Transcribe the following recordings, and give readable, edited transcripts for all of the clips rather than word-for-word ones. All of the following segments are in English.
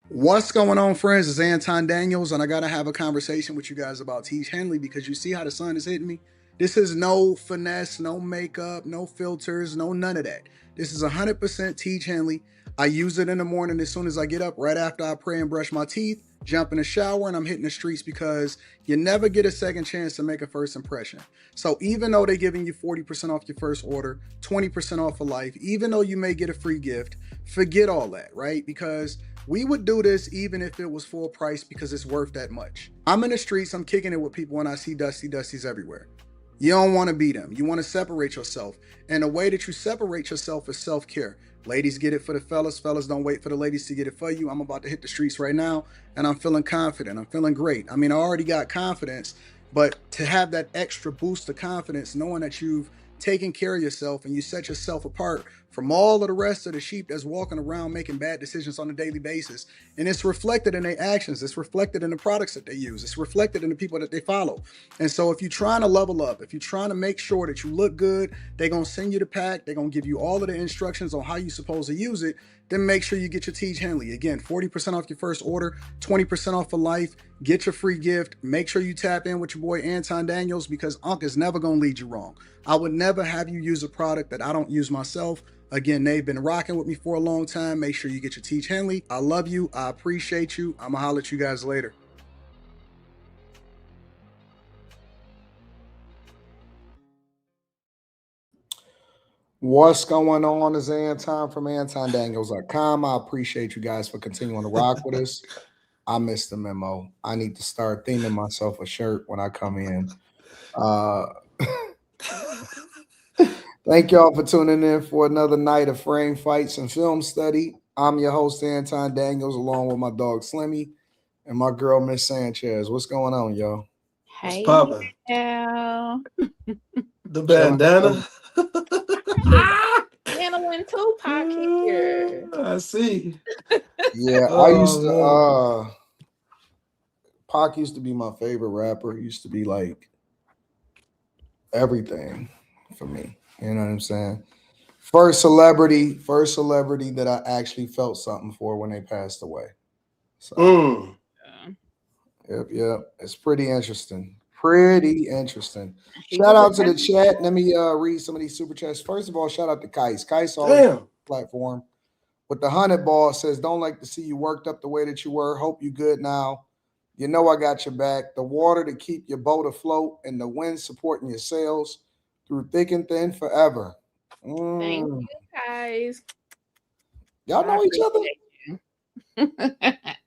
What's going on, friends? It's Anton Daniels, and I gotta have a conversation with you guys about Teach Henley because you see how the sun is hitting me. This is no finesse, no makeup, no filters, no none of that. This is 100% Teach Henley. I use it in the morning as soon as I get up, right after I pray and brush my teeth, jump in the shower, and I'm hitting the streets because you never get a second chance to make a first impression. So even though they're giving you 40% off your first order, 20% off for life, even though you may get a free gift, forget all that, right? Because we would do this even if it was full price because it's worth that much. I'm in the streets, I'm kicking it with people, and I see Dusties everywhere. You don't want to be them. You want to separate yourself. And the way that you separate yourself is self care. Ladies get it for the fellas. Fellas don't wait for the ladies to get it for you. I'm about to hit the streets right now, and I'm feeling confident. I'm feeling great. I mean, I already got confidence, but to have that extra boost of confidence, knowing that you've taken care of yourself and you set yourself apart from all of the rest of the sheep that's walking around making bad decisions on a daily basis. And it's reflected in their actions. It's reflected in the products that they use. It's reflected in the people that they follow. And so if you're trying to level up, if you're trying to make sure that you look good, they're going to send you the pack. They're going to give you all of the instructions on how you're supposed to use it. Then make sure you get your Teach Henley. Again, 40% off your first order, 20% off for life. Get your free gift. Make sure you tap in with your boy Anton Daniels because Unc is never going to lead you wrong. I would never have you use a product that I don't use myself. Again, they've been rocking with me for a long time. Make sure you get your Teach Henley. I love you. I appreciate you. I'm going to holler at you guys later. What's going on? Is Anton from AntonDaniels.com. I appreciate you guys for continuing to rock with us. I missed the memo. I need to start theming myself a shirt when I come in. Uh, Thank y'all for tuning in for another night of frame fights and film study. I'm your host, Anton Daniels, along with my dog Slimmy and my girl, Miss Sanchez. What's going on, y'all? What's Hey poppin'? now. The Chilling. bandana. Nana and Tupac here. I see. Yeah, I used Oh to man. Pac used to be my favorite rapper. He used to be like everything for me. You know what I'm saying? First celebrity that I actually felt something for when they passed away. So Mm. yep. It's pretty interesting. Pretty interesting. He Shout was a out to the person. chat. Let me read some of these super chats. First of all, shout out to Kais. Kais always Damn. platform. With the 100 ball says, don't like to see you worked up the way that you were. Hope you good now. You know I got your back. The water to keep your boat afloat and the wind supporting your sails through thick and thin forever. Thank Mm. you, guys. Y'all I know each other? appreciate you.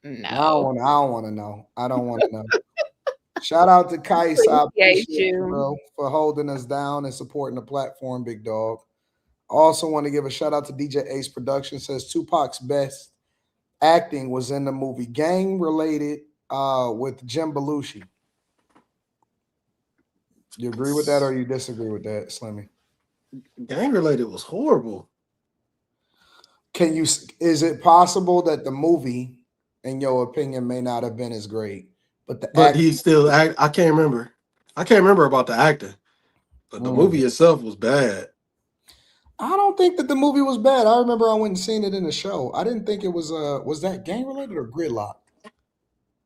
No. I don't want to know. I don't want to know. Shout out to Kais. I Appreciate appreciate you, you. bro, for holding us down and supporting the platform, big dog. Also want to give a shout out to DJ Ace Production. Says Tupac's best acting was in the movie Gang related with Jim Belushi. You agree with that or you disagree with that, Slimmy? Gang related was horrible. Can you? Is it possible that the movie, in your opinion, may not have been as great, but the But act? he still act I can't remember. I can't remember about the acting. But the Mm. movie itself was bad. I don't think that the movie was bad. I remember I went and seen it in the show. I didn't think it was. Was that gang related or gridlock?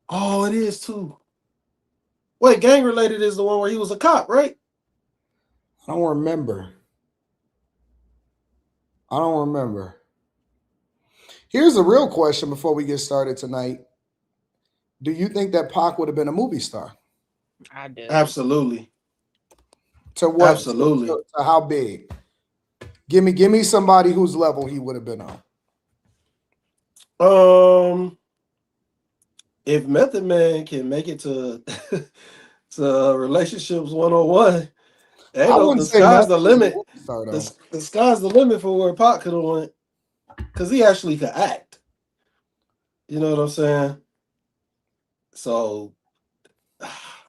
Oh, it is too. Wait, gang related is the one where he was a cop, right? I don't remember. I don't remember. Here's the real question before we get started tonight. Do you think that Pac would have been a movie star? I do. Absolutely. To what? Absolutely. To how big? Give me somebody whose level he would have been on. Um, if Method Man can make it to to relationships 101, ain't I no wouldn't the say Method sky's the was a limit. movie star though. The sky's the limit for where Pac could have went because he actually could act. You know what I'm saying? So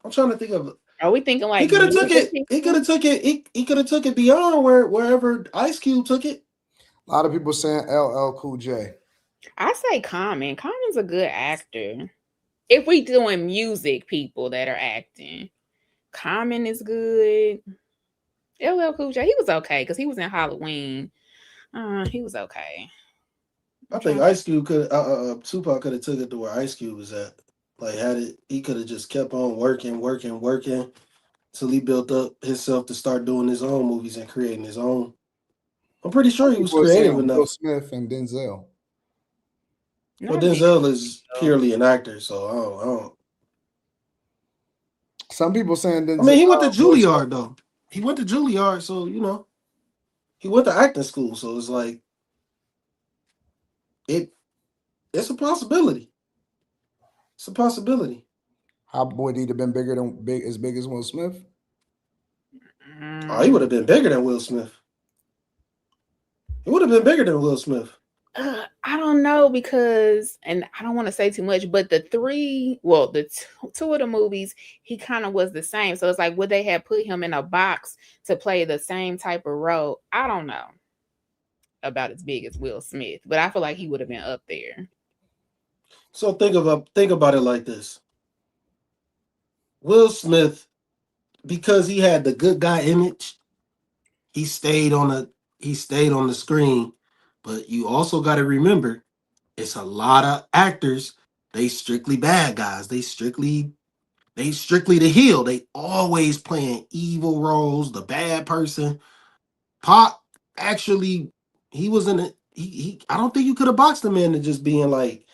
I'm trying to think of. Are we thinking He like could have took music it. He could people? have took it. He could have took it beyond wherever Ice Cube took it. A lot of people saying LL Cool J. I say Common. Common's a good actor. If we doing music people that are acting, Common is good. LL Cool J, he was okay because he was in Halloween. He was okay. I think Ice Cube could Tupac could have took it to where Ice Cube was at. Like had it, he could have just kept on working till he built up himself to start doing his own movies and creating his own. I'm pretty sure he was creative enough. Will Smith and Denzel. Well, Denzel is purely an actor, so I don't. Some people saying Denzel. I mean, he went to Juilliard though. He went to Juilliard, so you know, he went to acting school. So it's like it's a possibility. It's a possibility. How would he have been as big as Will Smith? Oh, he would have been bigger than Will Smith. He would have been bigger than Will Smith. I don't know because, and I don't want to say too much, but the two of the movies, he kind of was the same. So it's like, would they have put him in a box to play the same type of role? I don't know about as big as Will Smith, but I feel like he would have been up there. So think about it like this. Will Smith, because he had the good guy image, he stayed on the screen. But you also got to remember, it's a lot of actors. They strictly bad guys. They strictly the heel. They always playing evil roles, the bad person. Pac actually, he was in it. I don't think you could have boxed him into just being like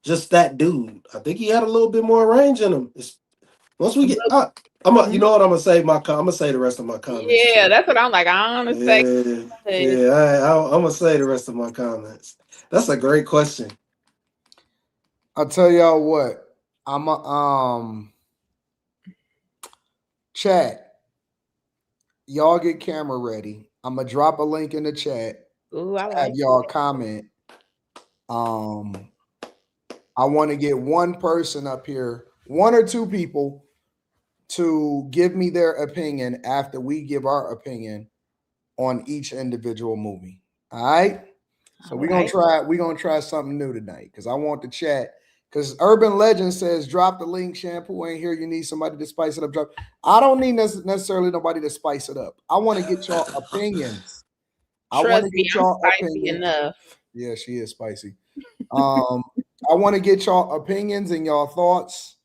just that dude. I think he had a little bit more range in him. Once we get up, you know what I'm gonna say? I'm gonna say the rest of my comments. Yeah, that's what I'm like. I'm gonna say. I'm gonna say the rest of my comments. That's a great question. I'll tell y'all what. I'm chat. Y'all get camera ready. I'm gonna drop a link in the chat. Ooh, I like have y'all comment. I want to get one person up here, one or two people, to give me their opinion after we give our opinion on each individual movie. All right. So we're gonna try something new tonight because I want the chat. Because Urban Legend says drop the link, shampoo ain't here. You need somebody to spice it up. I don't need necessarily nobody to spice it up. I want to get y'all opinions. I want to get y'all opinions. Enough. Yeah, she is spicy. I want to get y'all opinions and y'all thoughts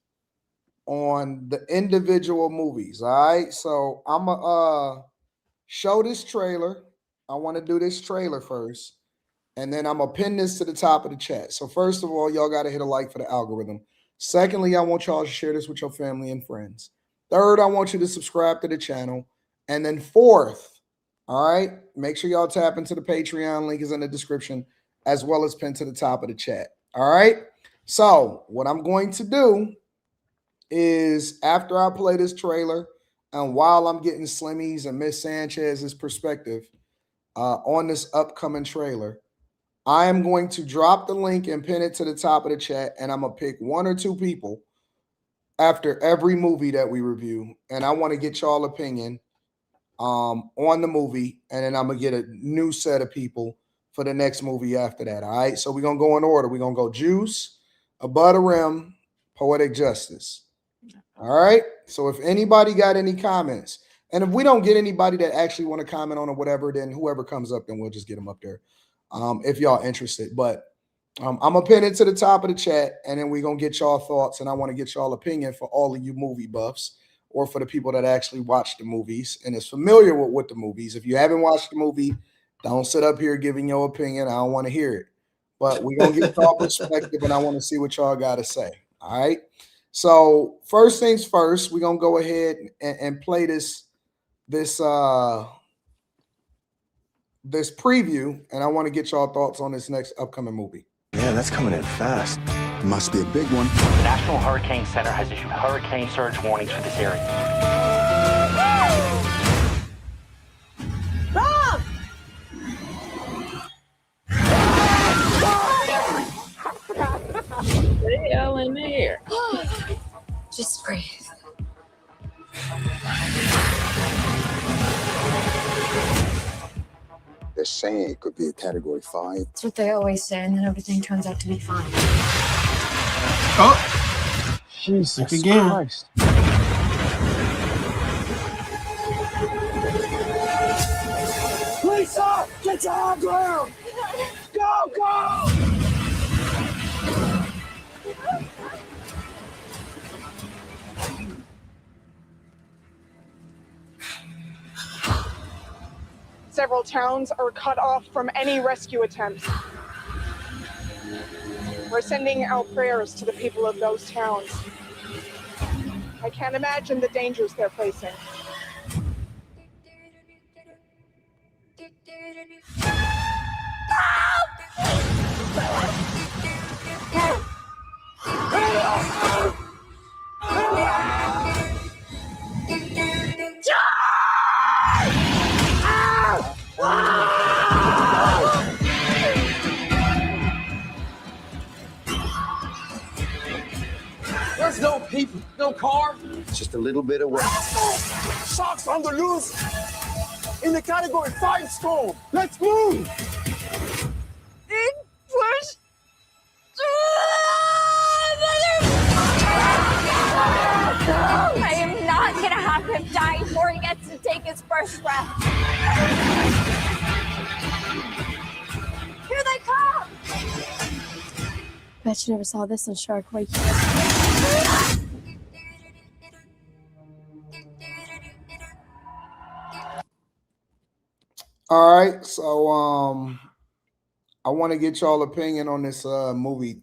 on the individual movies. All right. So I'm gonna show this trailer. I want to do this trailer first. And then I'm going to pin this to the top of the chat. So first of all, y'all got to hit a like for the algorithm. Secondly, I want y'all to share this with your family and friends. Third, I want you to subscribe to the channel. And then fourth, all right, make sure y'all tap into the Patreon. Link is in the description, as well as pinned to the top of the chat. All right. So what I'm going to do is after I play this trailer and while I'm getting Slimmy's and Miss Sanchez's perspective on this upcoming trailer, I am going to drop the link and pin it to the top of the chat, and I'm going to pick one or two people after every movie that we review, and I want to get y'all opinion on the movie, and then I'm going to get a new set of people for the next movie after that, all right? So we're going to go in order. We're going to go Juice, Above the Rim, Poetic Justice, all right? So if anybody got any comments, and if we don't get anybody that actually want to comment on it or whatever, then whoever comes up, then we'll just get them up there. If y'all interested, but I'm gonna pin it to the top of the chat, and then we're gonna get y'all thoughts, and I want to get y'all opinion for all of you movie buffs, or for the people that actually watch the movies and is familiar with the movies. If you haven't watched the movie, don't sit up here giving your opinion. I don't want to hear it, but we're gonna get y'all perspective, and I want to see what y'all got to say. All right. So first things first, we're gonna go ahead and play this preview, and I want to get y'all thoughts on this next upcoming movie. Yeah, that's coming in fast. Must be a big one. The National Hurricane Center has issued hurricane surge warnings for this area. Mom! What the hell in there? Just breathe. They're saying it could be a Category 5. That's what they always say, and then everything turns out to be fine. Oh! Jesus Christ. Lisa! Get to the ground! Go, go! Several towns are cut off from any rescue attempts. We're sending out prayers to the people of those towns. I can't imagine the dangers they're facing. There's no people, no car. It's just a little bit away. Sharks on the loose. In the category 5 storm. Let's move. Push. I am not gonna have him die before he gets to take his first breath. Here they come! Bet you never saw this on Shark Week. All right, so I want to get y'all opinion on this movie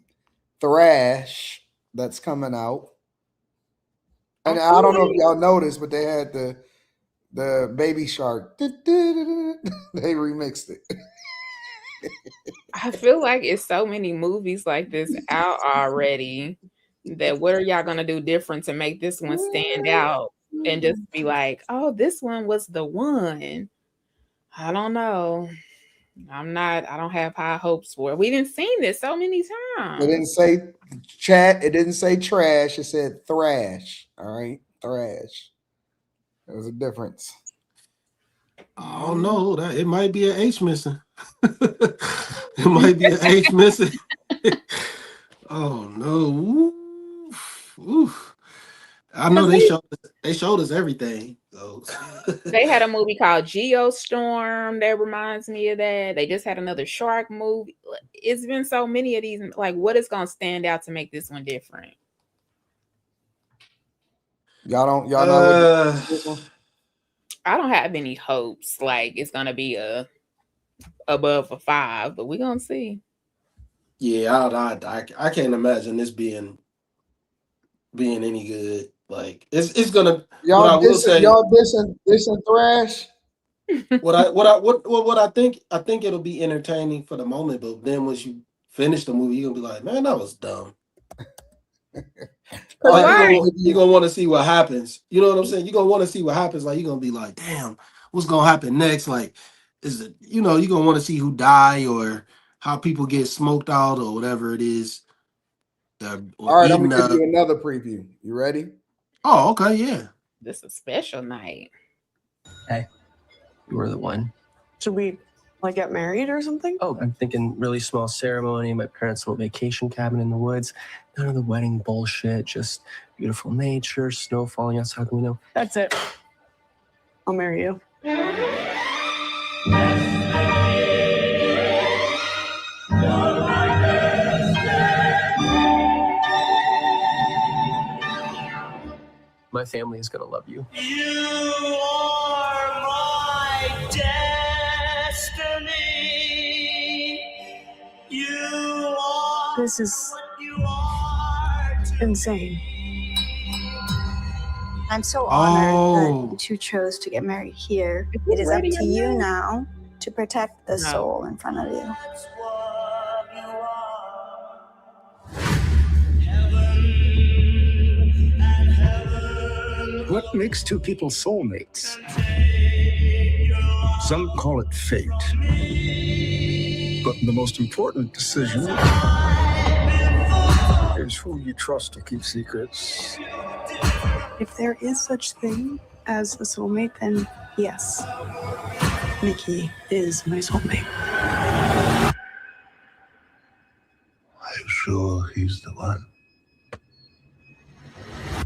Thrash that's coming out. And I don't know if y'all noticed, but they had the Baby Shark. They remixed it. I feel like it's so many movies like this out already that what are y'all gonna do different to make this one stand out and just be like, oh, this one was the one. I don't know. I don't have high hopes for it. We didn't seen this so many times. It didn't say chat, it didn't say trash, it said thrash. All right, thrash. There's a difference. I don't know. That it might be an H missing. It might be an H missing. Oh no. Oof. I know they showed us everything. So. They had a movie called Geostorm that reminds me of that. They just had another shark movie. It's been so many of these. Like, what is gonna stand out to make this one different? Y'all know I don't have any hopes like it's gonna be above a 5, but we're gonna see. Yeah, I can't imagine this being any good. Like it's gonna. Y'all dissing Thrash. What I think it'll be entertaining for the moment, but then once you finish the movie, you're gonna be like, man, that was dumb. You're gonna want to see what happens. You know what I'm saying? You're gonna want to see what happens. Like you're gonna be like, damn, what's gonna happen next? Like, is it you're gonna want to see who die or how people get smoked out or whatever it is. All right, I'm gonna give you another preview. You ready? Oh, okay, yeah. This is a special night. Hey, you were the one. Should we get married or something? Oh, I'm thinking really small ceremony, my parents' little vacation cabin in the woods. None of the wedding bullshit, just beautiful nature, snow falling outside the window. That's it. I'll marry you. My family is gonna love you. You are my destiny. You are. This is insane. I'm so honored that you two chose to get married here. It is up to you now to protect the soul in front of you. What makes two people soulmates? Some call it fate. But the most important decision is who you trust to keep secrets. If there is such thing as a soulmate, then yes, Nikki is my soulmate. Are you sure he's the one?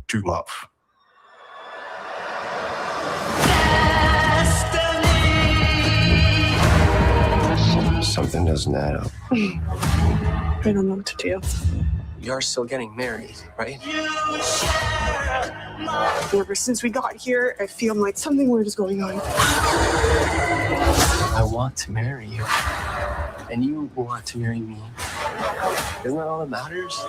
True love. Something doesn't add up. I don't know what to do. We are still getting married, right? Ever since we got here, I feel like something weird is going on. I want to marry you. And you want to marry me. Isn't that all that matters?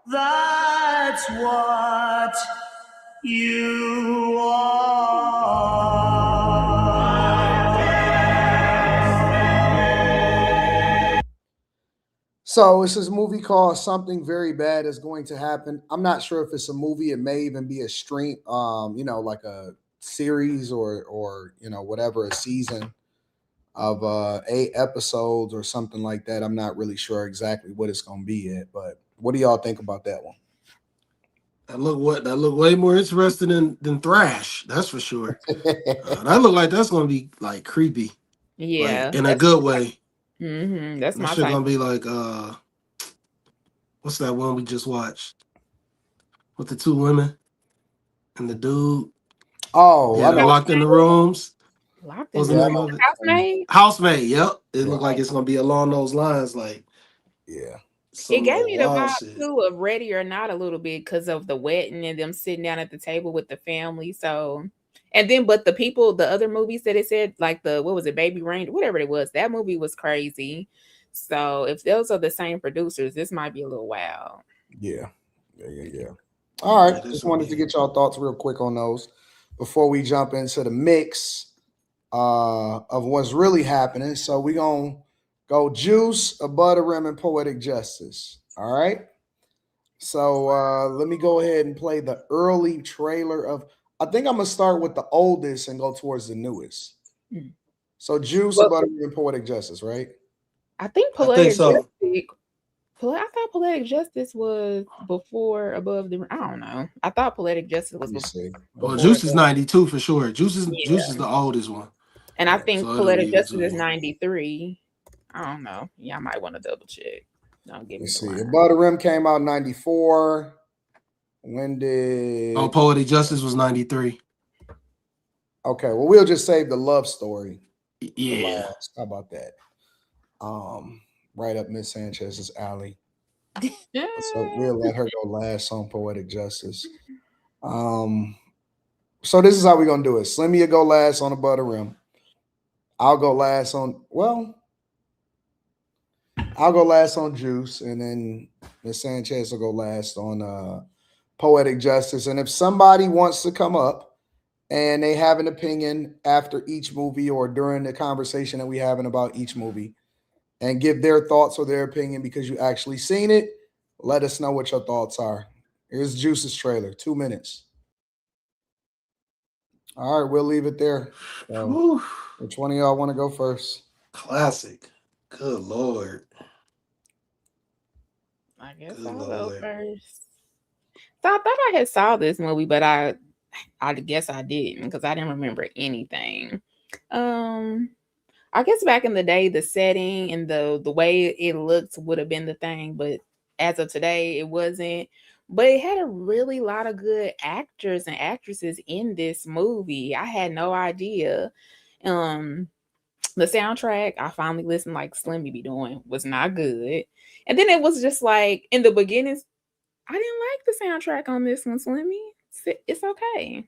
That's what you are. So it's this movie called Something Very Bad Is Going to Happen. I'm not sure if it's a movie. It may even be a stream, like a series or whatever, a season of 8 episodes or something like that. I'm not really sure exactly what it's gonna be yet, but what do y'all think about that one? That look way more interesting than Thrash, that's for sure. That look like that's gonna be like creepy. Yeah. Like, in a good way. That's that my shit type. gonna be like what's that one we just watched? With the 2 women and the dude. Oh, yeah, they're locked in the rooms. Locked What's in the the name of it? Housemaid? Housemaid, yep. It looked like it's gonna be along those lines, like It gave me the wild vibe shit. too of Ready or Not a little bit because of the wedding and them sitting down at the table with the family. So, and then but the other movies that it said, like what was it, Baby Rain, whatever it was, that movie was crazy. So if those are the same producers, this might be a little wild. Yeah. All right, just wanted to get y'all thoughts real quick on those before we jump into the mix of what's really happening. So we gonna go Juice, A Butter Rim, and Poetic Justice. All right. So let me go ahead and play the early trailer of. I think I'm gonna start with the oldest and go towards the newest. So Juice, A Butter Rim, and Poetic Justice, right? I think Poetic Justice. I thought Poetic Justice was before Above the. I don't know. I thought Poetic Justice was before. Well, Juice is 92 for sure. Juice is the oldest one. And I think So Poetic Justice is 93. I don't know. Yeah, I might want to double check. Don't get me see. Above the Rim came out in 94. When did Poetic Justice was 93. Okay, well, we'll just save the love story. Yeah. How about that? Right up Miss Sanchez's alley. So we'll let her go last on Poetic Justice. So this is how we're gonna do it. Slimmy will go last on the Butter Rim. I'll go last on Juice, and then Miss Sanchez will go last on Poetic Justice. And if somebody wants to come up and they have an opinion after each movie or during the conversation that we having about each movie and give their thoughts or their opinion because you actually seen it, let us know what your thoughts are. Here's Juice's trailer, 2 minutes. All right, we'll leave it there. So, which one of y'all want to go first? Classic. Good Lord. I guess I'll go first. So I thought I had saw this movie, but I guess I didn't because I didn't remember anything. I guess back in the day, the setting and the way it looked would have been the thing, but as of today, it wasn't. But it had a really lot of good actors and actresses in this movie. I had no idea. The soundtrack, I finally listened like Slimmy be doing, was not good. And then it was just like in the beginning, I didn't like the soundtrack on this one, Slimmy. It's okay.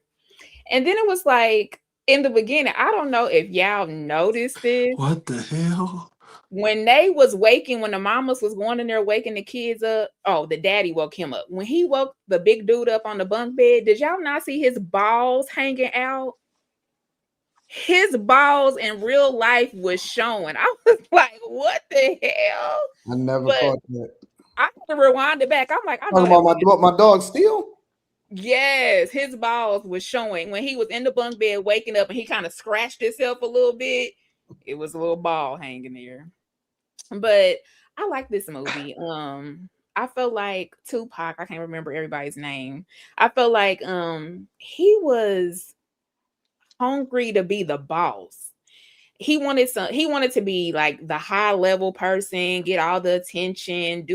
And then it was like in the beginning, I don't know if y'all noticed this. What the hell? When they was waking, when the mamas was going in there waking the kids up, the daddy woke him up. When he woke the big dude up on the bunk bed, did y'all not see his balls hanging out? His balls in real life was showing. I was like, what the hell? I never caught that. I had to rewind it back. I'm like, I know talking about my dog Steel? Yes, his balls was showing when he was in the bunk bed waking up and he kind of scratched himself a little bit. It was a little ball hanging there. But I like this movie. I felt like Tupac, I can't remember everybody's name. I felt like he was hungry to be the boss. He wanted to be like the high level person, get all the attention,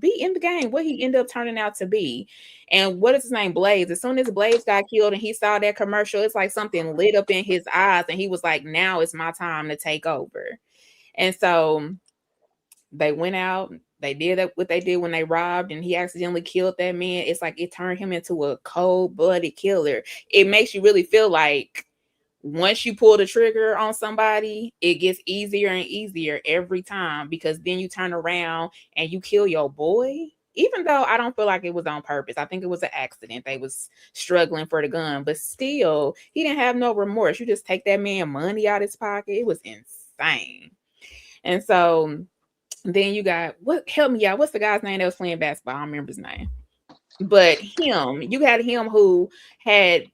be in the game, what he ended up turning out to be. And what is his name? Blaze. As soon as Blaze got killed and he saw that commercial, it's like something lit up in his eyes, and he was like, now it's my time to take over. And so they went out, they did what they did when they robbed, and he accidentally killed that man. It's like it turned him into a cold-blooded killer. It makes you really feel like once you pull the trigger on somebody, it gets easier and easier every time, because then you turn around and you kill your boy. Even though I don't feel like it was on purpose. I think it was an accident. They was struggling for the gun, but still, he didn't have no remorse. You just take that man money out his pocket. It was insane. And so then you got, help me out, what's the guy's name that was playing basketball? I don't remember his name. But you had him who had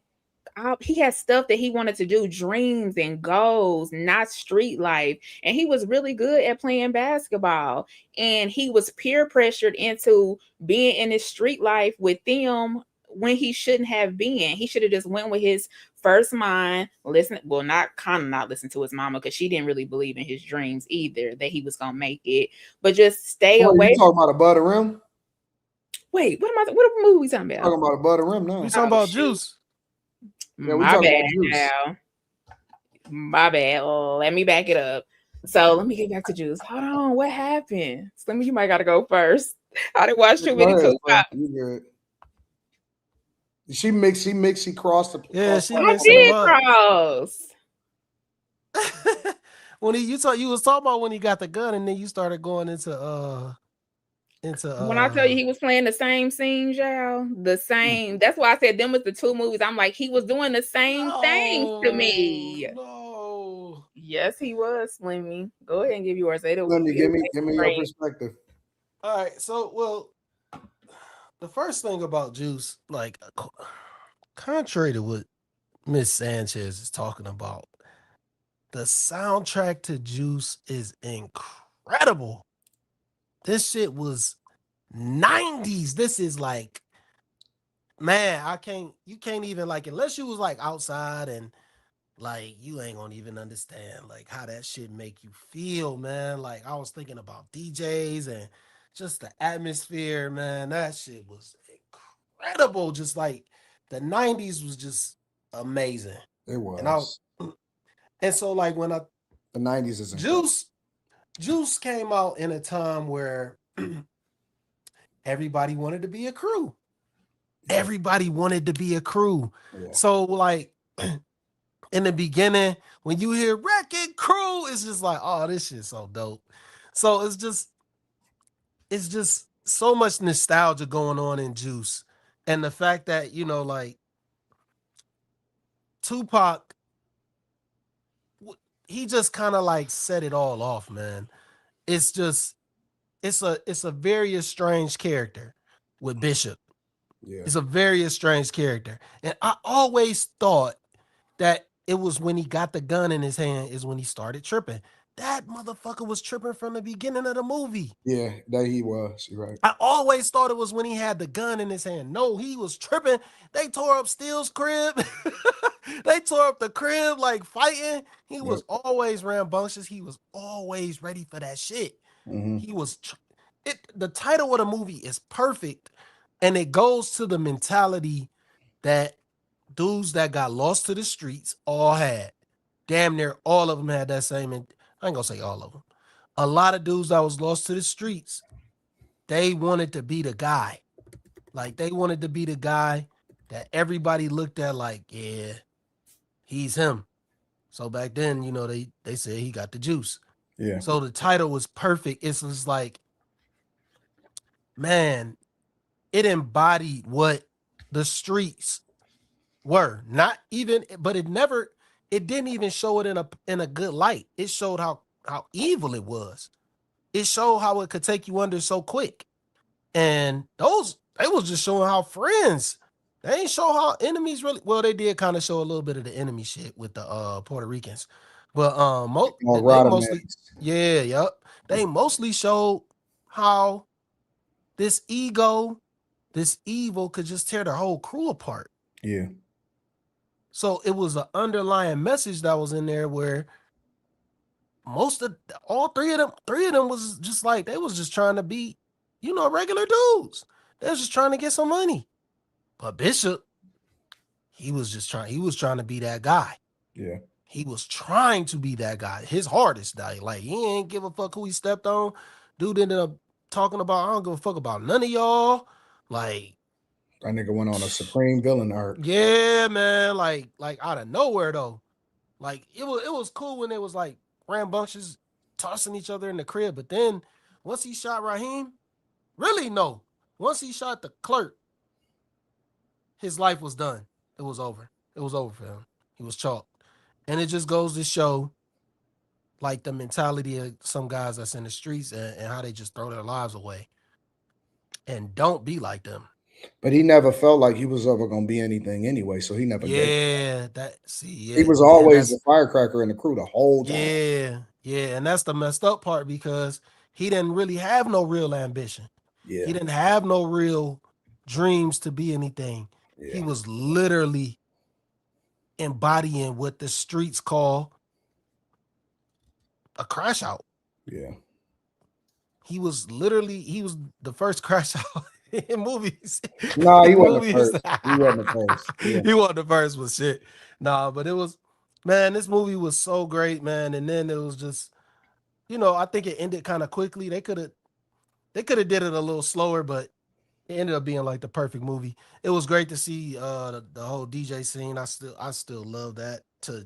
he had stuff that he wanted to do, dreams and goals, not street life. And he was really good at playing basketball. And he was peer pressured into being in his street life with them when he shouldn't have been. He should have just went with his first mind, not listen to his mama, because she didn't really believe in his dreams either, that he was gonna make it. But just stay away. You talking about Above the Rim? Wait, what movie we talking about? Talking about Above the Rim now. We talking about Juice. Yeah, we My talking bad about Juice. now. My bad. Let me back it up. So let me get back to Juice. Hold on, what happened? You might gotta go first. I didn't watch too many Tupac. You good. She crossed the. Yeah, she I did cross. When you was talking about when he got the gun, and then you started going into when I tell you he was playing the same scene, y'all, the same. That's why I said them was the two movies. I'm like, he was doing the same things to me. No. Yes, he was, Slimmy. Go ahead and give yours. Give me your perspective. All right, so the first thing about Juice, like contrary to what Miss Sanchez is talking about, the soundtrack to Juice is incredible. This shit was 90s. This is like, man, you can't even, like, unless you was like outside and like, you ain't gonna even understand like how that shit make you feel, man. Like, I was thinking about DJs and just the atmosphere, man. That shit was incredible. Just like the 90s was just amazing. It was. And so like when the 90s is Juice came out in a time where everybody wanted to be a crew. Everybody wanted to be a crew. Yeah. So like in the beginning, when you hear Wrecking Crew, it's just like, oh, this shit's so dope. So it's just so much nostalgia going on in Juice. And the fact that, you know, like Tupac, he just kind of like set it all off, man. It's a very strange character with Bishop. Yeah. It's a very strange character. And I always thought that it was when he got the gun in his hand is when he started tripping. That motherfucker was tripping from the beginning of the movie. Yeah, that he was. You're right. I always thought it was when he had the gun in his hand. No, he was tripping. They tore up Steele's crib. They tore up the crib like fighting. He was always rambunctious. He was always ready for that shit. Mm-hmm. He was. The title of the movie is perfect, and it goes to the mentality that dudes that got lost to the streets all had. Damn near all of them had that same. I ain't gonna say all of them. A lot of dudes that was lost to the streets, they wanted to be the guy. Like, they wanted to be the guy that everybody looked at like, yeah, he's him. So back then, you know, they said he got the juice. Yeah. So the title was perfect. It was like, man, it embodied what the streets were. Not even, but it didn't even show it in a good light. It showed how evil it was. It showed how it could take you under so quick. And they was just showing how friends. They ain't show how enemies really. Well, they did kind of show a little bit of the enemy shit with the Puerto Ricans, but they mostly showed how this ego, this evil could just tear the whole crew apart. Yeah. So it was an underlying message that was in there where all three of them was just like, they was just trying to be, regular dudes. They was just trying to get some money. But Bishop, he was trying to be that guy. Yeah. He was trying to be that guy. His hardest guy. Like, he ain't give a fuck who he stepped on. Dude ended up talking about, I don't give a fuck about none of y'all. Like, that nigga went on a supreme villain arc. Yeah, man. Like out of nowhere though. Like it was cool when it was like rambunctious tossing each other in the crib. But then once he shot Raheem, really no. Once he shot the clerk, his life was done. It was over. It was over for him. He was chalked. And it just goes to show like the mentality of some guys that's in the streets and how they just throw their lives away. And don't be like them. But he never felt like he was ever gonna be anything anyway, so he never. Yeah, he was always the firecracker in the crew the whole time. Yeah, and that's the messed up part because he didn't really have no real ambition. Yeah, he didn't have no real dreams to be anything. Yeah. He was literally embodying what the streets call a crash out. Yeah, he was the first crash out. In movies. No, he wasn't the first. He wasn't the first. Yeah. He wasn't the first with shit. Nah, but it was, man, this movie was so great, man. And then it was just, I think it ended kind of quickly. They could have did it a little slower, but it ended up being like the perfect movie. It was great to see the whole DJ scene. I still love that to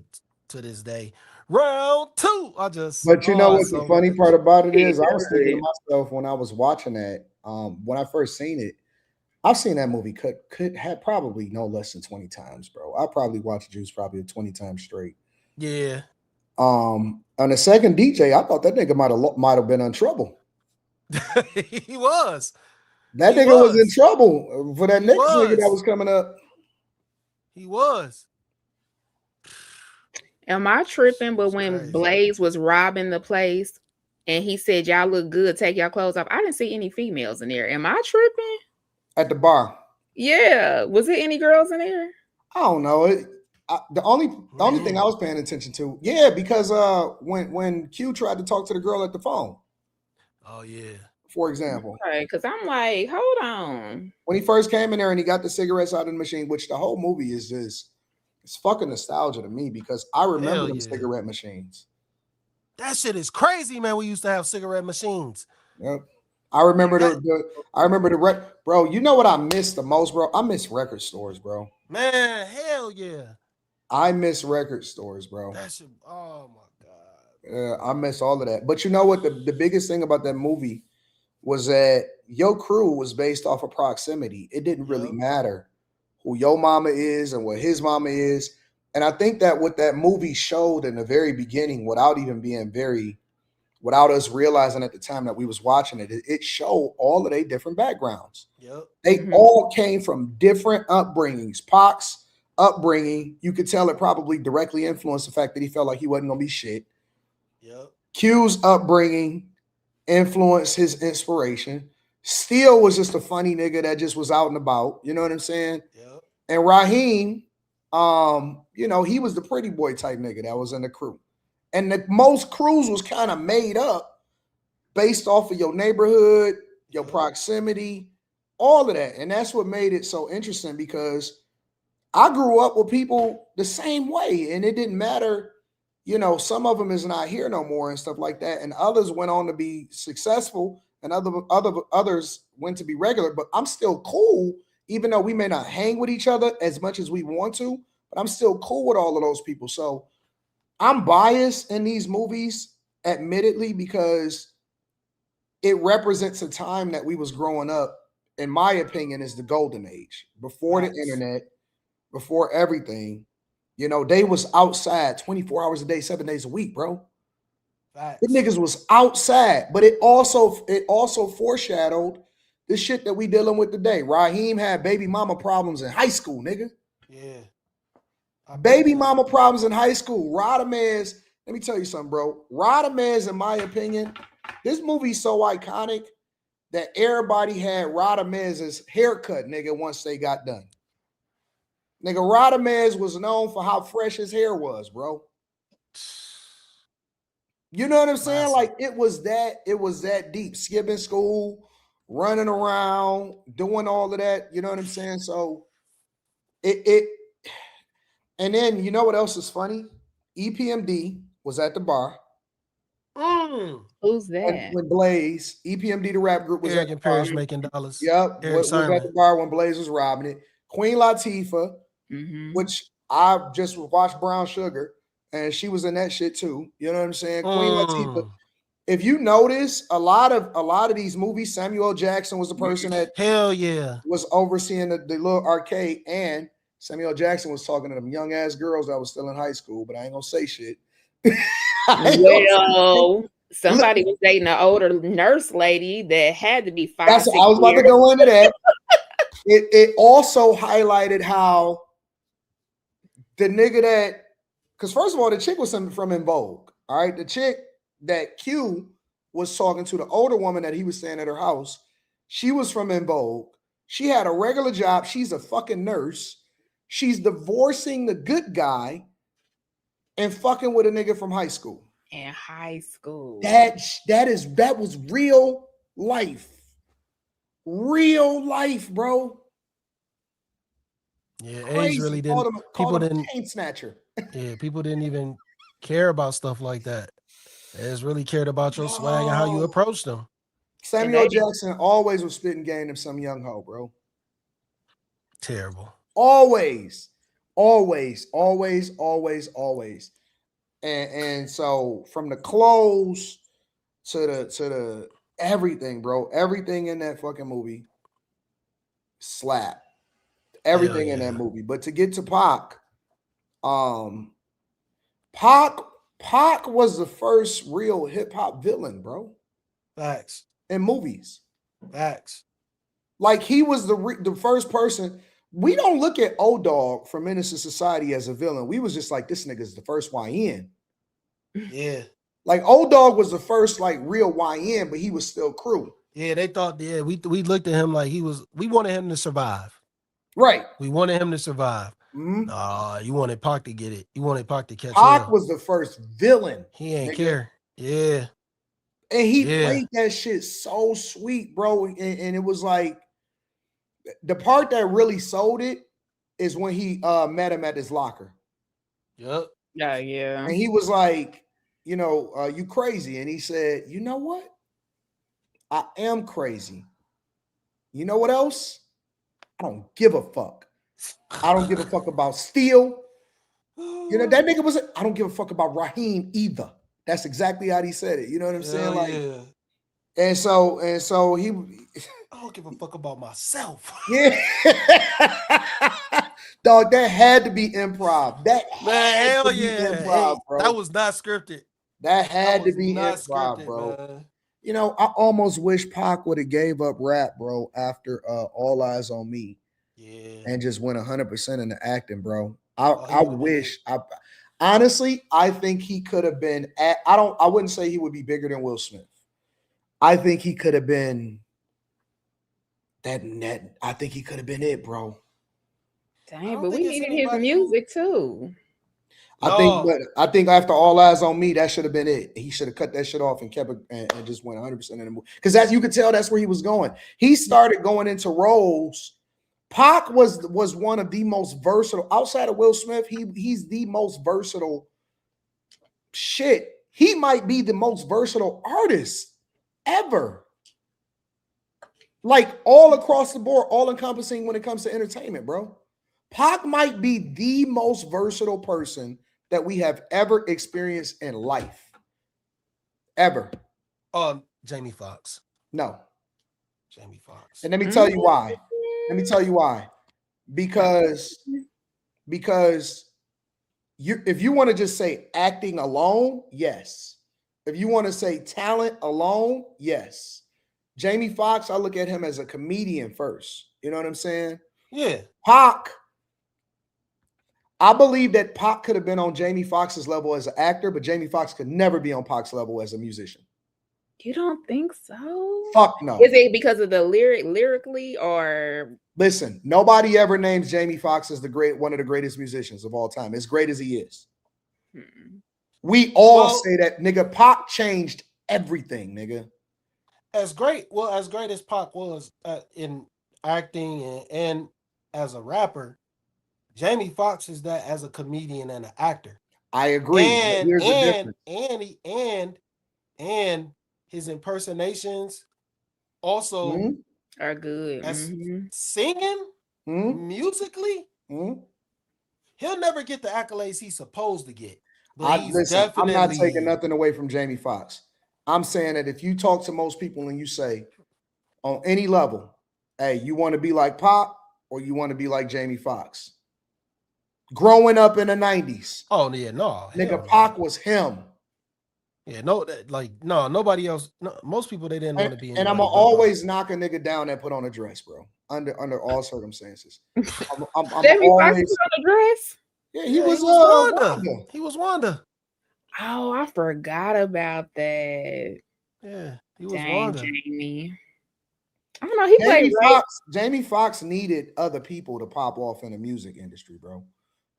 this day. Round 2. But you know what the funny part about it is? I was thinking to myself when I was watching that, when I first seen it, I've seen that movie could have probably no less than 20 times, bro. I probably watched Juice probably 20 times straight. Yeah. On the second DJ, I thought that nigga might have been in trouble. He was. That nigga was in trouble for that next nigga that was coming up. He was. Am I tripping? But when Blaze was robbing the place and he said, y'all look good, take y'all clothes off, I didn't see any females in there. Am I tripping? At the bar. Yeah. Was there any girls in there? I don't know. The only thing I was paying attention to, because when Q tried to talk to the girl at the phone. Oh, yeah. For example. Okay, because I'm like, hold on. When he first came in there and he got the cigarettes out of the machine, which the whole movie is just, it's fucking nostalgia to me because I remember them cigarette machines. That shit is crazy, man. We used to have cigarette machines. Yep. I remember the bro. You know what I miss the most, bro? I miss record stores, bro. Man, hell yeah. I miss record stores, bro. That shit, oh my god. Yeah, I miss all of that. But you know what? The biggest thing about that movie was that your crew was based off of proximity. It didn't really matter who your mama is and what his mama is. And I think that what that movie showed in the very beginning, without us realizing at the time that we was watching it, it showed all of their different backgrounds. Yep. They all came from different upbringings. Pac's upbringing, you could tell it probably directly influenced the fact that he felt like he wasn't going to be shit. Yep. Q's upbringing influenced his inspiration. Steele was just a funny nigga that just was out and about. You know what I'm saying? Yep. And Raheem, he was the pretty boy type nigga that was in the crew. And most crews was kind of made up based off of your neighborhood, your proximity, all of that. And that's what made it so interesting because I grew up with people the same way and it didn't matter. Some of them is not here no more and stuff like that. And others went on to be successful and others went to be regular, but I'm still cool, even though we may not hang with each other as much as we want to, but I'm still cool with all of those people. So I'm biased in these movies, admittedly, because it represents a time that we was growing up, in my opinion, is the golden age. Before the internet, before everything, they was outside 24 hours a day, 7 days a week, bro. The niggas was outside, but it also foreshadowed the shit that we dealing with today. Raheem had baby mama problems in high school, nigga. Yeah. Baby mama problems in high school. Radamez, let me tell you something, bro. Radamez, in my opinion, this movie's so iconic that everybody had Radamez's haircut, nigga, once they got done. Nigga, Radamez was known for how fresh his hair was, bro. You know what I'm saying? Like it was that deep. Skipping school, running around, doing all of that. You know what I'm saying? So it and then you know what else is funny? EPMD was at the bar. Who's that? When Blaze, EPMD, the rap group, was Eric at the and bar. Parrish making dollars. Yep, Eric was at the bar when Blaze was robbing it. Queen Latifah, which I just watched Brown Sugar, and she was in that shit too. You know what I'm saying? Queen Latifah. If you notice, a lot of these movies, Samuel L. Jackson was the person that was overseeing the little arcade, and Samuel L. Jackson was talking to them young ass girls that was still in high school, but I ain't gonna say shit. Well, somebody was dating an older nurse lady that had to be 5. I was about to go into that. It also highlighted how the nigga that, because first of all, the chick was from En Vogue. All right, the chick that Q was talking to, the older woman that he was staying at her house, she was from En Vogue. She had a regular job. She's a fucking nurse. She's divorcing the good guy and fucking with a nigga from high school. In high school. That was real life. Real life, bro. Yeah, Crazy. age really didn't. People didn't. Chain snatcher. Yeah, people didn't even care about stuff like that. They just really cared about your swag and how you approached them. Samuel Jackson always was spitting game to some young hoe, bro. Terrible. Always. And so from the clothes to the everything, bro. Everything in that fucking movie slap. Everything in that movie. But to get to Pac, Pac was the first real hip hop villain, bro. Facts. In movies. Facts. Like he was the first person. We don't look at O-Dog from Menace to Society as a villain. We was just like, this nigga's the first YN. Yeah. Like O-Dog was the first like real YN, but he was still crew. Yeah, they thought, we looked at him like we wanted him to survive. Right. We wanted him to survive. Mm-hmm. You wanted Pac to get it. You wanted Pac to catch Pac him. was the first villain. He ain't care. Yeah. And he played that shit so sweet, bro. And it was like, the part that really sold it is when he met him at his locker. Yep. Yeah. And he was like, you crazy. And he said, you know what? I am crazy. You know what else? I don't give a fuck. I don't give a fuck about Steel. That nigga was, I don't give a fuck about Raheem either. That's exactly how he said it. You know what I'm saying? Like, yeah. And so he, I don't give a fuck about myself. Yeah. Dog, that had to be improv. Hell yeah. Improv, bro. That was not scripted. That had to be improv, scripted, bro. Man. I almost wish Pac would have gave up rap, bro, after All Eyes on Me. Yeah. And just went 100% into acting, bro. I wish. Honestly, I think he could have been I wouldn't say he would be bigger than Will Smith. I think he could have been I think he could have been it, bro. Dang, but we needed his music too. I think after All Eyes on Me, that should have been it. He should have cut that shit off and kept it and just went 100% in the movie. Because as you could tell, that's where he was going. He started going into roles. Pac was one of the most versatile outside of Will Smith. He's the most versatile. Shit, he might be the most versatile artist ever. Like all across the board, all encompassing when it comes to entertainment, bro. Pac might be the most versatile person that we have ever experienced in life. Ever. Jamie Foxx. No. Jamie Foxx. And let me tell you why. Because if you want to just say acting alone, yes. If you want to say talent alone, yes. Jamie Foxx, I look at him as a comedian first. You know what I'm saying? Yeah. Pac, I believe that Pac could have been on Jamie Foxx's level as an actor, but Jamie Foxx could never be on Pac's level as a musician. You don't think so? Fuck no. Is it because of the lyrically or? Listen, nobody ever names Jamie Foxx as one of the greatest musicians of all time, as great as he is. We all say that, nigga. Pac changed everything, nigga. as great as Pac was in acting and as a rapper, Jamie Foxx is that as a comedian and an actor. I agree. Here's the difference. And his impersonations also are good. As singing musically, he'll never get the accolades he's supposed to get. But I'm not taking nothing away from Jamie Foxx. I'm saying that if you talk to most people and you say, on any level, hey, you want to be like Pac or you want to be like Jamie Foxx? Growing up in the 90s. Oh, yeah, no. Nigga, Pac was him. Yeah, nobody else. No, most people, they didn't want to be. And I'm always knock a nigga down that put on a dress, bro. Under all circumstances. I'm always put on a dress. Yeah, he was Wanda. He was Wanda. Oh, I forgot about that. Yeah, he was Wanda. Jamie. I don't know. He played Jamie Foxx needed other people to pop off in the music industry, bro.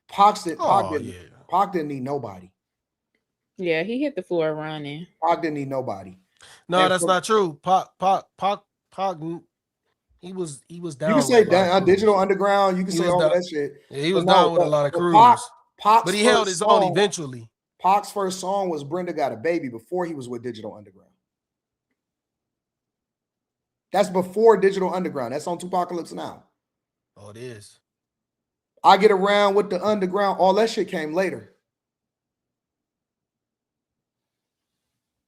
Pac didn't need nobody. Yeah, he hit the floor running. Pac didn't need nobody. No, that's not true. Pac, he was down. You can say Digital Underground. You can say all that shit. Yeah, he was down with a lot of crews. But he held his own eventually. Pac's first song was "Brenda Got a Baby" before he was with Digital Underground. That's before Digital Underground. That's on Tupacalypse Now. Oh, it is. I Get Around with the Underground. All that shit came later.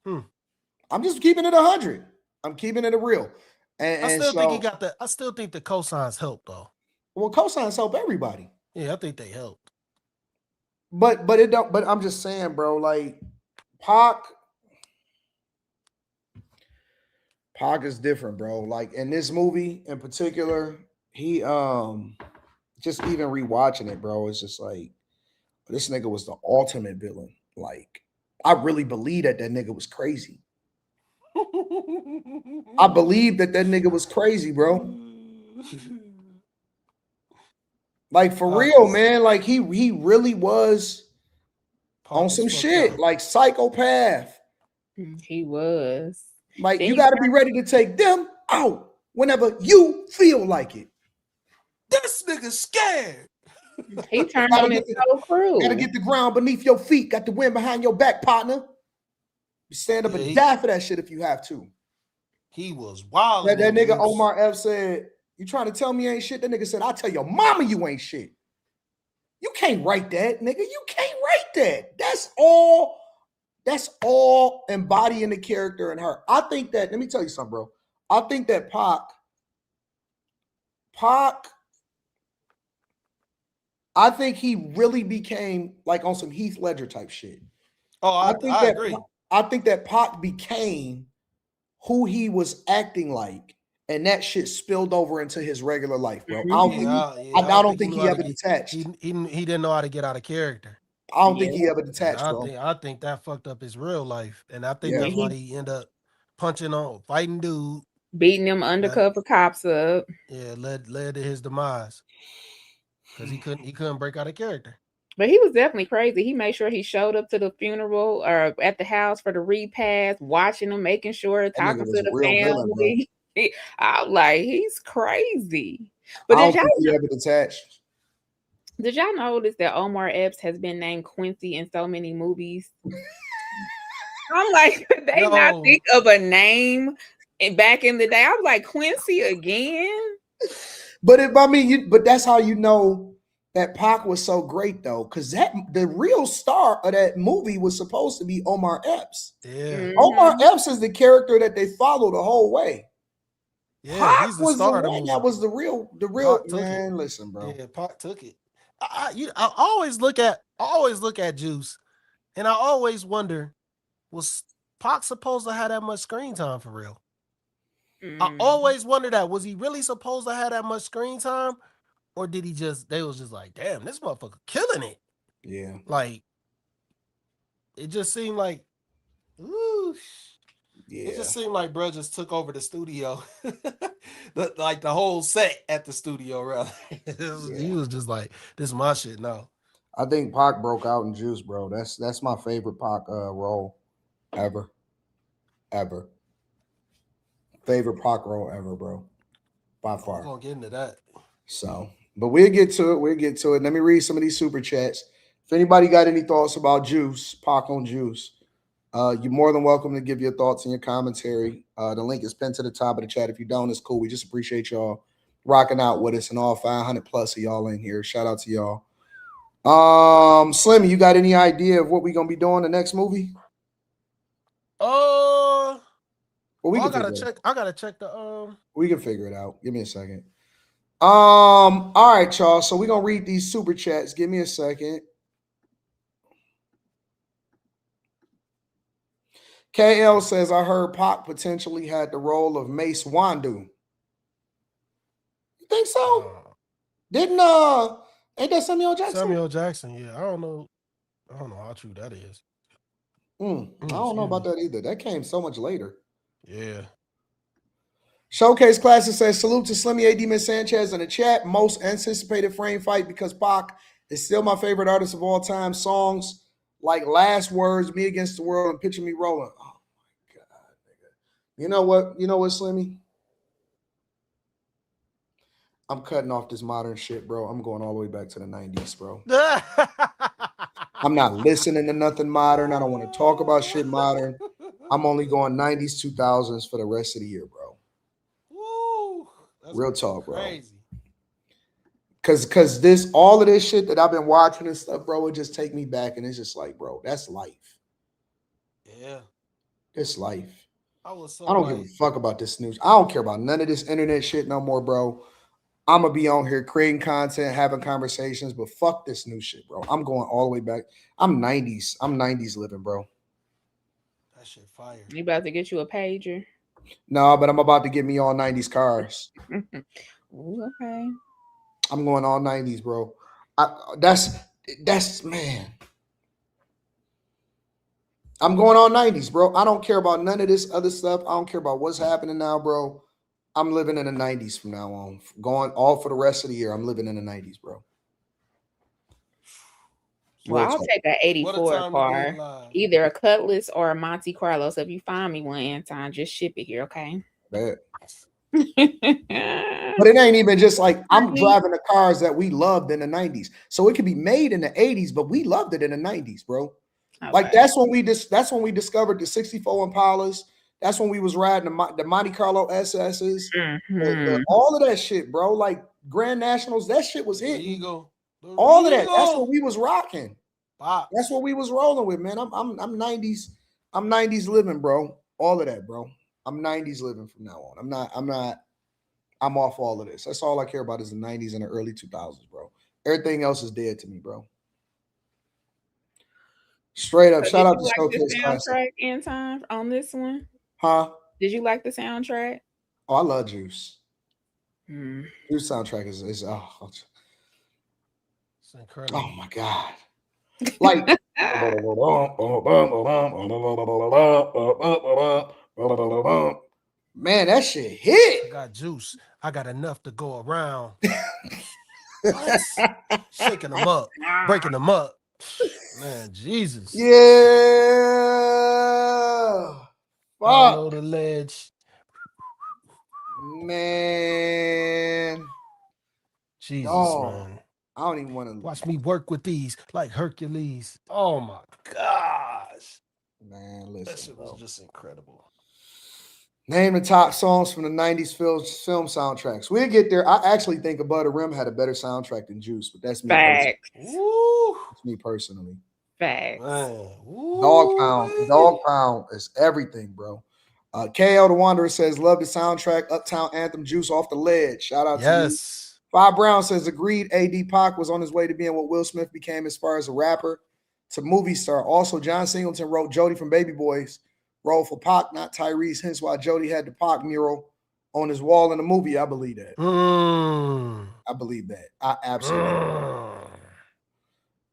I'm just keeping it 100. I'm keeping it real. And I still think he got the. I still think the cosigns helped though. Well, cosigns help everybody. Yeah, I think they helped. But it don't. But I'm just saying, bro. Like Pac is different, bro. Like in this movie in particular, he just even rewatching it, bro. It's just like this nigga was the ultimate villain. Like I really believe that nigga was crazy. I believe that nigga was crazy, bro. Like for real, man. Like he really was on some shit, like psychopath. He was. Like you got to be ready to take them out whenever you feel like it. This nigga's scared. He turned on his whole crew. Got to get the ground beneath your feet. Got the wind behind your back, partner. You stand up and die for that shit if you have to. He was wild. That nigga Omar F said, "You trying to tell me I ain't shit?" That nigga said, "I'll tell your mama you ain't shit." You can't write that, nigga. You can't write that. That's all embodying the character in her. I think that, let me tell you something, bro. I think that Pac, I think he really became like on some Heath Ledger type shit. Oh, I agree. I think that Pac became who he was acting like, and that shit spilled over into his regular life, bro. I don't think he ever detached. He didn't know how to get out of character. I don't think he ever detached, bro. I think that fucked up his real life, and I think that's why he ended up fighting dude, beating them undercover cops up. Yeah, led to his demise because he couldn't break out of character. But he was definitely crazy. He made sure he showed up to the funeral or at the house for the repast, watching them, making sure, talking to the family. I was like, he's crazy. But I don't think he ever detached. Did y'all notice that Omar Epps has been named Quincy in so many movies? I'm like, could they not think of a name back in the day? I was like, Quincy again? But but that's how you know that Pac was so great though, because the real star of that movie was supposed to be Omar Epps. Yeah, Omar Epps is the character that they follow the whole way. Yeah, Pac he's the was star the of the one movie. that was the real man. Listen, bro. Yeah, Pac took it. I always look at Juice, and I always wonder, was Pac supposed to have that much screen time for real? I always wonder that. Was he really supposed to have that much screen time? Or did they was just like, damn, this motherfucker killing it. Yeah. Like, it just seemed like, ooh. Yeah. It just seemed like bro just took over the studio. the whole set at the studio, rather. He was just like, this is my shit now. I think Pac broke out in Juice, bro. That's my favorite Pac role ever. Favorite Pac role ever, bro. By We're far. gonna get into that. So, but we'll get to it. We'll get to it. Let me read some of these super chats. If anybody got any thoughts about Juice, Pac on Juice, you're more than welcome to give your thoughts and your commentary. The link is pinned to the top of the chat. If you don't, it's cool. We just appreciate y'all rocking out with us and all 500 plus of y'all in here. Shout out to y'all. Slimmy, you got any idea of what we're gonna be doing the next movie? Well, we I gotta check. I gotta check the. We can figure it out. Give me a second. All right, y'all. So we're gonna read these super chats. Give me a second. KL says, I heard Pac potentially had the role of Mace Windu. You think so? Didn't ain't that Samuel Jackson? Samuel Jackson, yeah. I don't know how true that is. I don't know about that either. That came so much later. Yeah. Showcase Classic says, salute to Slimmy A. Demon Sanchez in the chat. Most anticipated frame fight because Pac is still my favorite artist of all time. Songs like Last Words, Me Against the World, and Picture Me Rolling. Oh my God, nigga. You know what, Slimmy? I'm cutting off this modern shit, bro. I'm going all the way back to the 90s, bro. I'm not listening to nothing modern. I don't want to talk about shit modern. I'm only going 90s, 2000s for the rest of the year, bro. Woo, real talk, bro. Crazy. Cause this all of this shit that I've been watching and stuff, bro, it just take me back, and it's just like, bro, that's life. Yeah, it's life. I don't give a fuck about this news. I don't care about none of this internet shit no more, bro. I'm gonna be on here creating content, having conversations, but fuck this new shit, bro. I'm going all the way back. I'm 90s. I'm 90s living, bro. That shit fire. You about to get you a pager? No, but I'm about to get me all 90s cars. Ooh, okay. I'm going all 90s, bro. That's man. I'm going all 90s, bro. I don't care about none of this other stuff. I don't care about what's happening now, bro. I'm living in the 90s from now on. Going all for the rest of the year. I'm living in the 90s, bro. Well, I'll take an 84 car. Either a Cutlass or a Monte Carlo. So if you find me one, Anton, just ship it here, okay? Bad. But it ain't even just like I'm driving the cars that we loved in the 90s. So it could be made in the 80s, but we loved it in the 90s, bro. Okay. Like that's when we discovered the 64 Impalas. That's when we was riding the Monte Carlo SS's. All of that shit, bro. Like Grand Nationals, that shit was hitting. All of that. That's what we was rocking. That's what we was rolling with, man. I'm 90s. I'm 90s living, bro. All of that, bro. I'm 90s living from now on. I'm off all of this. That's all I care about is the 90s and the early 2000s, bro. Everything else is dead to me, bro. Straight up. Shout out to Showcase soundtrack, Anton, on this one. Huh? Did you like the soundtrack? Oh, I love Juice. Juice soundtrack is it's incredible. Oh my God. Like man, that shit hit. I got Juice. I got enough to go around. Shaking them up, breaking them up. Man, Jesus. Yeah. Follow the ledge. Man. Jesus, man. I don't even want to watch me work with these like Hercules. Oh my gosh. Man, listen. That shit was just incredible. Name the top songs from the 90s film soundtracks. We'll get there. I actually think Above the Rim had a better soundtrack than Juice, but that's me. Facts. That's me personally. Facts. Dog Pound is everything, bro. KL the Wanderer says, love the soundtrack. Uptown Anthem, Juice off the ledge. Shout out to you. Five Brown says, agreed. AD Pac was on his way to being what Will Smith became as far as a rapper to movie star. Also, John Singleton wrote Jody from Baby Boys role for Pac, not Tyrese, hence why Jody had the Pac mural on his wall in the movie. I believe that. I believe that. I absolutely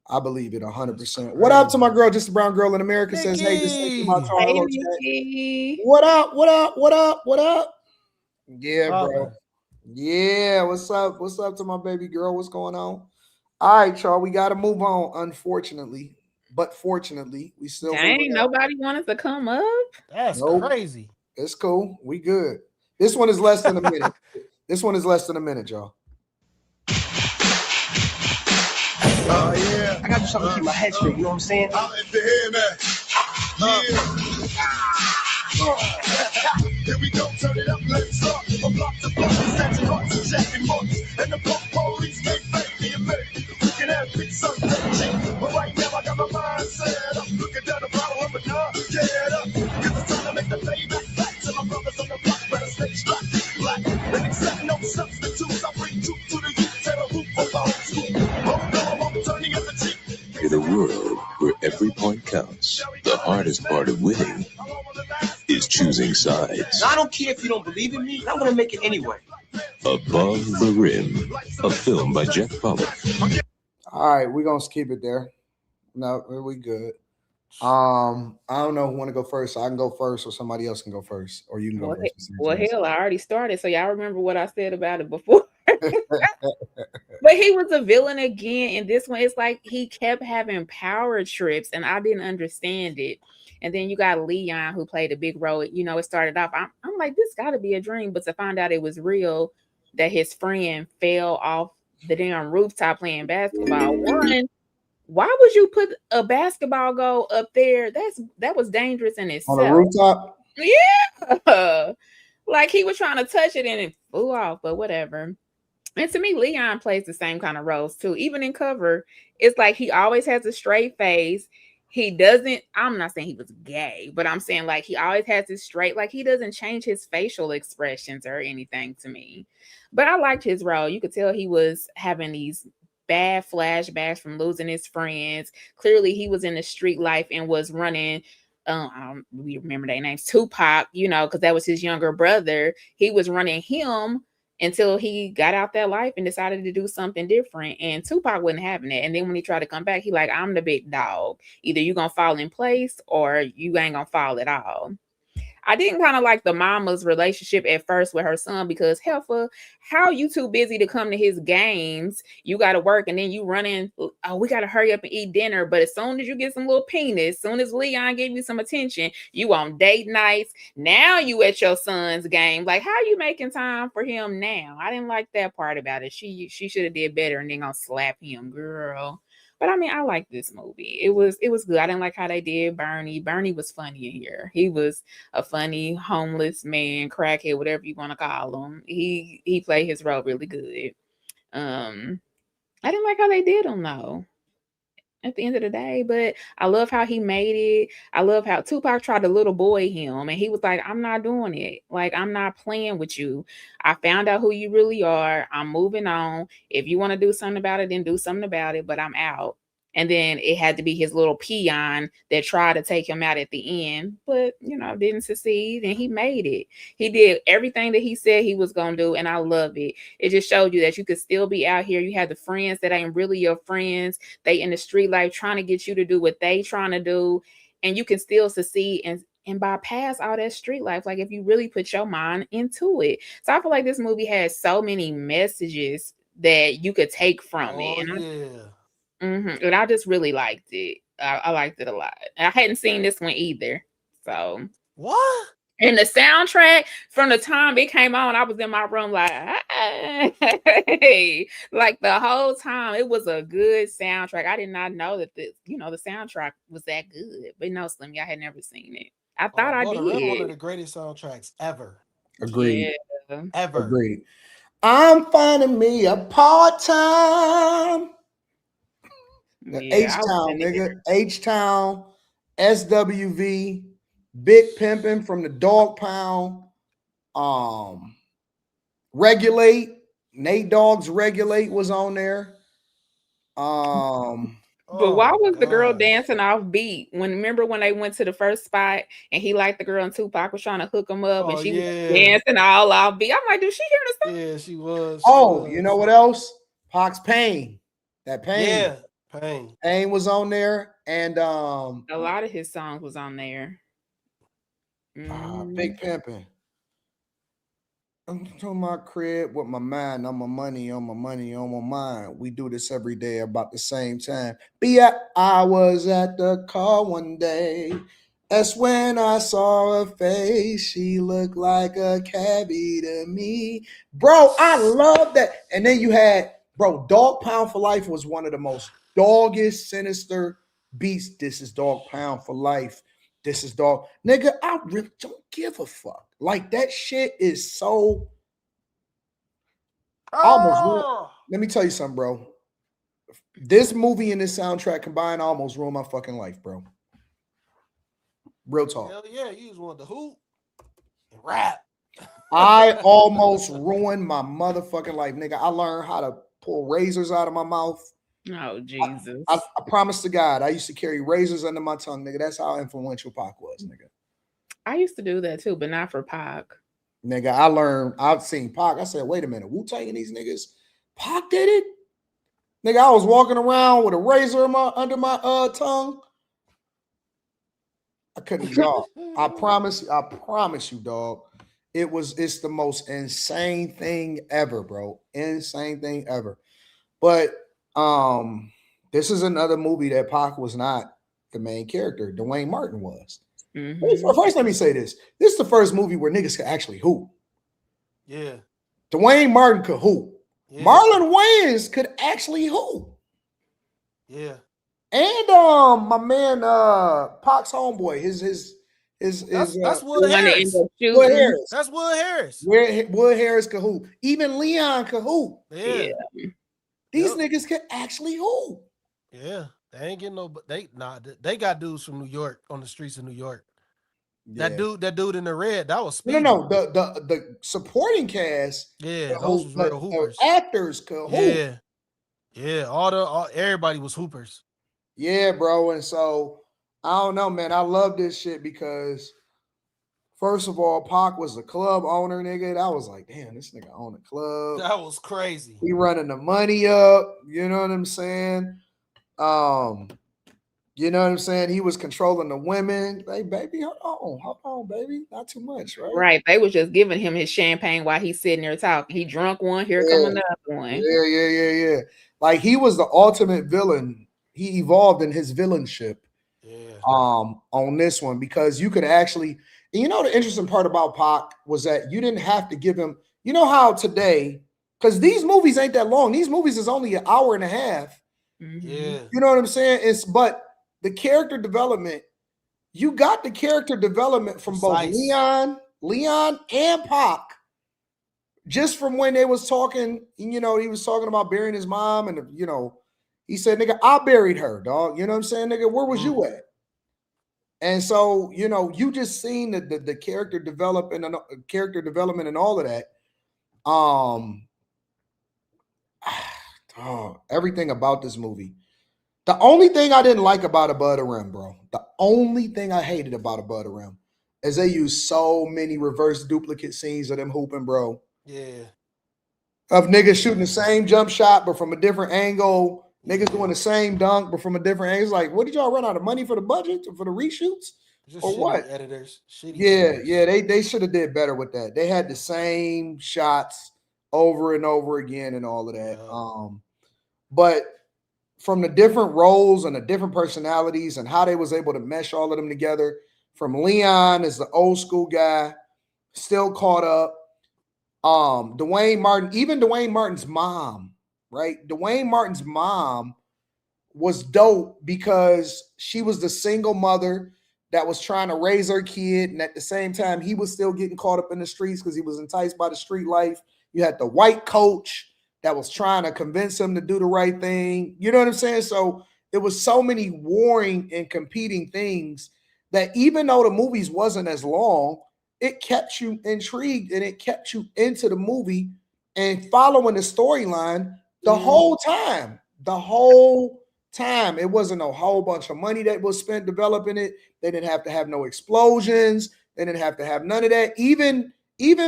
I believe it 100%. What up to my girl, Just a Brown Girl in America, Nikki. says, hey, just thank you, my Hey, Nikki. What up? What up? What up? What up? Yeah, bro. Yeah, what's up? What's up to my baby girl? What's going on? All right, y'all, we got to move on, unfortunately. But fortunately, we still ain't nobody wanted to come up. That's crazy. It's cool. We good. This one is less than a minute. This one is less than a minute, y'all. I gotta do something to keep my head straight, you know what I'm saying? Here we go, turn it up, let's start. From block to block, snatching hearts and jacking monkeys. And the police can't fake me and make me. We can have big sun, but right now I got my mind set up. Looking down the bottle of a gun, get up. Cause it's time to make the payback back to my brothers on the block. Better stay strapped, black. And accept no substitutes. I bring truth to the youth, tear a roof of our old school. Oh no, I'm turning as a chief. In a world where every point counts, the hardest part of winning is choosing sides. I don't care if you don't believe in me, I'm gonna make it anyway. Above the Rim, a film by Jeff Pollock. All right, we're gonna skip it there. No, we good. I don't know who want to go first. I can go first, or somebody else can go first, or you can go first. Well, hell, I already started, so y'all remember what I said about it before. But he was a villain again, and this one, it's like he kept having power trips, and I didn't understand it. And then you got Leon, who played a big role. You know, it started off, I'm like, this got to be a dream, but to find out it was real, that his friend fell off the damn rooftop playing basketball. One, why would you put a basketball goal up there? That was dangerous in itself. On a rooftop? Yeah. Like he was trying to touch it and it flew off, but whatever. And to me, Leon plays the same kind of roles too. Even in Cover, it's like he always has a straight face. He doesn't, I'm not saying he was gay, but I'm saying like he always has this straight, like he doesn't change his facial expressions or anything to me. But I liked his role. You could tell he was having these bad flashbacks from losing his friends. Clearly, he was in the street life and was running. We remember their names, Tupac, you know, because that was his younger brother. He was running him until he got out that life and decided to do something different. And Tupac wasn't having it. And then when he tried to come back, he like, I'm the big dog. Either you gonna fall in place or you ain't gonna fall at all. I didn't kind of like the mama's relationship at first with her son because Heifer, how you too busy to come to his games? You got to work and then you run in. Oh, we got to hurry up and eat dinner. But as soon as you get some little penis, as soon as Leon gave you some attention, you on date nights. Now you at your son's game. Like, how you making time for him now? I didn't like that part about it. She should have did better and then gonna slap him, girl. But I mean, I like this movie. It was good. I didn't like how they did Bernie. Bernie was funny in here. He was a funny homeless man, crackhead, whatever you want to call him. He played his role really good. I didn't like how they did him though. At the end of the day, but I love how he made it. I love how Tupac tried to little boy him, and he was like, I'm not doing it. Like, I'm not playing with you. I found out who you really are. I'm moving on. If you want to do something about it, then do something about it, but I'm out. And then it had to be his little peon that tried to take him out at the end, but, you know, didn't succeed. And he made it. He did everything that he said he was going to do. And I love it. It just showed you that you could still be out here. You have the friends that ain't really your friends. They in the street life trying to get you to do what they trying to do. And you can still succeed and bypass all that street life. Like if you really put your mind into it. So I feel like this movie has so many messages that you could take from it. And and I just really liked it. I liked it a lot. I hadn't seen this one either. So what? And the soundtrack from the time it came on, I was in my room like, hey, like the whole time. It was a good soundtrack. I did not know that the soundtrack was that good. But no, Slim, I had never seen it. I thought I did. One of the greatest soundtracks ever. Agreed. Yeah. Ever. Agreed. I'm finding me a part-time. H-Town, nigga. H-Town, SWV, Big Pimpin' from the Dog Pound, Regulate, Nate Dogg's Regulate was on there. But why was the girl dancing off beat? Remember when they went to the first spot and he liked the girl and Tupac was trying to hook him up and she was dancing all off beat? I'm like, did she hear the song? Yeah, she was. You know what else? Pac's Pain. That Pain. Yeah. Pain was on there, and a lot of his songs was on there. Big Pimpin'. I'm to my crib with my mind on my money, on my money, on my mind. We do this every day about the same time. I was at the car one day, That's when I saw her face. She looked like a cabbie to me. Bro, I love that. And then you had, bro, Dog Pound for Life was one of the most doggest, sinister beats. This is Dog Pound for Life. This is dog. Nigga, I really don't give a fuck. Like, that shit is so. Let me tell you something, bro. This movie and this soundtrack combined almost ruined my fucking life, bro. Real talk. Hell yeah, you just want to hoop and rap. I almost ruined my motherfucking life, nigga. I learned how to pull razors out of my mouth. Oh, Jesus. I promise to God, I used to carry razors under my tongue, nigga. That's how influential Pac was, nigga. I used to do that too, but not for Pac. Nigga, I learned, I've seen Pac. I said, wait a minute, Wu-Tang and these niggas, Pac did it? Nigga, I was walking around with a razor under my tongue. I couldn't, dog. I promise you, dog. It's the most insane thing ever, bro. Insane thing ever. But this is another movie that Pac was not the main character. Dwayne Martin was. Mm-hmm. First, let me say this. This is the first movie where niggas could actually hoop. Yeah. Dwayne Martin could hoop. Yeah. Marlon Wayans could actually hoop. Yeah. And my man Pac's homeboy, that's Wood Harris. Wood Harris. That's Wood Harris. Wood Harris could hoop. Even Leon could hoop. Yeah. These niggas could actually hoop. Yeah. They ain't getting no, they got dudes from New York on the streets of New York. Yeah. That dude in the red, that was Speedy. No, the supporting cast. Yeah, those was real hoopers. Actors could hoop. Yeah, everybody was hoopers. Yeah, bro. And so I don't know, man. I love this shit because first of all, Pac was a club owner, nigga. I was like, damn, this nigga own a club. That was crazy. He running the money up. You know what I'm saying? You know what I'm saying? He was controlling the women. Hey, baby, hold on, baby. Not too much, right? Right. They was just giving him his champagne while he's sitting there talking. He drunk one, here come another one. Yeah. Like, he was the ultimate villain. He evolved in his villainship on this one because you could actually, and you know the interesting part about Pac was that you didn't have to give him, you know how today, because these movies ain't that long. These movies is only an hour and a half. Yeah. You know what I'm saying? But the character development, you got the character development from both Leon and Pac. Just from when they was talking, you know, he was talking about burying his mom, and you know, he said, "Nigga, I buried her, dog." You know what I'm saying, nigga? Where was you at? And so, you know, you just seen the character development and all of that. Everything about this movie. The only thing I didn't like about Above the Rim, bro, the only thing I hated about Above the Rim is they used so many reverse duplicate scenes of them hooping, bro. Yeah. Of niggas shooting the same jump shot, but from a different angle. Niggas doing the same dunk, but from a different angle. It's like, what did y'all run out of money for the budget, for the reshoots? Just or what? Editors. Yeah, they should have did better with that. They had the same shots over and over again and all of that. Yeah. But from the different roles and the different personalities and how they was able to mesh all of them together, from Leon as the old school guy, still caught up. Dwayne Martin, even Dwayne Martin's mom, right? Dwayne Martin's mom was dope because she was the single mother that was trying to raise her kid. And at the same time, he was still getting caught up in the streets because he was enticed by the street life. You had the white coach that was trying to convince him to do the right thing. You know what I'm saying? So it was so many warring and competing things that even though the movies wasn't as long, it kept you intrigued and it kept you into the movie and following the storyline the whole time. The whole time. It wasn't a whole bunch of money that was spent developing it. They didn't have to have no explosions. They didn't have to have none of that. Even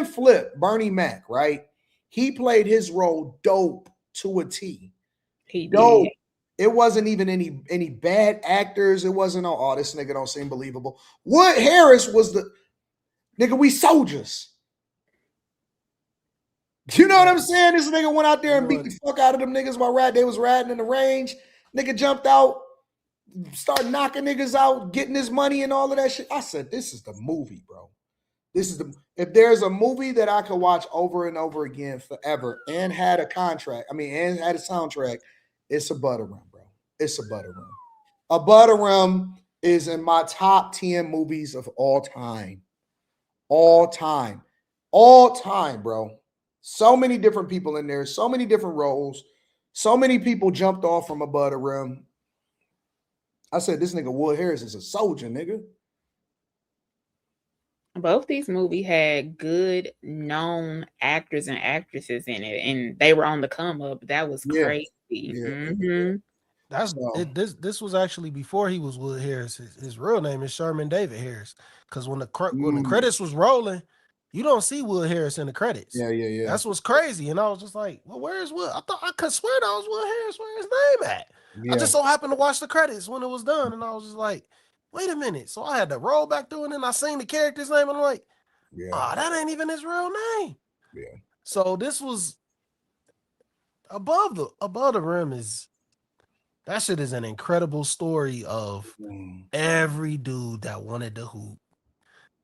Flip, Bernie Mac, right? He played his role dope to a T. He dope. did. It wasn't even any bad actors. It wasn't, oh, this nigga don't seem believable. Wood Harris was the nigga, we soldiers. You know what I'm saying? This nigga went out there and beat the fuck out of them niggas while they was riding in the range. Nigga jumped out. start knocking niggas out, getting his money and all of that shit. I said, this is the movie, bro. If there's a movie that I could watch over and over again forever and had a soundtrack, it's a Butter Rum, bro. It's a Butter Rum. A Butter Rum is in my top 10 movies of all time. All time, bro. So many different people in there, so many different roles, so many people jumped off from A Butter Rum. I said, this nigga Wood Harris is a soldier, nigga. Both these movies had good known actors and actresses in it, and they were on the come up. That was crazy. Yeah. Mm-hmm. That's it. This was actually before he was Wood Harris. His real name is Sherman David Harris. Because when the credits was rolling, you don't see Wood Harris in the credits. Yeah. That's what's crazy. And I was just like, well, where is Wood? I could swear that was Wood Harris. Where his name at? Yeah. I just so happened to watch the credits when it was done, and I was just like, wait a minute. So I had to roll back through, and then I seen the character's name, and I'm like, that ain't even his real name. Yeah. So this was above the rim is. That shit is an incredible story of every dude that wanted to hoop,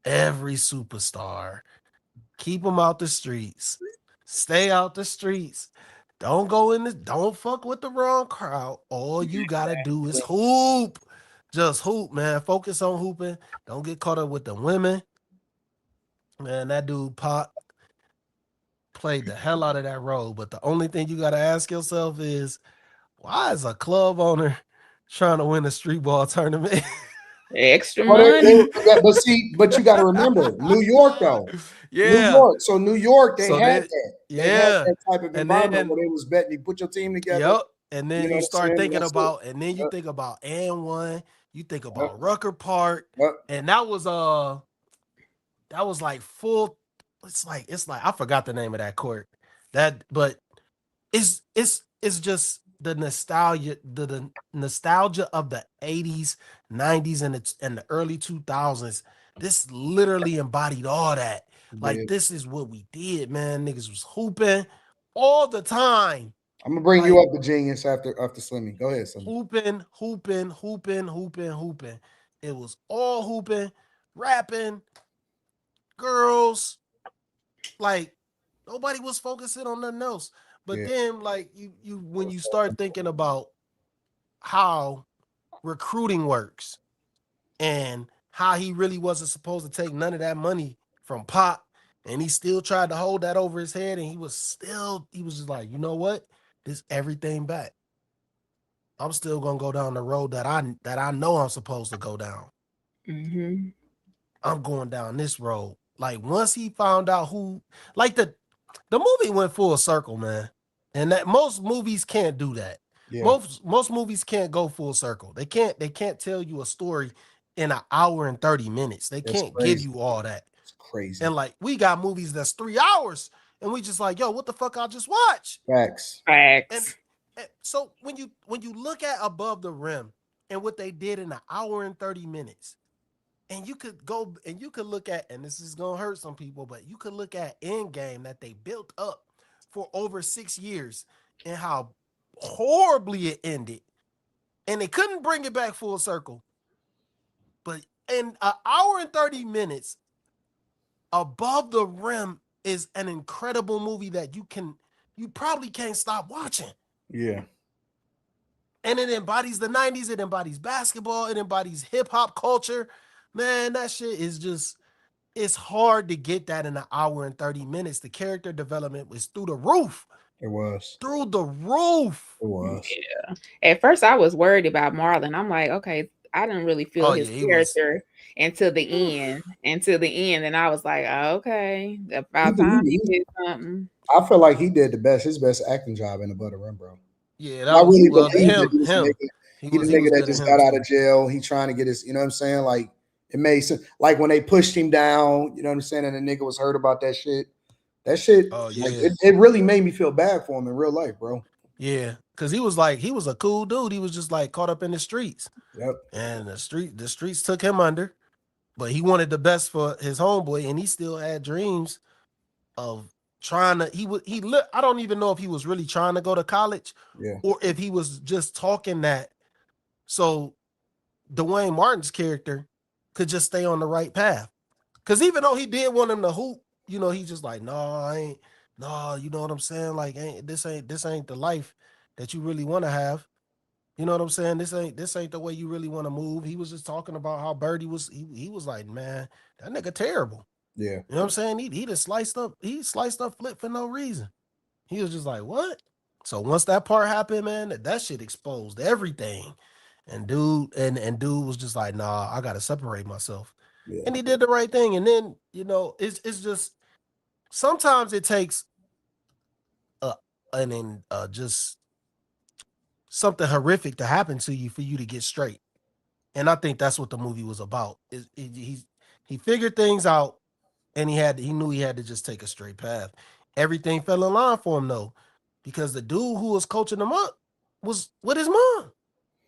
every superstar. Keep them out the streets. Stay out the streets. Don't fuck with the wrong crowd. All you gotta do is hoop. Just hoop, man. Focus on hooping. Don't get caught up with the women. Man, that dude Pac played the hell out of that role. But the only thing you gotta ask yourself is, why is a club owner trying to win a street ball tournament? Extra money. But you got to remember, New York though. Yeah. New York. So New York, they had that. Yeah. They had that type of environment where they was betting. You put your team together. Yep. And then you start thinking about, you think about N1. You think about Rucker Park. Yep. And that was like full. It's like I forgot the name of that court. But it's just the nostalgia of the 80s, 90s, and the early 2000s. This literally embodied all that. Like, this is what we did, man. Niggas was hooping all the time. I'm gonna bring you up to genius after Slimmy. Go ahead, Slimmy. Hooping. It was all hooping, rapping, girls. Like, nobody was focusing on nothing else. But then, like, you when you start thinking about how recruiting works and how he really wasn't supposed to take none of that money from Pop, and he still tried to hold that over his head, and he was just like, you know what? This everything back. I'm still gonna go down the road that I know I'm supposed to go down. Mm-hmm. I'm going down this road. Like, once he found out who, like, the movie went full circle, man. And that most movies can't do that. Yeah. Most movies can't go full circle. They can't tell you a story in an hour and 30 minutes. They can't give you all that. It's crazy. And like, we got movies that's 3 hours, and we just like, yo, what the fuck I just watched? Facts. And so when you look at Above the Rim and what they did in an hour and 30 minutes, and you could go and you could look at, and this is gonna hurt some people, but you could look at Endgame that they built up for over 6 years and how horribly it ended, and they couldn't bring it back full circle. But in an hour and 30 minutes, Above the Rim is an incredible movie that you probably can't stop watching. Yeah. And it embodies the 90s, it embodies basketball, it embodies hip-hop culture. Man, that shit is just, it's hard to get that in an hour and 30 minutes. The character development was through the roof. It was. Through the roof. It was. Yeah. At first, I was worried about Marlon. I'm like, okay, I didn't really feel his character until the end. And I was like, oh, okay, about time he did something. I feel like he did his best acting job in Above the Rim, bro. Yeah, that was really him. He the nigga that just got out of jail. He trying to get his, you know what I'm saying? Like, it made sense. Like, when they pushed him down, you know what I'm saying? And the nigga was hurt about that shit. That shit, oh, yeah. Like, it really made me feel bad for him in real life, bro. Yeah, because he was a cool dude. He was just like caught up in the streets. Yep. And the streets took him under, but he wanted the best for his homeboy, and he still had dreams of trying to. I don't even know if he was really trying to go to college, yeah, or if he was just talking that so Dwayne Martin's character could just stay on the right path. Because even though he did want him to hoop, you know, he's just like, no, I ain't, no, you know what I'm saying? Like, this ain't the life that you really want to have. You know what I'm saying? This ain't the way you really want to move. He was just talking about how Birdie was, he was like, man, that nigga terrible. Yeah. You know what I'm saying? He just sliced up Flip for no reason. He was just like, what? So once that part happened, man, that shit exposed everything. And dude was just like, nah, I gotta separate myself. Yeah. And he did the right thing. And then, you know, it's just sometimes it takes just something horrific to happen to you for you to get straight. And I think that's what the movie was about. He figured things out, and he knew he had to just take a straight path. Everything fell in line for him though, because the dude who was coaching him up was with his mom.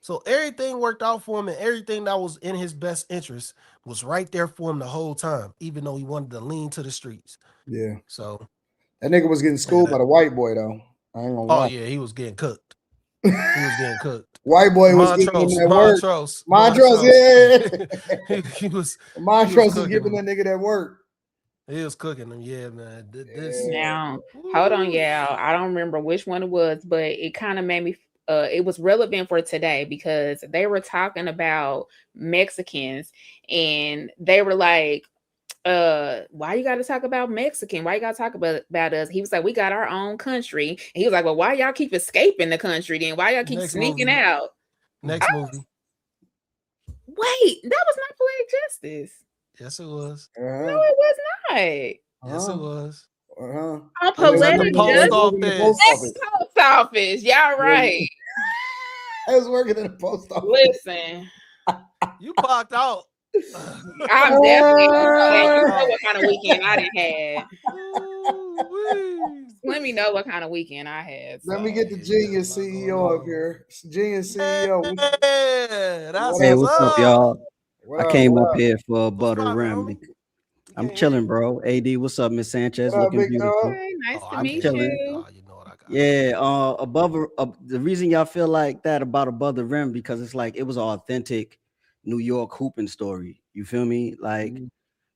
So everything worked out for him, and everything that was in his best interest was right there for him the whole time, even though he wanted to lean to the streets. Yeah. So that nigga was getting schooled by the white boy though. I ain't gonna lie. Oh yeah, he was getting cooked. He was getting cooked. White boy was giving him that work. Montrose, yeah. he was giving that nigga that work. He was cooking them, yeah, man. Now, hold on, y'all. I don't remember which one it was, but it kind of made me. It was relevant for today because they were talking about Mexicans, and they were like, why you got to talk about Mexican? Why you got to talk about us? He was like, we got our own country. And he was like, well, why y'all keep escaping the country then? Why y'all keep sneaking out? Next movie. Wait, that was not Poetic Justice. Yes, it was. No, it was not. Yes, it was. On Poetic Justice. Post office. Y'all right. I was working in the post office. Listen. You clocked out. I'm definitely you know what kind of weekend I done had. Let me know what kind of weekend I had. Let me get the Genius CEO up here. Genius CEO. Hey, what's up, y'all? I came up here for a butter rim. I'm chilling, bro. AD, what's up, Miss Sanchez? Looking beautiful. Hey, nice to meet you. Yeah, the reason y'all feel like that about Above the Rim because it's like it was an authentic New York hooping story. You feel me? Like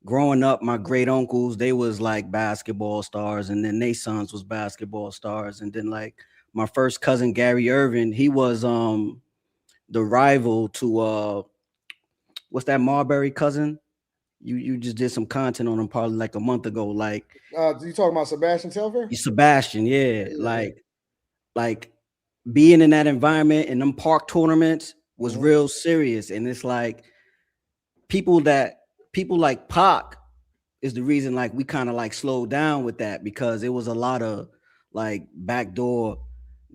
growing up, my great uncles, they was like basketball stars, and then their sons was basketball stars, and then like my first cousin Gary Irvin, he was the rival to what's that Marbury cousin? You just did some content on him probably like a month ago. Like you talking about Sebastian Telfair? Sebastian, yeah. Like being in that environment and them park tournaments was real serious. And it's like people like Pac is the reason like we kind of like slowed down with that because it was a lot of like backdoor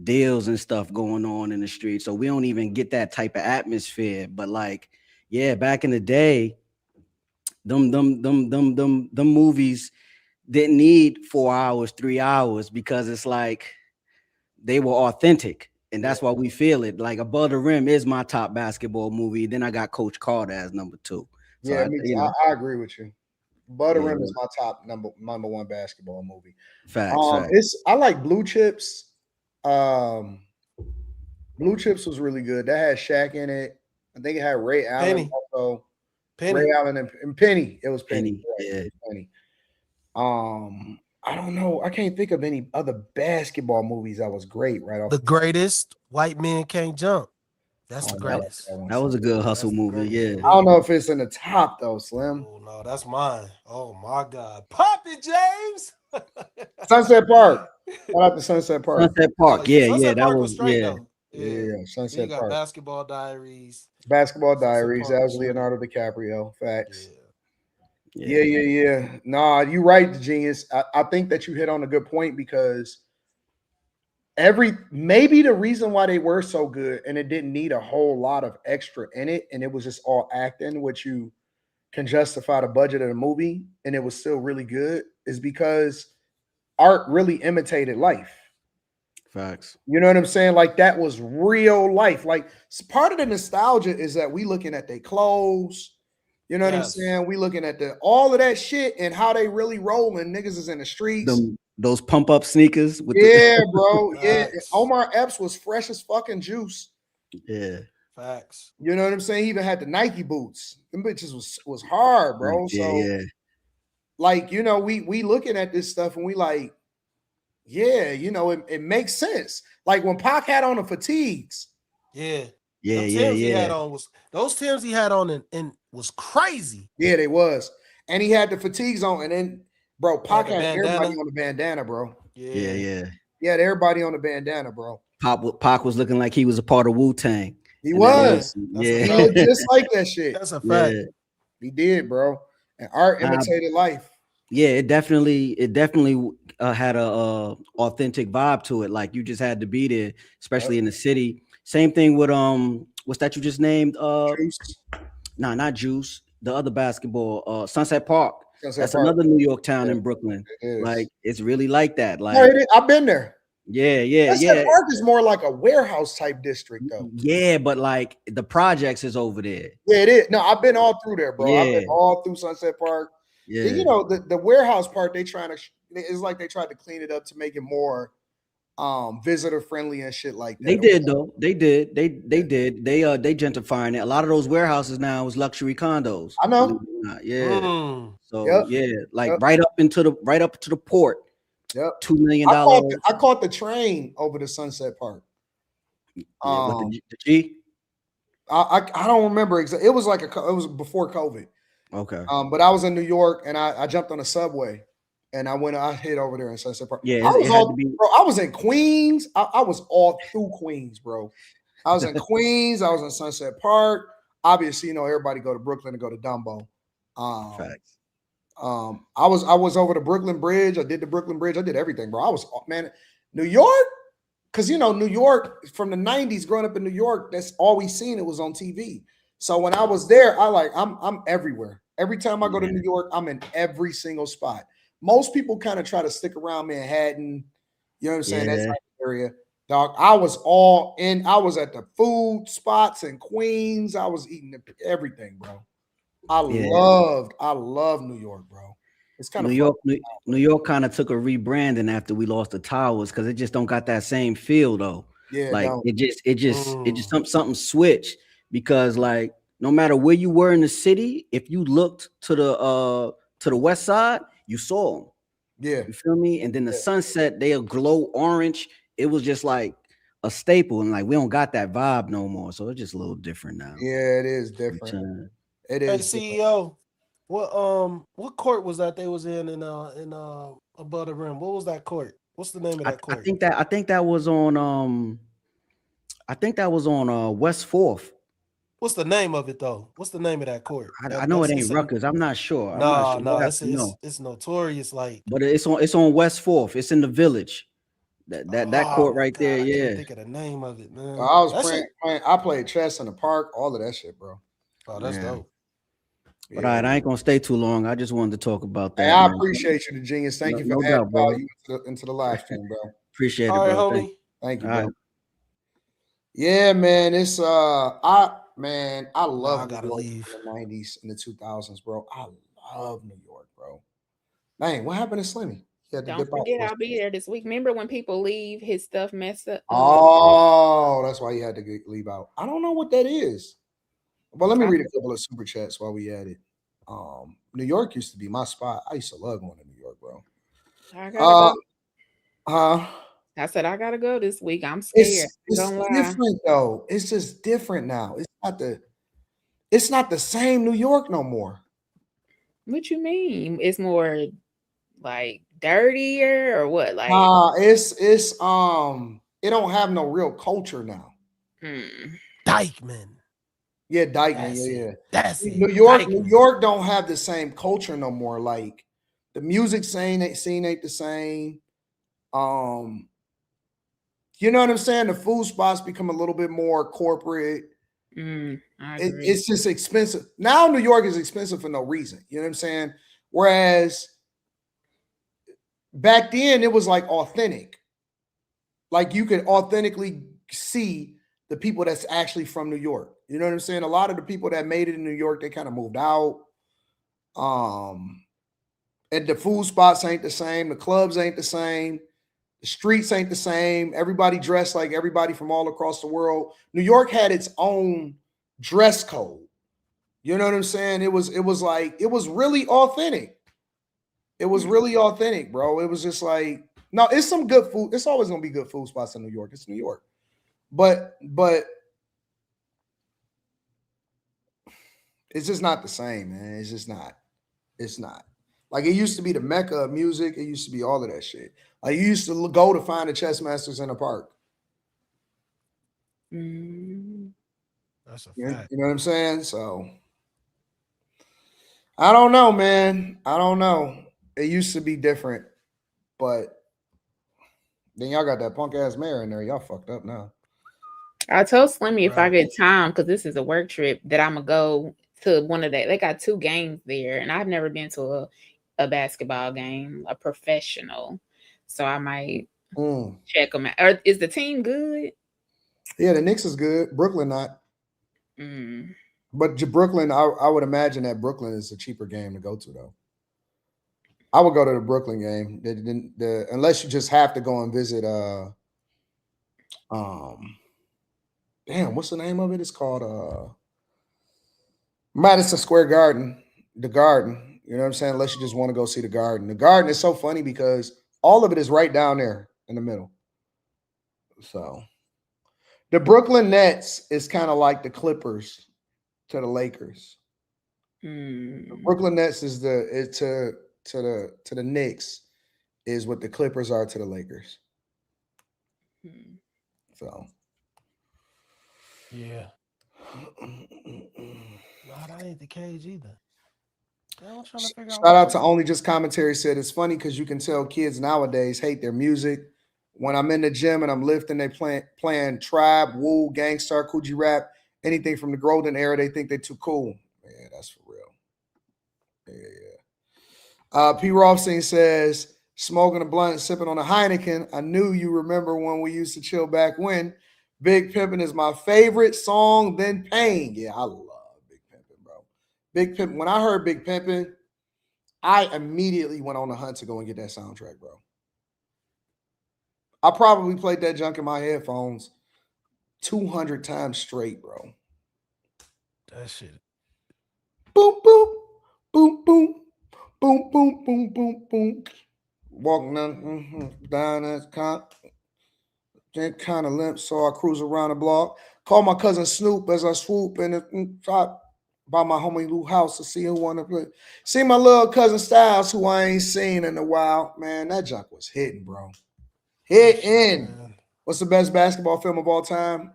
deals and stuff going on in the street. So we don't even get that type of atmosphere. But like, yeah, back in the day, them movies didn't need 4 hours, 3 hours because it's like they were authentic. And that's why we feel it. Like Above the Rim is my top basketball movie. Then I got Coach Carter as number 2. So I agree with you. Butter Rim is my top number one basketball movie. Facts. I like Blue Chips. Blue Chips was really good. That had Shaq in it. I think it had Ray Allen also. Ray Allen and Penny. It was Penny. Yeah. Penny. I don't know. I can't think of any other basketball movies that was great right off. The greatest, White Men Can't Jump. That's the greatest. That was a good hustle movie. Yeah. I don't know if it's in the top though, Slim. Oh no, that's mine. Oh my God. Pop it, James. Sunset Park. Shout out to Sunset Park. Sunset Park. Sunset that Park was straight, yeah. Though. Yeah, Sunset Park. Basketball Diaries. Basketball Diaries. That was Leonardo DiCaprio. Facts. Yeah. Nah, you right, Genius. I think that you hit on a good point because maybe the reason why they were so good and it didn't need a whole lot of extra in it and it was just all acting, which you can justify the budget of the movie and it was still really good, is because art really imitated life. Facts. You know what I'm saying? Like that was real life. Like part of the nostalgia is that we looking at their clothes. You know what I'm saying? We looking at all of that shit and how they really rolling. Niggas is in the streets. Those pump up sneakers. Bro. Yeah. Omar Epps was fresh as fucking juice. Yeah. Facts. You know what I'm saying? He even had the Nike boots. Them bitches was hard, bro. So like, you know, we looking at this stuff and we like, yeah, you know, it makes sense. Like when Pac had on the fatigues. Yeah. Yeah, He had on those Timbs he had on and was crazy. Yeah, they was. And he had the fatigues on, and then bro, Pac had everybody on the bandana, bro. Yeah. He had everybody on the bandana, bro. Pac was looking like he was a part of Wu-Tang. He was. Yeah. He looked just like that shit. That's a fact. Yeah. He did, bro. And art imitated life. Yeah, it definitely had a authentic vibe to it. Like you just had to be there, especially in the city. Same thing with what's that you just named? Juice. Nah, not Juice. The other basketball, Sunset Park. That's another New York town in Brooklyn. Like it's really like that. Like no, I've been there. Yeah. Sunset Park is more like a warehouse type district, though. Yeah, but like the projects is over there. Yeah, it is. No, I've been all through there, bro. Yeah. I've been all through Sunset Park. Yeah, you know the warehouse part. It's like they tried to clean it up to make it more visitor friendly and shit like that. They did though. They did. They did. They gentrifying it. A lot of those warehouses now is luxury condos. I know. Yeah. So like right up to the port. Yep. $2 million. I caught the train over to Sunset Park. With the G. I don't remember exactly. It was like it was before COVID. Okay. But I was in New York and I jumped on a subway and I hit over there in Sunset Park. Yeah, I was in Queens. I was all through Queens, bro. I was in Queens. I was in Sunset Park. Obviously, you know, everybody go to Brooklyn to go to Dumbo. Facts. I was over the Brooklyn Bridge. I did the Brooklyn Bridge. I did everything, bro. New York, because you know, New York from the 90s, growing up in New York, that's all we seen. It was on TV. So when I was there, I'm everywhere. Every time I go to New York, I'm in every single spot. Most people kind of try to stick around Manhattan. You know what I'm saying? That's like the area. Dog, I was all in. I was at the food spots in Queens. I was eating everything, bro. I love New York, bro. It's kind of New York kind of took a rebranding after we lost the towers because it just don't got that same feel though. Yeah, like it just something switched because like no matter where you were in the city, if you looked to the west side, you saw them. Yeah, you feel me? And then the sunset, they'll glow orange. It was just like a staple, and like we don't got that vibe no more. So it's just a little different now. Yeah, it is different. It is. Hey, CEO, what court was that they was in above the rim? What was that court? What's the name of that court? I think that was on West 4th. What's the name of it though? What's the name of that court? I know it ain't Rutgers. I'm not sure. No, it's notorious. Like, but it's on West 4th. It's in the Village. That court right there. I yeah. can't think of the name of it, man. I was playing. I played chess in the park. All of that shit, bro. Oh, that's dope. But all right, I ain't gonna stay too long. I just wanted to talk about that. Hey, I appreciate you, the genius. Thank you for adding value into the live stream, bro. Appreciate it, bro. Homie. Thank you, bro. Right. Yeah, man. It's I love. I gotta leave. In the 90s and the 2000s, bro. I love New York, bro. Man, what happened to Slimmy? Don't forget, I'll be there this week. Remember when people leave, his stuff messed up? Oh, that's why you had to leave out. I don't know what that is. Well, let me read a couple of super chats while we at it. New York used to be my spot. I used to love going to New York, bro. I gotta go. I said I gotta go this week. I'm scared. It's different though. It's just different now. It's not the same New York no more. What you mean? It's more like dirtier or what? Like it's it don't have no real culture now. Dykeman. Yeah, Dykeman. Yeah. That's New York. Dykeman. New York don't have the same culture no more. Like the music scene ain't the same. You know what I'm saying? The food spots become a little bit more corporate. It's just expensive. Now New York is expensive for no reason. You know what I'm saying? Whereas back then it was like authentic. Like you could authentically see the people that's actually from New York. You know what I'm saying? A lot of the people that made it in New York, they kind of moved out. And the food spots ain't the same. The clubs ain't the same. The streets ain't the same. Everybody dressed like everybody from all across the world. New York had its own dress code. You know what I'm saying? It was really authentic. It was really authentic, bro. It was just like, no, it's some good food. It's always gonna be good food spots in New York. It's New York. But it's just not the same, man. It's just not. It's not. Like it used to be the mecca of music. It used to be all of that shit. Like you used to go to find the chess masters in the park. That's a fact. You know what I'm saying? So I don't know, man. I don't know. It used to be different, but then y'all got that punk ass mayor in there. Y'all fucked up now. I told Slimmy if I get time, because this is a work trip, that I'm gonna go to one of that. They got 2 games there, and I've never been to a basketball game, a professional. So I might check them out. Is the team good? Yeah, the Knicks is good. Brooklyn not. But Brooklyn, I would imagine that Brooklyn is a cheaper game to go to, though. I would go to the Brooklyn game. Unless you just have to go and visit damn, what's the name of it? It's called Madison Square Garden. The Garden. You know what I'm saying? Unless you just want to go see the Garden. The Garden is so funny because all of it is right down there in the middle. So the Brooklyn Nets is kind of like the Clippers to the Lakers. The Brooklyn Nets is to the Knicks is what the Clippers are to the Lakers. So yeah. No, that ain't the cage either. I'm trying to figure Shout out to Only Just Commentary said it's funny because you can tell kids nowadays hate their music. When I'm in the gym and I'm lifting, they playing Tribe, Woo, Gangstar, Coogee Rap, anything from the golden era. They think they're too cool. Yeah, that's for real. Yeah. P. Rothstein says, smoking a blunt and sipping on a Heineken. I knew you remember when we used to chill back when. Big Pimpin' is my favorite song, then Pain. Yeah, I love Big Pimpin', bro. Big Pimpin'. When I heard Big Pimpin', I immediately went on the hunt to go and get that soundtrack, bro. I probably played that junk in my headphones 200 times straight, bro. That shit. Boom, boom, boom, boom, boom, boom, boom, boom, boom. Walking down that kind of limp, so I cruise around the block. Call my cousin Snoop as I swoop in the top by my homie Lou house to see who want to play. See my little cousin Styles, who I ain't seen in a while. Man, that junk was hitting, bro. Hitting. What's the best basketball film of all time?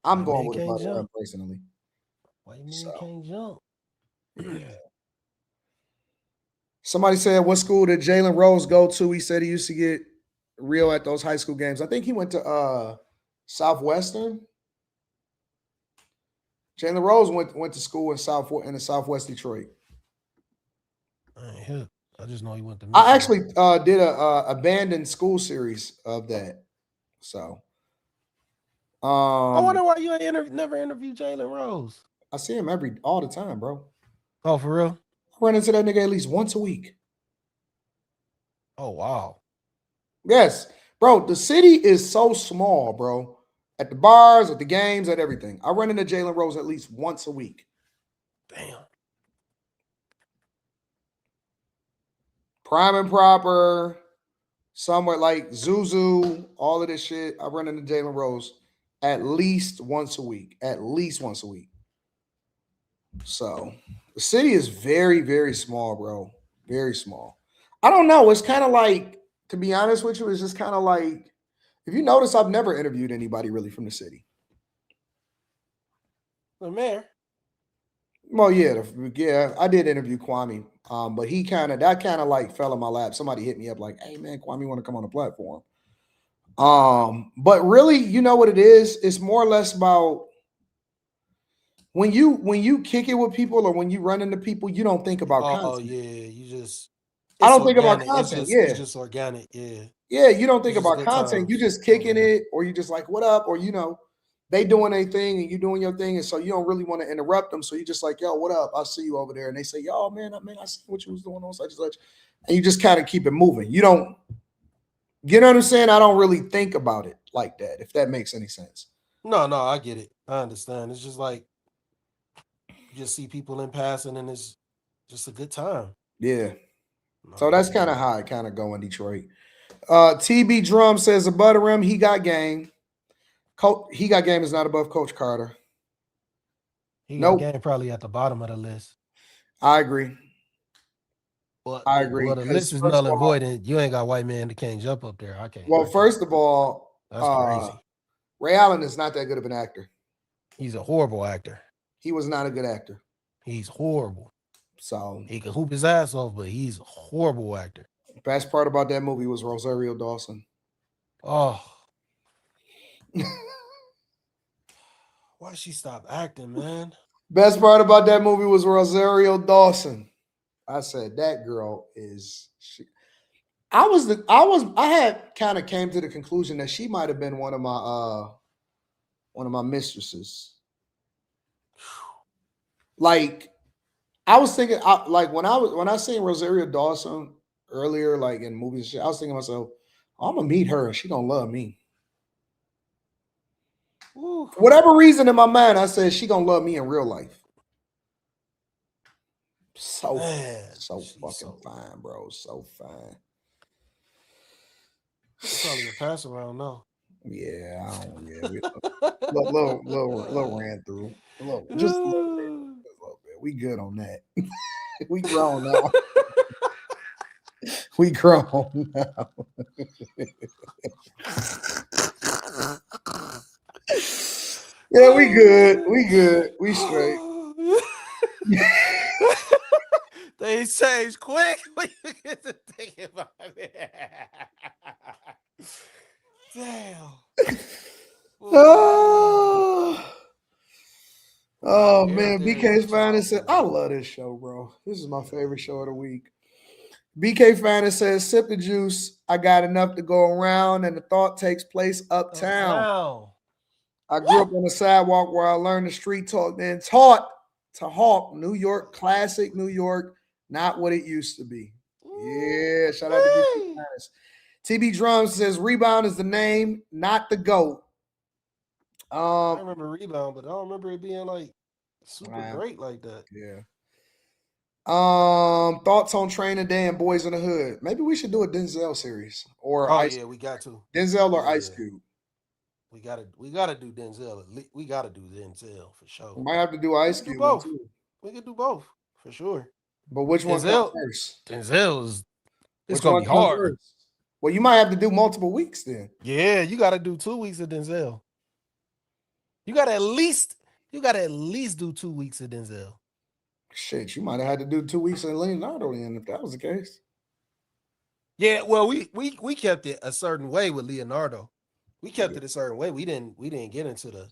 I'm going with Butter Run personally. Why you mean you can't jump? Yeah. Somebody said, what school did Jalen Rose go to? He said he used to get real at those high school games. I think he went to Southwestern. Jalen Rose went to school in Southwest Detroit. I ain't hip. I just know he went to Michigan. I actually did a abandoned school series of that. So I wonder why you ain't never interviewed Jalen Rose. I see him all the time, bro. Oh, for real? I run into that nigga at least once a week. Oh, wow. Yes, bro. The city is so small, bro. At the bars, at the games, at everything. I run into Jalen Rose at least once a week. Damn. Prime and Proper, somewhere like Zuzu, all of this shit. I run into Jalen Rose at least once a week. At least once a week. So the city is very, very small, bro. Very small. I don't know. It's kind of like, to be honest with you, it's just kind of like, if you notice, I've never interviewed anybody really from the city. The mayor. Well, yeah, I did interview Kwame, but that kind of like fell in my lap. Somebody hit me up like, "Hey, man, Kwame want to come on the platform." But really, you know what it is? It's more or less about when you kick it with people or when you run into people, you don't think about content. Oh yeah, you just. I don't think about content. It's just organic. Yeah. Yeah, you don't think about content. You just kicking it, or you just like, what up? Or, they doing their thing and you doing your thing. And so you don't really want to interrupt them. So you just like, yo, what up? I'll see you over there. And they say, yo, man, I see what you was doing on such and such. And you just kind of keep it moving. You don't You know what I'm saying? I don't really think about it like that, if that makes any sense. No, I get it. I understand. It's just like you just see people in passing and it's just a good time. Yeah. So that's kind of how I kind of go in Detroit. TB Drum says above him, he got game. He got game is not above Coach Carter. He got game probably at the bottom of the list. I agree. But I agree. Well, the list is null and void, and you ain't got white man that can't jump up there. I can't. Well, first of all, that's crazy. Ray Allen is not that good of an actor. He's a horrible actor. He was not a good actor. He's horrible. So he can hoop his ass off, but he's a horrible actor. Best part about that movie was Rosario Dawson. Oh. Why she stop acting, man? Best part about that movie was Rosario Dawson. I said that girl is. I had kind of came to the conclusion that she might have been one of my mistresses. Like, I was thinking, like when I seen Rosario Dawson earlier, like in movies and shit, I was thinking to myself, I'm gonna meet her and she gonna love me. Ooh. For whatever reason in my mind, I said she gonna love me in real life. So fucking fine, bro. So fine. It's probably a pass around now. Yeah, I don't. Yeah, little ran through. Just a little bit. We good on that. We grown now. We grown now. Yeah, we good. We good. We straight. They change quick when you get to thinking about it. Damn. Oh man, BK's Finest said, I love this show, bro. This is my favorite show of the week. BK Finest says, sip the juice. I got enough to go around, and the thought takes place uptown. I grew up on the sidewalk where I learned the street talk, then taught to hawk New York, classic New York, not what it used to be. Yeah, shout out to BK Finest. TB Drums says, rebound is the name, not the GOAT. I remember Rebound, but I don't remember it being like super great like that. Yeah. Thoughts on Training Day and Boys in the Hood? Maybe we should do a Denzel series or we got to Denzel or Ice Cube. We gotta do Denzel. We gotta do Denzel for sure. We might have to do Ice Cube. Both. We can do both for sure. But which one comes first? Denzel's. It's gonna be hard. First? Well, you might have to do multiple weeks then. Yeah, you gotta do 2 weeks of Denzel. You gotta at least do 2 weeks of Denzel. Shit, you might have had to do 2 weeks of Leonardo then, if that was the case. Yeah, well, we kept it a certain way with Leonardo. We kept it a certain way. We didn't get into the.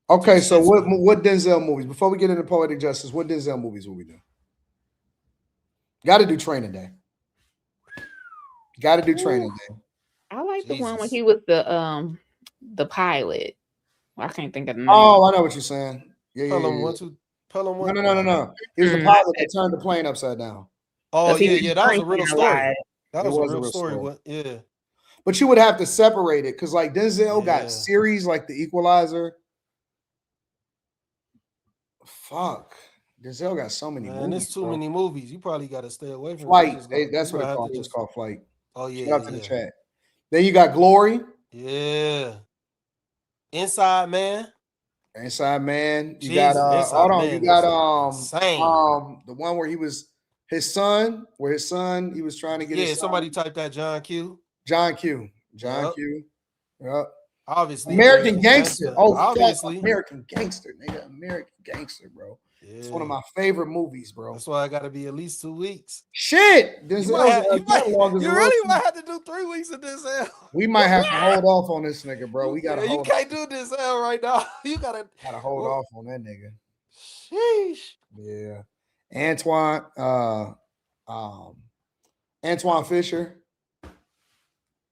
Okay, so what Denzel movies? Before we get into Poetic Justice, what Denzel movies will we do? Got to do Training Day. Got to do Training Day. I like the one when he was the pilot. I can't think of the name. Oh, I know what you're saying. Yeah. No. He was the pilot that turned the plane upside down. Oh, yeah. That was a real story. That was a real story. Yeah. But you would have to separate it because, like, Denzel got series like The Equalizer. Fuck. Denzel got so many movies. There's too many movies. You probably got to stay away from Flight. That's what it's called. It's called Flight. Oh, yeah. Shout out to the chat. Then you got Glory. Yeah. Inside Man. You got hold on. You got the one where he was his son, he was trying to get his son. Somebody typed that John Q. Yep. Obviously. American Gangster. Oh, obviously. American Gangster, nigga. American Gangster, bro. Yeah. It's one of my favorite movies, bro. That's why I got to be at least 2 weeks. Shit. You really might have to do 3 weeks of Denzel. We might have to hold off on this nigga, bro. We gotta you can't do Denzel right now. You gotta hold off on that nigga. Sheesh. Yeah. Antoine Fisher.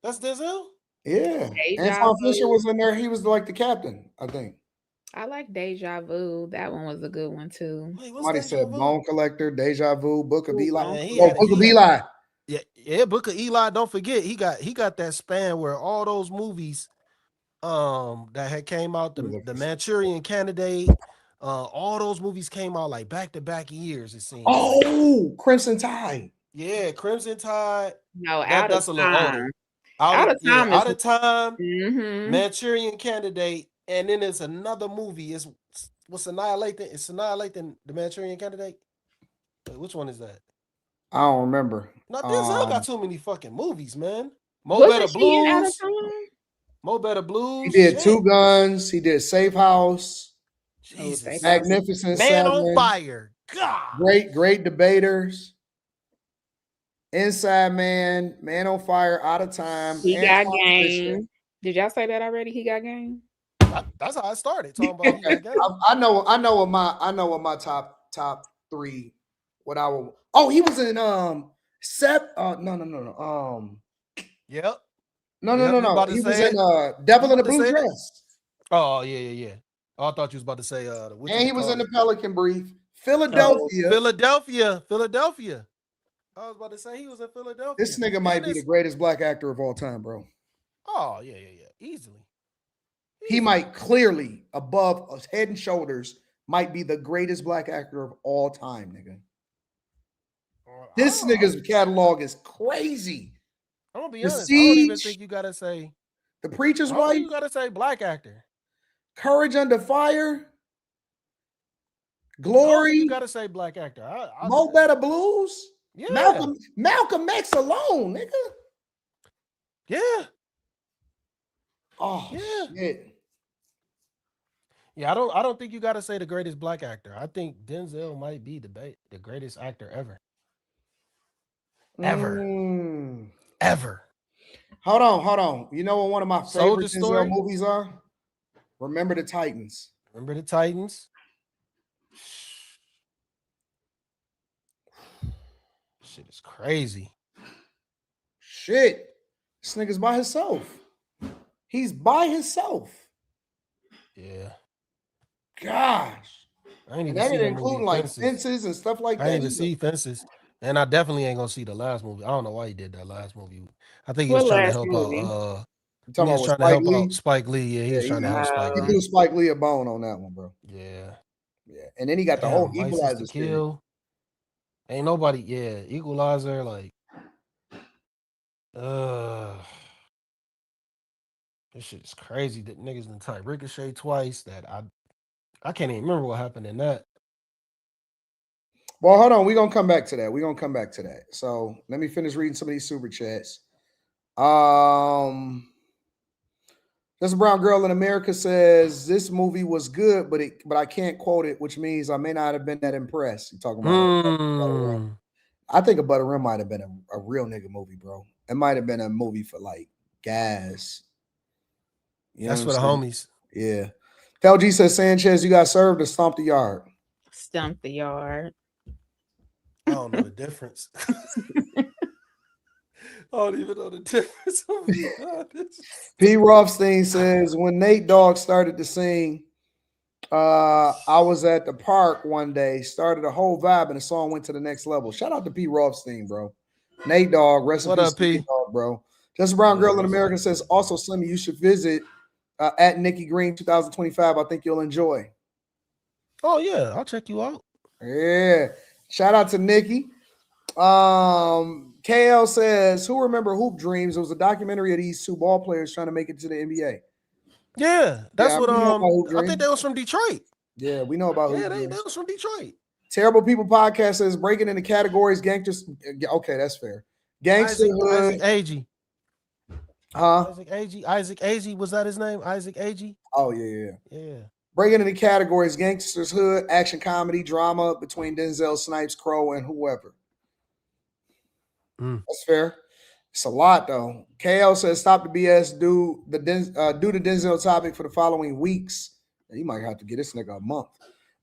That's Denzel? Yeah. Antoine Fisher was in there. He was like the captain, I think. I like Deja Vu. That one was a good one too. Somebody said Bone Collector, Deja Vu, Book of Eli. Book of Eli. Yeah, Yeah, Book of Eli. Don't forget, he got that span where all those movies, that had came out, the Manchurian Candidate, all those movies came out like back to back years. It seems. Oh, Crimson Tide. Yeah, Crimson Tide. No, Out of That's a little Time. older. Out of Time is Out of Time. Mhm. Manchurian Candidate, and then there's another movie. What's Annihilating? It's Annihilating the Manchurian Candidate. Wait, which one is that? I don't remember. No, Denzel got too many fucking movies, man. Mo Wasn't Better she in Out of Blues. Time? Mo Better He Blues. did Shit. Two Guns. He did Safe House. Jesus. Magnificent Man on Seven. Fire. God. Great Debaters. Inside Man. Man on Fire. Out of Time. He got Antoine game. Did y'all say that already? He got game. That's how I started talking about he got game. I know what my top three. What I will. Oh, he was in no. Yep. No. He was in Devil in a Blue Dress. Oh, yeah. Oh, I thought you was about to say and he was in the Pelican Brief. Philadelphia. Philadelphia. I was about to say he was in Philadelphia. This nigga might be the greatest black actor of all time, bro. Oh, yeah. Easily. He might clearly, above us, head and shoulders, might be the greatest black actor of all time, nigga. This nigga's catalog is crazy. I'm gonna be The honest. I don't even Siege, think you gotta say The Preacher's I don't think Wife, you gotta say black actor. Courage Under Fire, I don't think Glory, you gotta say black actor. Mo Better Blues, Yeah. Malcolm X alone, nigga. Yeah. Oh shit. Yeah, I don't think you gotta say the greatest black actor. I think Denzel might be the greatest actor ever. Ever. Hold on. You know what one of my Soldier favorite Denzel Story? movies are? Remember the Titans. Remember the Titans? Shit is crazy. Shit. This nigga's by himself. He's by himself. Yeah. Gosh. I ain't even And that see didn't that include movie like Fences. Fences and stuff like I that. ain't even see Fences. And I definitely ain't gonna see the last movie. I don't know why he did that last movie. I think he was What trying to last help movie? out You he talking was about trying to help Lee? out Spike Lee. Yeah, he was trying to help Spike He Lee. threw Spike Lee a bone on that one, bro. Yeah. Yeah. And then he got the whole License Equalizer to series. Kill. Ain't nobody, Equalizer, like this shit is crazy that niggas done type Ricochet twice. That I can't even remember what happened in that. Well, hold on. We're gonna come back to that. So let me finish reading some of these super chats. This brown girl in America says this movie was good, but I can't quote it, which means I may not have been that impressed. You talking about I think A Butter Rim might have been a real nigga movie, bro. It might have been a movie for like guys. You know That's for what the I'm homies. saying? Yeah. LG says Sanchez, you got served or stomped the yard. Stump the yard. I don't know the difference. I don't even know the difference. Oh my God. P. Rothstein says when Nate Dogg started to sing, I was at the park one day, started a whole vibe, and the song went to the next level. Shout out to P. Rothstein, bro. Nate Dogg, rest in What peace up, to P? Nate Dogg, bro. Just a brown girl in America says also, Slimmy, you should visit at Nikki Green 2025. I think you'll enjoy. Oh yeah, I'll check you out. Yeah. Shout out to Nikki. KL says, who remember Hoop Dreams? It was a documentary of these two ball players trying to make it to the NBA. Yeah, that's what I think they was from Detroit. Yeah, we know about Hoop Hoop Dreams. Dreams. They was from Detroit. Terrible People Podcast says breaking into categories, gangsters. Okay, that's fair. Gangsterhood. Isaac Agee. Huh? Isaac Agee, was that his name? Isaac Agee? Oh, yeah. Yeah. Breaking into categories, gangsters, hood, action comedy, drama between Denzel, Snipes, Crow, and whoever. That's fair. It's a lot, though. KL says stop the BS, do the Denzel topic for the following weeks. You might have to get this nigga a month.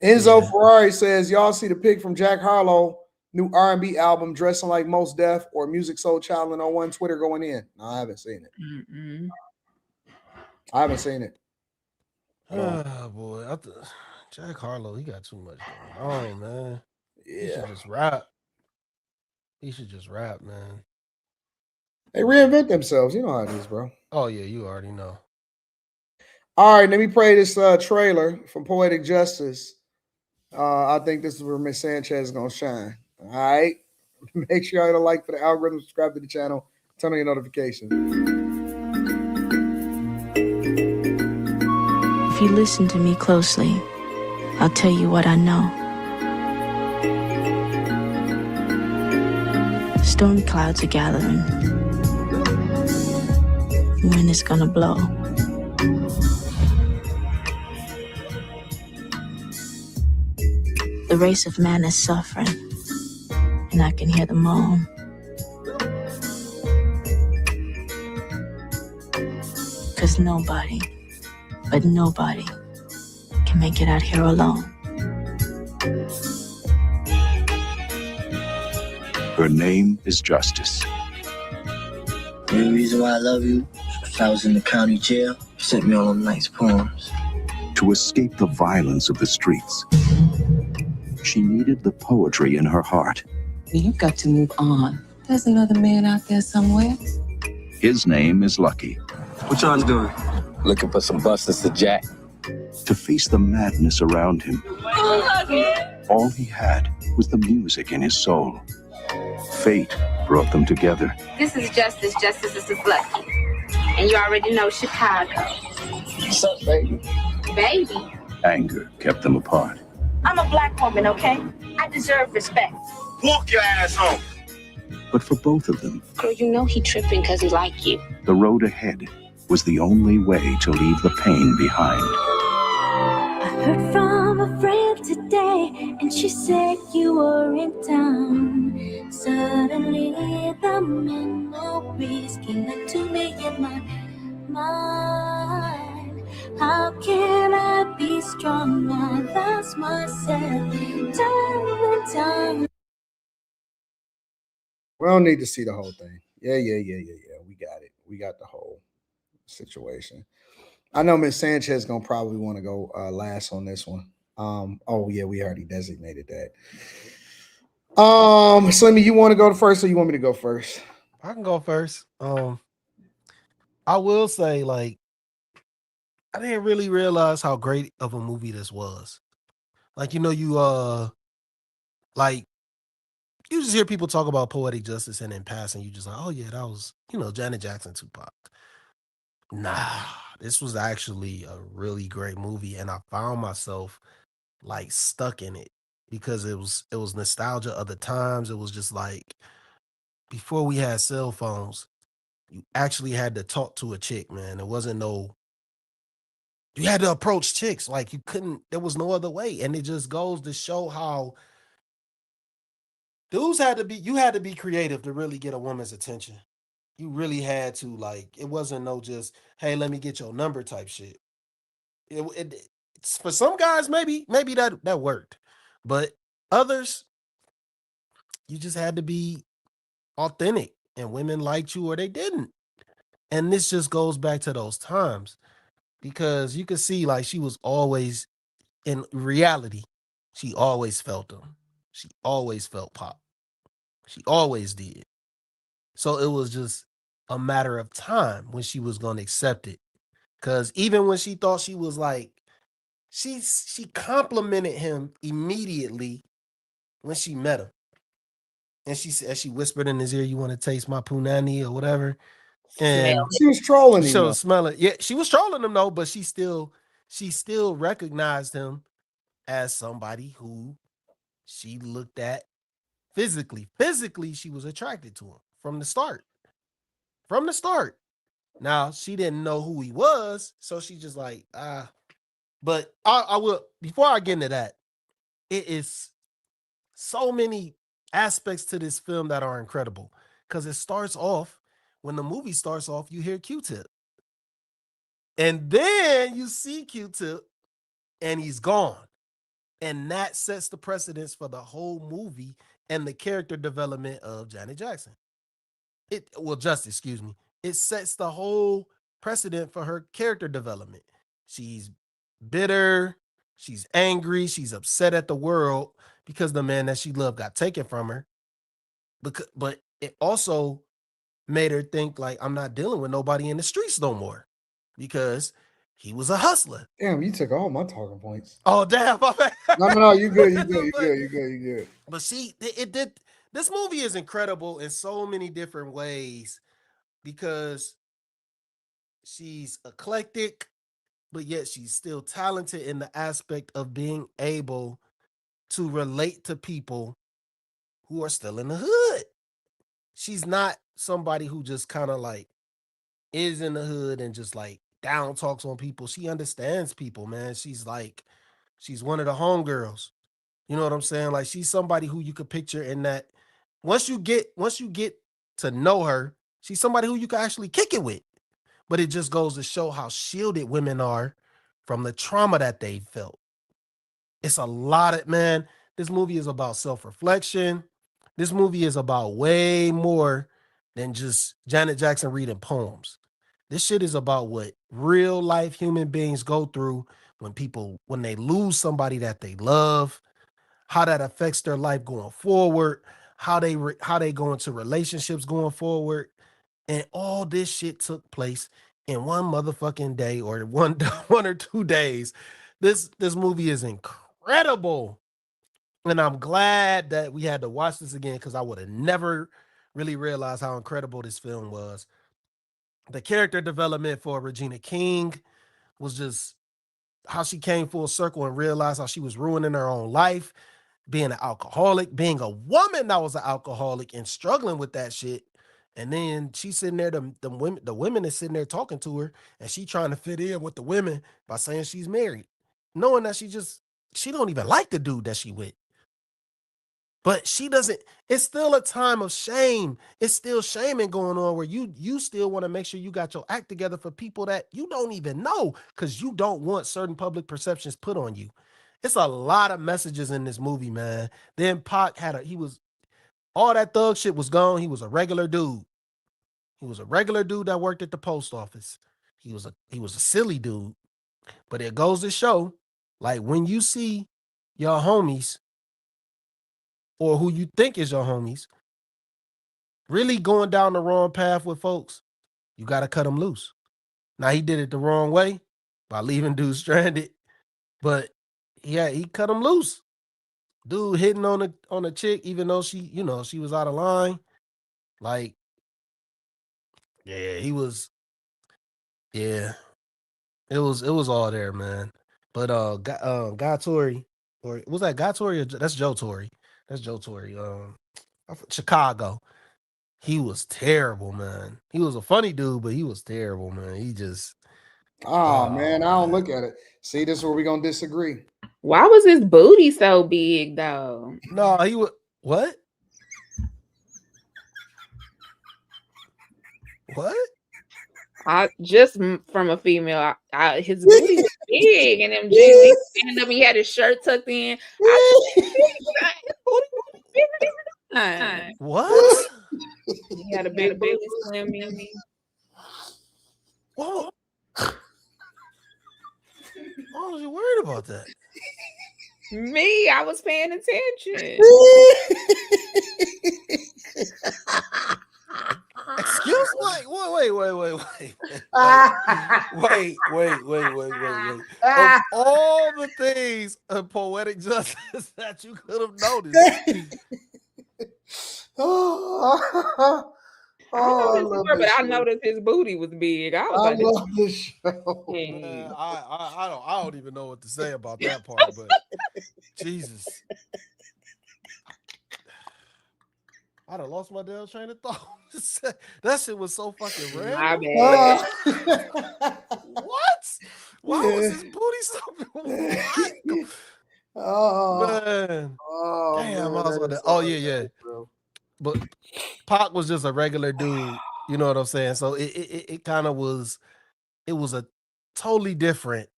Enzo Ferrari says, y'all see the pic from Jack Harlow, new R&B album, Dressing Like Most Def, or Music Soul Child on one Twitter going in. No, I haven't seen it. I haven't seen it. Oh boy, Jack Harlow, he got too much going on, man. Yeah. He should just rap. He should just rap, man. They reinvent themselves. You know how it is, bro. Oh yeah, you already know. All right, let me play this trailer from Poetic Justice. I think this is where Miss Sanchez is gonna shine. All right. Make sure you hit a like for the algorithm, subscribe to the channel, turn on your notifications. If you listen to me closely, I'll tell you what I know. Storm clouds are gathering. The wind is gonna blow. The race of man is suffering, and I can hear the moan. Cause nobody, but nobody, can make it out here alone. Her name is Justice. The only reason why I love you is because I was in the county jail. You sent me all them nice poems. To escape the violence of the streets, she needed the poetry in her heart. You've got to move on. There's another man out there somewhere. His name is Lucky. What y'all doing? Looking for some busters to jack. To face the madness around him, all he had was the music in his soul. Fate brought them together. This is Justice. Justice, this is Lucky. And you already know Chicago. What's up, baby? Baby. Anger kept them apart. I'm a black woman, okay? I deserve respect. Walk your ass home. But for both of them, Girl, you know he tripping because he like you. the road ahead was the only way to leave the pain behind. I heard from a friend today, and she said you were in town. Suddenly the memories came back to me in my mind. How can I be strong? I lost myself time and time. We don't need to see the whole thing. Yeah. We got it. We got the whole situation. I know Miss Sanchez gonna probably want to go last on this one. Oh yeah, we already designated that. Slimmy, you want to go first, or you want me to go first? I can go first. I will say, like, I didn't really realize how great of a movie this was. Like, you know, like, you just hear people talk about Poetic Justice, and in passing, you just like, oh yeah, that was, you know, Janet Jackson, Tupac. Nah, this was actually a really great movie, and I found myself like stuck in it because it was nostalgia of the times. It was just like before we had cell phones, you actually had to talk to a chick, man. There wasn't you had to approach chicks like you couldn't. There was no other way, and it just goes to show how dudes you had to be creative to really get a woman's attention. You really had to, like, it wasn't no just, hey, let me get your number type shit. It's for some guys, maybe that worked. But others, you just had to be authentic, and women liked you or they didn't. And this just goes back to those times because you could see, like, she was always, in reality, she always felt them. She always felt Pop. She always did. So it was just a matter of time when she was going to accept it. Because even when she thought she was like, she complimented him immediately when she met him. And she whispered in his ear, you want to taste my punani or whatever. And she was trolling him. She was smelling. Yeah, she was trolling him though, but she still recognized him as somebody who she looked at physically. Physically, she was attracted to him from the start. From the start. Now, she didn't know who he was, so she just like, But I will, before I get into that, it is so many aspects to this film that are incredible. Because it starts off, when the movie starts off, you hear Q-Tip. And then you see Q-Tip, and he's gone. And that sets the precedence for the whole movie and the character development of Janet Jackson. Justice, excuse me. It sets the whole precedent for her character development. She's bitter, she's angry, she's upset at the world because the man that she loved got taken from her. But it also made her think like, I'm not dealing with nobody in the streets no more, because he was a hustler. Damn, you took all my talking points. Oh damn! No, you good, you good, you good, you good, you good. But see, it did. This movie is incredible in so many different ways because she's eclectic, but yet she's still talented in the aspect of being able to relate to people who are still in the hood. She's not somebody who just kind of like is in the hood and just like down talks on people. She understands people, man. She's one of the homegirls. You know what I'm saying? Like, she's somebody who you could picture in that once you get to know her, she's somebody who you can actually kick it with. But it just goes to show how shielded women are from the trauma that they felt. It's a lot of, man, this movie is about self-reflection. This movie is about way more than just Janet Jackson reading poems. This shit is about what real life human beings go through when they lose somebody that they love, how that affects their life going forward, how they go into relationships going forward. And all this shit took place in one motherfucking day, or one or 2 days. This movie is incredible. And I'm glad that we had to watch this again, because I would have never really realized how incredible this film was. The character development for Regina King was just how she came full circle and realized how she was ruining her own life, being an alcoholic, being a woman that was an alcoholic and struggling with that shit. And then she's sitting there, the women is sitting there talking to her, and she trying to fit in with the women by saying she's married, knowing that she don't even like the dude that she with. But she doesn't, it's still a time of shame. It's still shaming going on where you still want to make sure you got your act together for people that you don't even know, because you don't want certain public perceptions put on you. It's a lot of messages in this movie, man. Then Pac all that thug shit was gone. He was a regular dude. He was a regular dude that worked at the post office. He was a silly dude. But it goes to show, like, when you see your homies, or who you think is your homies, really going down the wrong path with folks, you got to cut them loose. Now, he did it the wrong way by leaving dude stranded, but yeah, he cut him loose. Dude hitting on a chick, even though she was out of line. Like, yeah, it was all there, man. But Guy Torrey, or was that Guy Torrey? That's Joe Torrey. That's Joe Torrey. Chicago. He was terrible, man. He was a funny dude, but he was terrible, man. He just. Oh man, I don't look at it. See, this is where we're gonna disagree. Why was his booty so big though? No, he was what? What? Just from a female, his booty was big, and them jeans, he standing up, he had his shirt tucked in. What? He had a big booty slim in. Whoa. Why was you worried about that? Me, I was paying attention. Excuse me? Wait. Wait. Of all the things of Poetic Justice that you could have noticed. I noticed his booty was big. I love this show. Man, I don't even know what to say about that part, but Jesus. I'd have lost my damn train of thought. That shit was so fucking random. What? Why was his booty so big? Man. Damn, I was on that. Oh, yeah. But Pac was just a regular dude. You know what I'm saying? So it kind of was, it was a totally different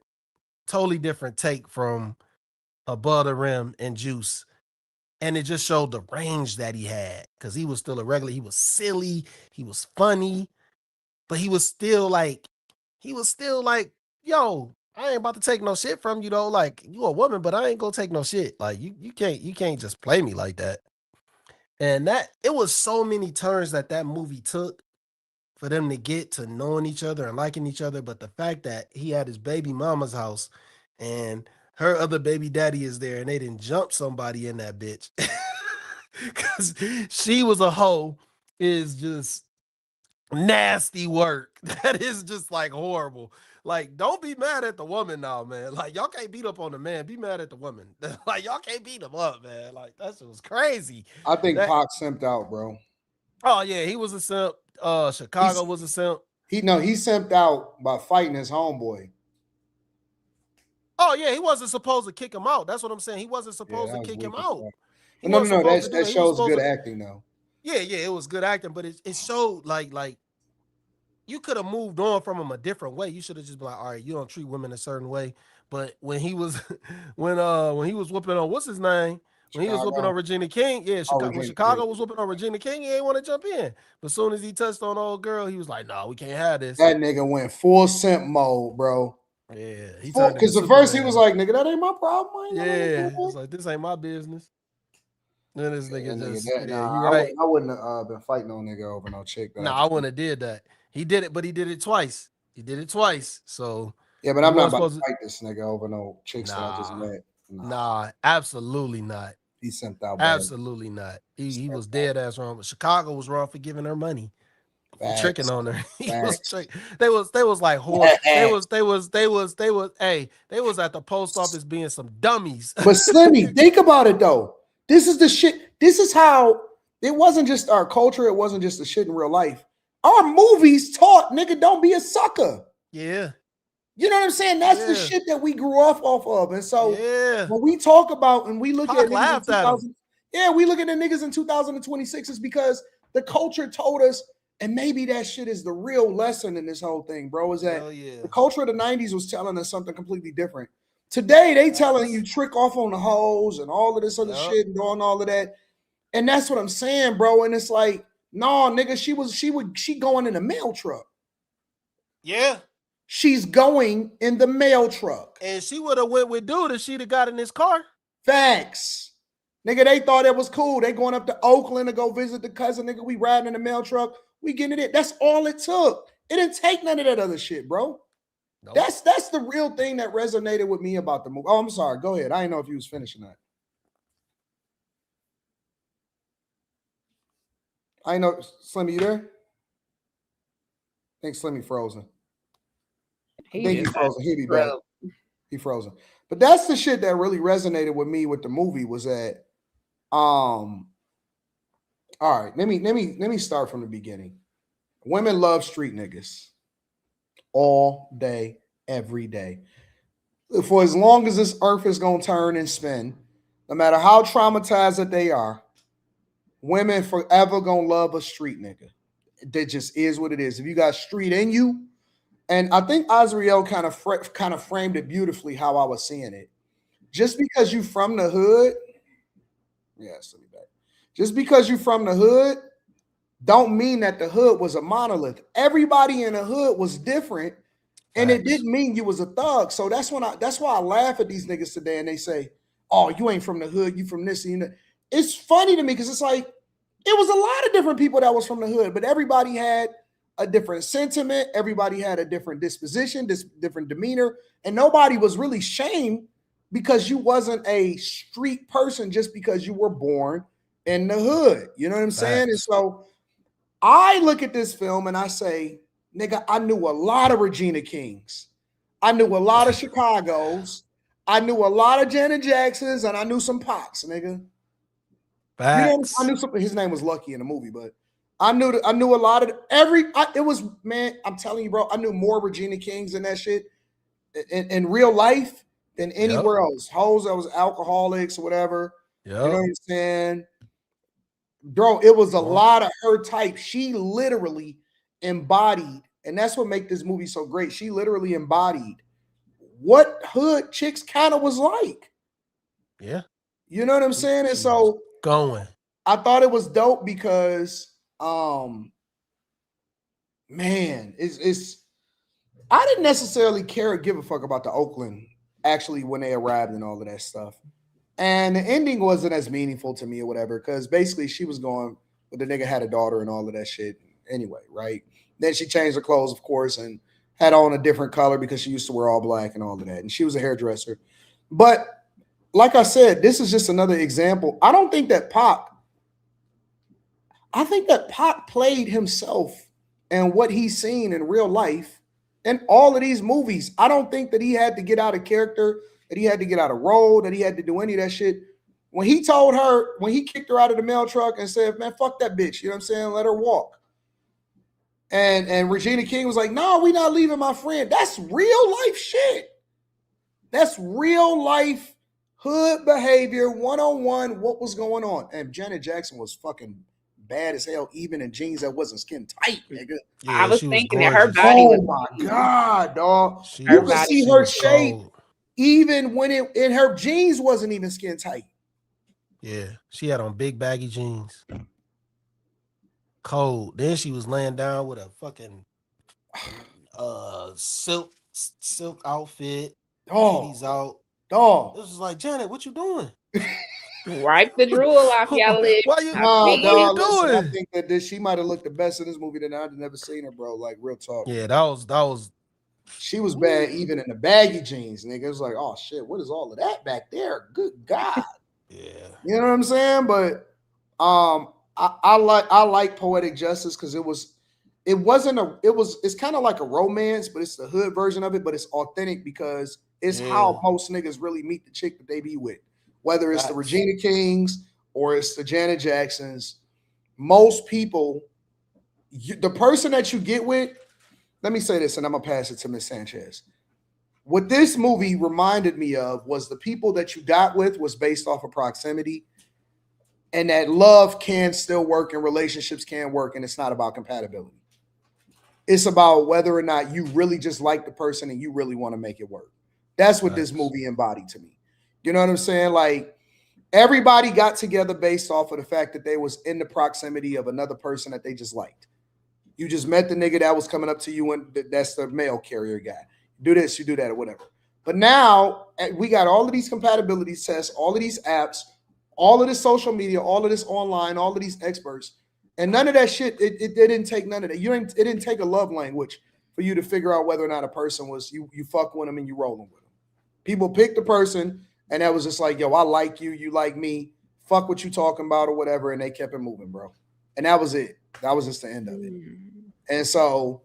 take from Above the Rim and Juice. And it just showed the range that he had, because he was still a regular. He was silly. He was funny. But he was still like, yo, I ain't about to take no shit from you, though. Like, you a woman, but I ain't gonna take no shit. Like, you can't just play me like that. And it was so many turns that movie took for them to get to knowing each other and liking each other. But the fact that he had his baby mama's house and her other baby daddy is there and they didn't jump somebody in that bitch because she was a hoe is just nasty work. That is just like horrible. Like, don't be mad at the woman now, man. Like, y'all can't beat up on the man. Be mad at the woman. Like, y'all can't beat him up, man. Like, that shit was crazy. I think That, Pac simped out, bro. oh yeah, he was a simp. Chicago was a simp. He simped out by fighting his homeboy. Oh yeah, he wasn't supposed to kick him out. That's what I'm saying. He wasn't supposed to kick him out. No. That shows good acting, though. Yeah, it was good acting, but it showed like you could have moved on from him a different way. You should have just been like, all right, you don't treat women a certain way. But when he was when he was whooping on what's his name? When he was whooping on Regina King, when Chicago was whooping on Regina King, he ain't want to jump in. But as soon as he touched on old girl, he was like, no, we can't have this. That nigga went full simp mode, bro. Yeah, because the first he was like, nigga, that ain't my problem. Yeah, it's like, this ain't my business. Then this nigga you I right. I wouldn't have been fighting no nigga over no chick. No, I wouldn't have did that. He did it, but he did it twice. So yeah, but I'm not about to fight this nigga over no chicks that I just met. Nah, absolutely not. He sent out. Absolutely not. He was dead ass wrong. But Chicago was wrong for giving her money. For tricking on her. They was like horse. They was at the post office being some dummies. But Slimmy, think about it though. This is the shit. This is how it wasn't just our culture. It wasn't just the shit in real life. Our movies taught nigga don't be a sucker. Yeah. You know what I'm saying? That's the shit that we grew off of. And so when we talk about and we look at niggas in 2000, we look at the niggas in 2026 is because the culture told us, and maybe that shit is the real lesson in this whole thing, bro, is that the culture of the 90s was telling us something completely different. Today, they telling you trick off on the hoes and all of this other shit and doing all of that. And that's what I'm saying, bro. And it's like, no, nigga, she going in a mail truck. Yeah. She's going in the mail truck. And she would have went with dude if she'd have got in his car. Facts. Nigga, they thought it was cool. They going up to Oakland to go visit the cousin. Nigga, we riding in the mail truck. We getting it. That's all it took. It didn't take none of that other shit, bro. Nope. That's the real thing that resonated with me about the movie. Oh, I'm sorry. Go ahead. I didn't know if you was finishing that. I know. Slimmy, you there? I think Slimmy frozen. He frozen. He'll be back. He frozen. But that's the shit that really resonated with me with the movie was that, all right, let me start from the beginning. Women love street niggas all day, every day. For as long as this earth is gonna turn and spin, no matter how traumatized that they are, women forever gonna love a street nigga. That just is what it is. If you got street in you, and I think Azriel kind of framed it beautifully how I was seeing it. Just because you from the hood, just because you from the hood, don't mean that the hood was a monolith. Everybody in the hood was different, and it didn't mean you was a thug. So that's why I laugh at these niggas today, and they say, "Oh, you ain't from the hood, you from this." And it's funny to me because it's like it was a lot of different people that was from the hood, but everybody had a different sentiment. Everybody had a different disposition, different demeanor, and nobody was really shamed because you wasn't a street person just because you were born in the hood. You know what I'm saying? And so I look at this film and I say, nigga, I knew a lot of Regina Kings. I knew a lot of Chicagos. I knew a lot of Janet Jacksons, and I knew some Pops, nigga. Facts. I knew something. His name was Lucky in the movie, but I knew a lot of it was, man, I'm telling you, bro, I knew more Regina Kings in that shit in real life than anywhere else. Hoes that was alcoholics or whatever. You know what I'm saying? Bro, it was a lot of her type. She literally embodied, and that's what makes this movie so great. She literally embodied what hood chicks kind of was like. Yeah. You know what I'm saying? And so I thought it was dope because man, it's I didn't necessarily care or give a fuck about the Oakland actually when they arrived and all of that stuff. And the ending wasn't as meaningful to me or whatever, because basically she was going, but the nigga had a daughter and all of that shit. anyway, right? Then she changed her clothes, of course, and had on a different color because she used to wear all black and all of that. And she was a hairdresser. But like I said, this is just another example. I think that Pac played himself and what he's seen in real life in all of these movies. I don't think that he had to get out of character, that he had to get out of role, that he had to do any of that shit. When he told her, when he kicked her out of the mail truck and said, man, fuck that bitch, you know what I'm saying? Let her walk. And Regina King was like, no, we not leaving my friend. That's real life shit. That's real life hood behavior, 101, what was going on. And Janet Jackson was fucking bad as hell, even in jeans that wasn't skin tight, nigga. Yeah, I was thinking that her body was. Oh my God, dog. You could see she her was shape cold. even when it in her jeans wasn't even skin tight. Yeah, she had on big baggy jeans. Cold. Then she was laying down with a fucking silk outfit. Titties out. Dog. This was like, Janet, what you doing? Wipe the drool off y'all lips. Why you? Nah, dog. What Listen, you I doing? think that she might have looked the best in this movie than I've never seen her, bro. Like real talk. Yeah, that was. She was bad even in the baggy jeans, nigga. It was like, oh shit, what is all of that back there? Good God. Yeah. You know what I'm saying? But I like Poetic Justice because it's kind of like a romance, but it's the hood version of it, but it's authentic because it's how most niggas really meet the chick that they be with. Whether it's the Regina Kings or it's the Janet Jacksons, most people, the person that you get with, let me say this and I'm gonna pass it to Miss Sanchez. What this movie reminded me of was the people that you got with was based off of proximity, and that love can still work and relationships can work, and it's not about compatibility. It's about whether or not you really just like the person and you really want to make it work. That's what this movie embodied to me. You know what I'm saying? Like everybody got together based off of the fact that they was in the proximity of another person that they just liked. You just met the nigga that was coming up to you and that's the mail carrier guy. Do this, you do that, or whatever. But now we got all of these compatibility tests, all of these apps, all of this social media, all of this online, all of these experts, and none of that shit. It didn't take none of that. It didn't take a love language for you to figure out whether or not a person was you fuck with them and you rolling with them. People picked the person, and that was just like, yo, I like you, you like me. Fuck what you talking about or whatever, and they kept it moving, bro. And that was it. That was just the end of it. And so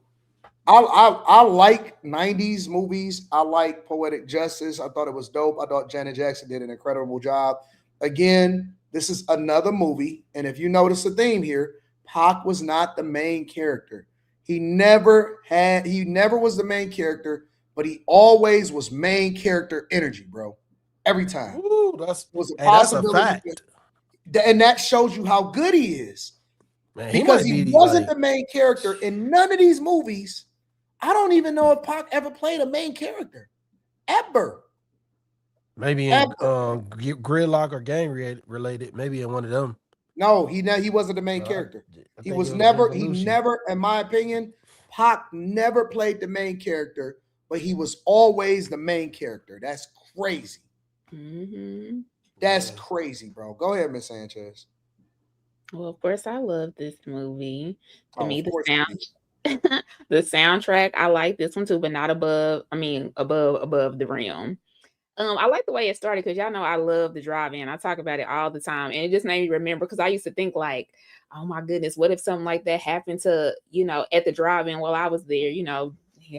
I like 90s movies. I like Poetic Justice. I thought it was dope. I thought Janet Jackson did an incredible job. Again, this is another movie. And if you notice the theme here, Pac was not the main character. He never was the main character, but he always was main character energy, bro. Every time. Ooh, that's a fact. And that shows you how good he is. Man, because he wasn't the main character in none of these movies. I don't even know if Pac ever played a main character. Ever. Maybe in Gridlock or Gang related. Maybe in one of them. No, he wasn't the main character. He never, in my opinion, Pac never played the main character, but he was always the main character. That's crazy. Mm-hmm. That's crazy, bro. Go ahead, Miss Sanchez. Well, of course, I love this movie. To me, the soundtrack, I like this one too, but not above the rim. I like the way it started because y'all know I love the drive-in. I talk about it all the time, and it just made me remember because I used to think like, oh my goodness, what if something like that happened to, at the drive-in while I was there,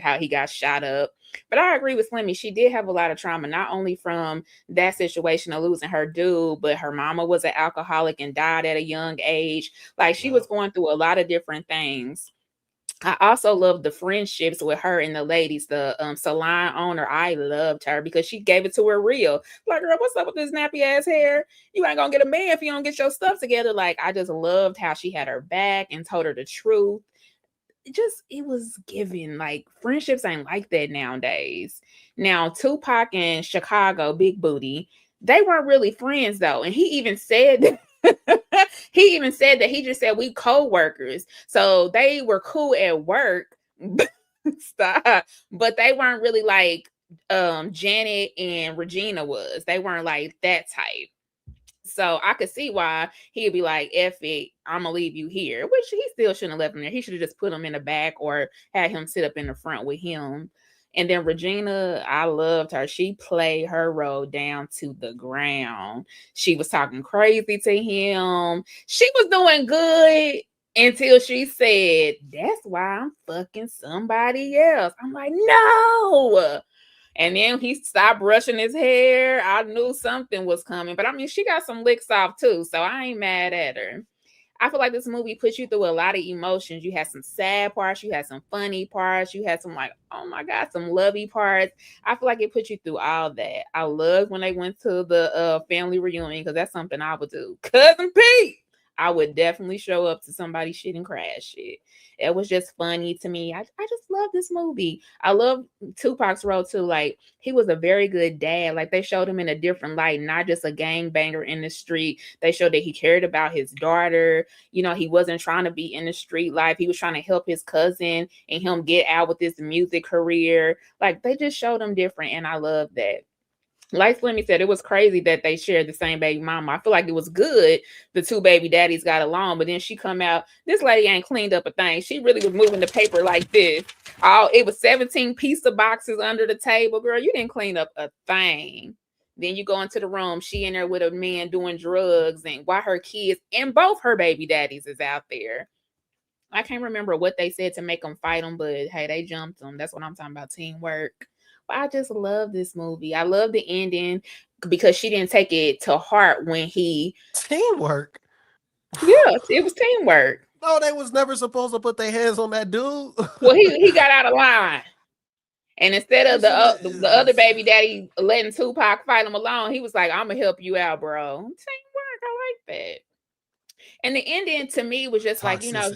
how he got shot up. But I agree with Slimmy. She did have a lot of trauma, not only from that situation of losing her dude, but her mama was an alcoholic and died at a young age. Like she was going through a lot of different things. I also love the friendships with her and the ladies. The salon owner, I loved her because she gave it to her real. Like, girl, what's up with this nappy ass hair? You ain't gonna get a man if you don't get your stuff together. Like, I just loved how she had her back and told her the truth. It was given. Like, friendships ain't like that nowadays. Now, Tupac and Chicago, Big Booty, they weren't really friends though. And he even said that. He just said we co-workers. So they were cool at work. Stop. But they weren't really like Janet and Regina was. They weren't like that type. So I could see why he'd be like, F it, I'm gonna leave you here. Which he still shouldn't have left him there. He should have just put him in the back or had him sit up in the front with him. And then Regina, I loved her. She played her role down to the ground. She was talking crazy to him. She was doing good until she said, that's why I'm fucking somebody else. I'm like, no. And then he stopped brushing his hair. I knew something was coming. But I mean, she got some licks off too, so I ain't mad at her. I feel like this movie puts you through a lot of emotions. You had some sad parts, you had some funny parts, you had some like, oh my God, some lovey parts. I feel like it put you through all that. I loved when they went to the family reunion because that's something I would do. Cousin Pete, I would definitely show up to somebody's shit and crash it. It was just funny to me. I just love this movie. I love Tupac's role too. Like, he was a very good dad. Like, they showed him in a different light, not just a gangbanger in the street. They showed that he cared about his daughter. You know, he wasn't trying to be in the street life. He was trying to help his cousin and him get out with his music career. Like, they just showed him different, and I love that. Like Slimmy said, it was crazy that they shared the same baby mama. I feel like it was good the two baby daddies got along, but then she come out, this lady ain't cleaned up a thing. She really was moving the paper like this. It was 17 pizza boxes under the table. Girl, you didn't clean up a thing. Then you go into the room, she in there with a man doing drugs, and while her kids and both her baby daddies is out there. I can't remember what they said to make them fight them, but hey, they jumped them. That's what I'm talking about, teamwork. But I just love this movie. I love the ending because she didn't take it to heart when he teamwork. Yes, it was teamwork. No, they was never supposed to put their hands on that dude. Well, he got out of line. And instead of the other baby daddy letting Tupac fight him alone, he was like, I'm gonna help you out, bro. Teamwork, I like that. And the ending to me was just like, you know,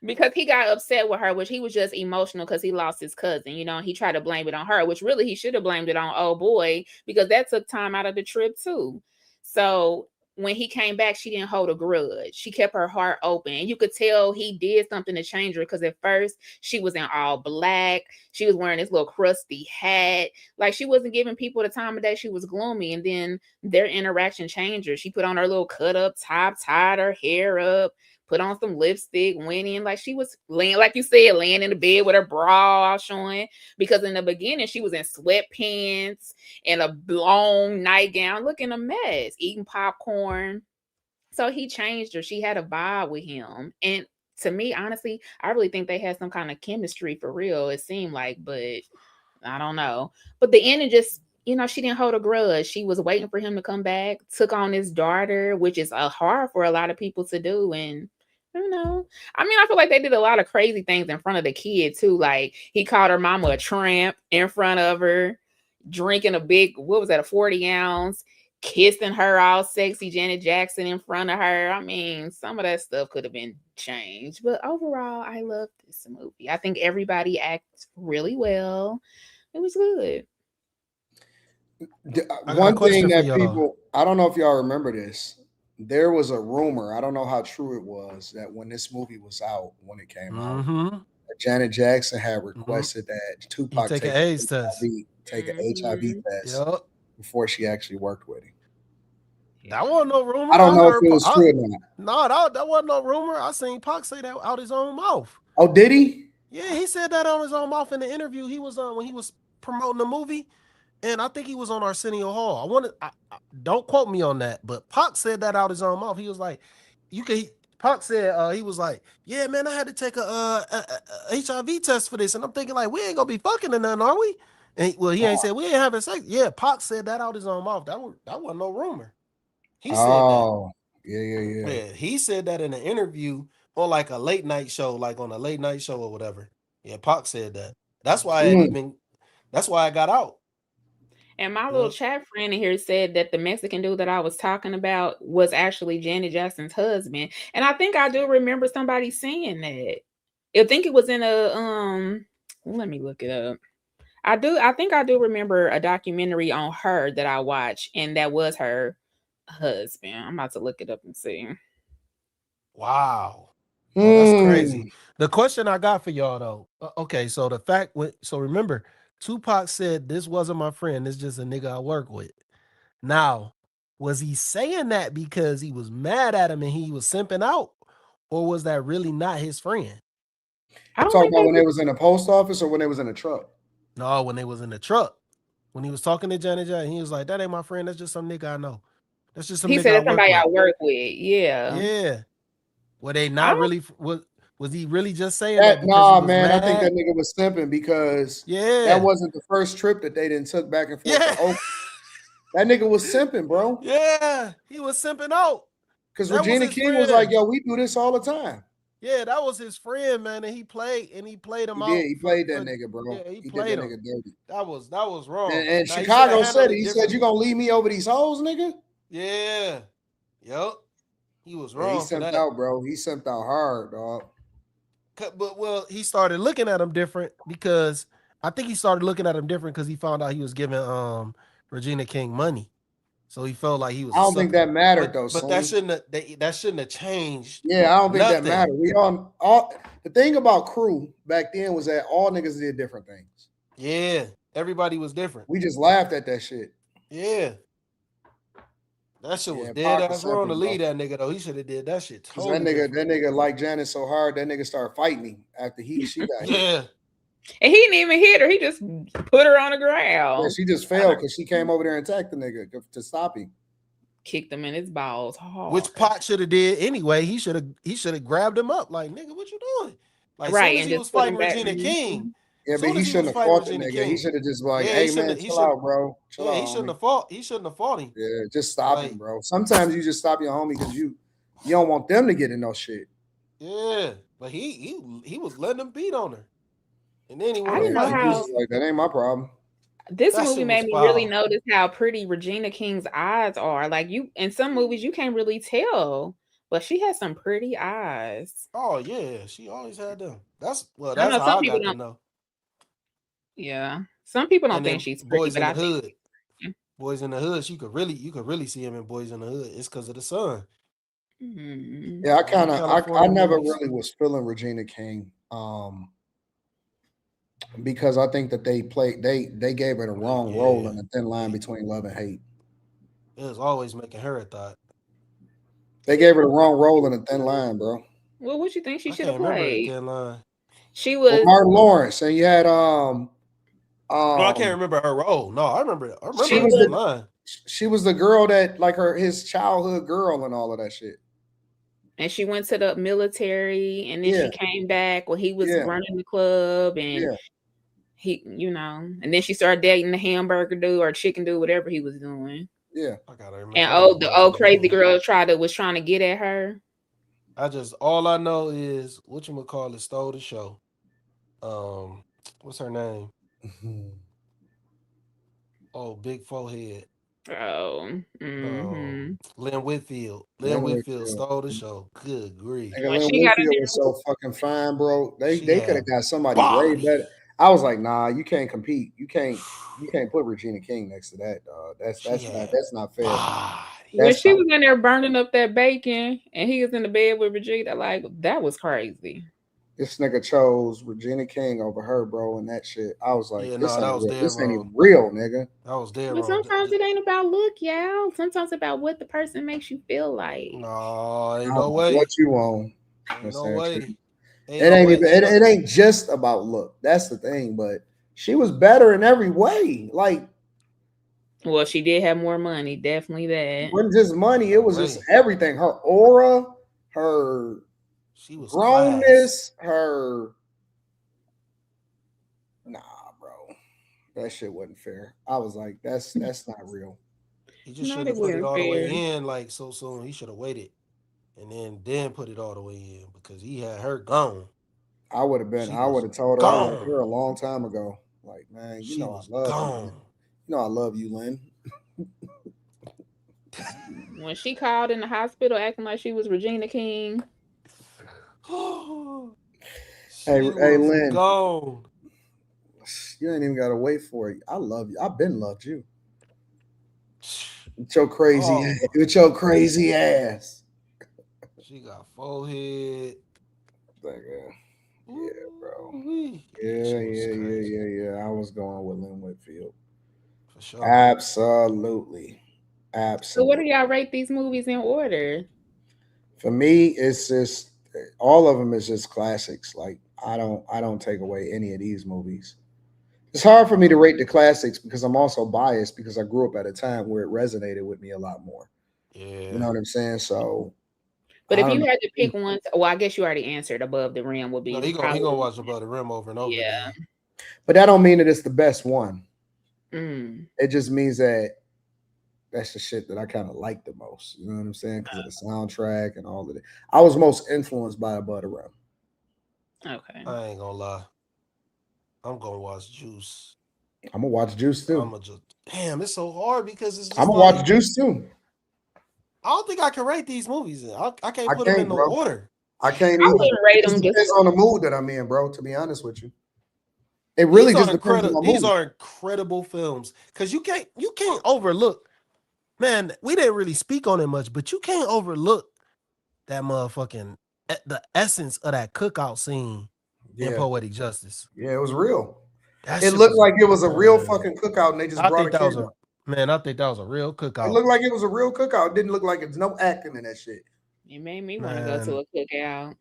because he got upset with her, which he was just emotional because he lost his cousin, you know, and he tried to blame it on her, which really he should have blamed it on old boy because that took time out of the trip too. So when he came back, she didn't hold a grudge. She kept her heart open. And you could tell he did something to change her because at first she was in all black. She was wearing this little crusty hat. Like, she wasn't giving people the time of day. She was gloomy. And then their interaction changed her. She put on her little cut up top, tied her hair up, put on some lipstick, went in like she was laying, like you said, laying in the bed with her bra all showing. Because in the beginning, she was in sweatpants and a long nightgown, looking a mess, eating popcorn. So he changed her. She had a vibe with him. And to me, honestly, I really think they had some kind of chemistry for real, it seemed like, but I don't know. But the ending just, you know, she didn't hold a grudge. She was waiting for him to come back, took on his daughter, which is hard for a lot of people to do. And you know, I mean, I feel like they did a lot of crazy things in front of the kid too. Like, he called her mama a tramp in front of her, drinking a big, what was that, a 40 ounce, kissing her all sexy, Janet Jackson in front of her. I mean, some of that stuff could have been changed, but overall, I love this movie. I think everybody acts really well. It was good. One thing that people, I don't know if y'all remember this. There was a rumor, I don't know how true it was, that when this movie was out, when it came out, Janet Jackson had requested that Tupac take an AIDS test, take an HIV test before she actually worked with him. That wasn't no rumor. I don't know if it was true or not. No, that wasn't no rumor. I seen Pac say that out his own mouth. Oh, did he? Yeah, he said that out his own mouth in the interview he was on when he was promoting the movie. And I think he was on Arsenio Hall. Don't quote me on that, but Pac said that out his own mouth. He was like, Pac said, he was like, yeah, man, I had to take a HIV test for this. And I'm thinking, like, we ain't gonna be fucking or nothing, are we? And he ain't said we ain't having sex. Yeah, Pac said that out his own mouth. That wasn't no rumor. He said that. Yeah. He said that in an interview on like a late night show, like on a late night show or whatever. Yeah, Pac said that. That's why that's why I got out. And my little chat friend in here said that the Mexican dude that I was talking about was actually Janet Jackson's husband. And I think I do remember somebody saying that. I think it was in a let me look it up. I think I do remember a documentary on her that I watched, and that was her husband. I'm about to look it up and see. Wow. Oh, that's crazy. The question I got for y'all though. Okay, so remember, Tupac said this wasn't my friend, this is just a nigga I work with. Now, was he saying that because he was mad at him and he was simping out, or was that really not his friend? I don't Talking think about when they was in the post office or when they was in the truck? No, when they was in the truck. When he was talking to Janet Jackson, he was like, "That ain't my friend. That's just some nigga I know. That's just some he nigga said I it's work somebody with." I work with. Yeah. Yeah. Were they I not don't. really? Was he really just saying that because he Nah, was man. I think that mad? nigga was simping because Yeah. that wasn't the first trip that they didn't took back and forth to Yeah. Oakland. That nigga was simping, bro. Yeah. He was simping out. Because That was Regina his King was like, friend. "Yo, we do this all the time." Yeah, that was his friend, man, and he played him He out. did. He played that nigga, bro. Yeah, he He did played that him. nigga dirty. That was wrong. And Now, he should have Chicago handled said it. it He said, differently. "You gonna leave me over these hoes, nigga?" Yeah. Yep. He was Yeah, he wrong for simped that. out, bro. He simped out hard, dog. But he started looking at him different because I think he started looking at him different because he found out he was giving Regina King money. So he felt like he was I a don't think sucker. that mattered though, But Sonny. that shouldn't have changed. Yeah, I don't think that nothing. mattered. We all the thing about crew back then was that all niggas did different things. Yeah, everybody was different. We just laughed at that shit. Yeah. That shit was Yeah, dead Pac was ass wrong to simping, bro. leave that nigga though. He should have did that shit Cause totally that different. nigga liked Janet so hard, that nigga started fighting him after she got hit. Yeah. And he didn't even hit her. He just put her on the ground. Yeah, she just fell because she came over there and attacked the nigga to stop him. Kicked him in his balls hard. Which Pac should have did anyway. He should have grabbed him up like, nigga, what you doing? Like, right, soon as and he just was put fighting him back. Regina King. Yeah, but Soon he as shouldn't was have fighting fought the Regina nigga. King. He should have just like, Yeah, hey man, chill out, bro. Chill out. He shouldn't have fought. He shouldn't have fought him. Yeah, just stop him, bro. Sometimes you just stop your homie because you don't want them to get in no shit. Yeah, but he was letting him beat on her, and then he I wanted didn't to know fight. how. Like that ain't my problem. This That movie shit made was me foul. really notice how pretty Regina King's eyes are. Like you, in some movies, you can't really tell, but she has some pretty eyes. Oh yeah, she always had them. That's I how know some I people got to don't. know. Yeah, some people don't And think then she's pretty, Boys but in I the think. Hood. Boys in the Hood, you could really see him in Boys in the Hood. It's because of the son. Mm-hmm. Yeah, I never movies. really was feeling Regina King. Because I think that they gave her the wrong role in the thin line between love and hate. It was always making her a thought. They gave her the wrong role in the thin line, bro. Well, what you think she I should can't have remember the played? thin line. She was Martin Lawrence, and you had No, I can't remember her role. No, I remember she her was thin line. She was the girl that like his childhood girl and all of that shit. and she went to the military, and then Yeah. she came back when he was Yeah. running the club, and Yeah. he, and then she started dating the hamburger dude or chicken dude, whatever he was doing. Yeah. I gotta remember. And the old crazy girl was trying to get at her. All I know is whatchamacallit stole the show. What's her name? Oh, big forehead. Oh, Lynn Whitfield. Lynn Whitfield Whitfield. stole the show. Good grief. Nigga, Lynn Whitfield was so fucking fine, bro. They could have got somebody way body. better. I was like, nah, you can't compete. You can't put Regina King next to that, dog. That's not fair. When she was in there burning up that bacon, and he was in the bed with Regina, like that was crazy. This nigga chose Regina King over her, bro, and that shit. I was like, Yeah, this no, that ain't was real. dead This ain't wrong. even real, nigga. That was dead But wrong. sometimes it ain't about look, y'all. Sometimes it's about what the person makes you feel like. No, ain't I no don't know way. what you want. Ain't no way. It ain't just about look. That's the thing, but she was better in every way. Like, well, she did have more money, definitely that. It wasn't just money, it was just everything. Her aura, her grownness, her bro. That shit wasn't fair. I was like, that's not real. He just shouldn't have put it all the way in like so soon. He should have waited and then put it all the way in because he had her gone. I would have told her I loved her a long time ago. Like, man, I love you. I love you, Lynn. When she called in the hospital acting like she was Regina King. Hey, Lynn. Gone. You ain't even gotta wait for it. I love you. I've been loved you. With your crazy ass. She got forehead. Yeah, bro. Yeah. I was going with Lynn Whitfield. For sure. Absolutely. So Absolutely. what do y'all rate these movies in order? For me, it's just all of them is just classics. Like I don't take away any of these movies. It's hard for me to rate the classics because I'm also biased because I grew up at a time where it resonated with me a lot more. Yeah. You know what I'm saying? So But I if don't you know. had to pick one, well, I guess you already answered. Above the Rim would be No, he probably. gonna watch Above the Rim over and over Yeah. again. But that don't mean that it's the best one. Mm. It just means that that's the shit that I kind of like the most. You know what I'm saying? Because of the soundtrack and all of it. I was most influenced by Above the Rim. Okay. I ain't gonna lie. I'm gonna watch Juice. I'm gonna watch Juice too. I'm gonna just damn. It's so hard because it's just I'm gonna like watch Juice too. I don't think I can rate these movies. I can't I put them in can't, no bro. order. I can't I either. wouldn't rate It just them just. depends on the mood that I'm in, bro. To be honest with you, it really just depends on my These mood. are incredible films because you can't overlook. Man, we didn't really speak on it much, but you can't overlook that motherfucking the essence of that cookout scene in Yeah, Poetic Justice. yeah, it was real. That It shit looked was like it was a real man. fucking cookout, and they just I brought a think that was camera. I think that was a real It cookout. looked like it was a real cookout. It didn't look like it's no acting in that shit. It made me want to go to a cookout.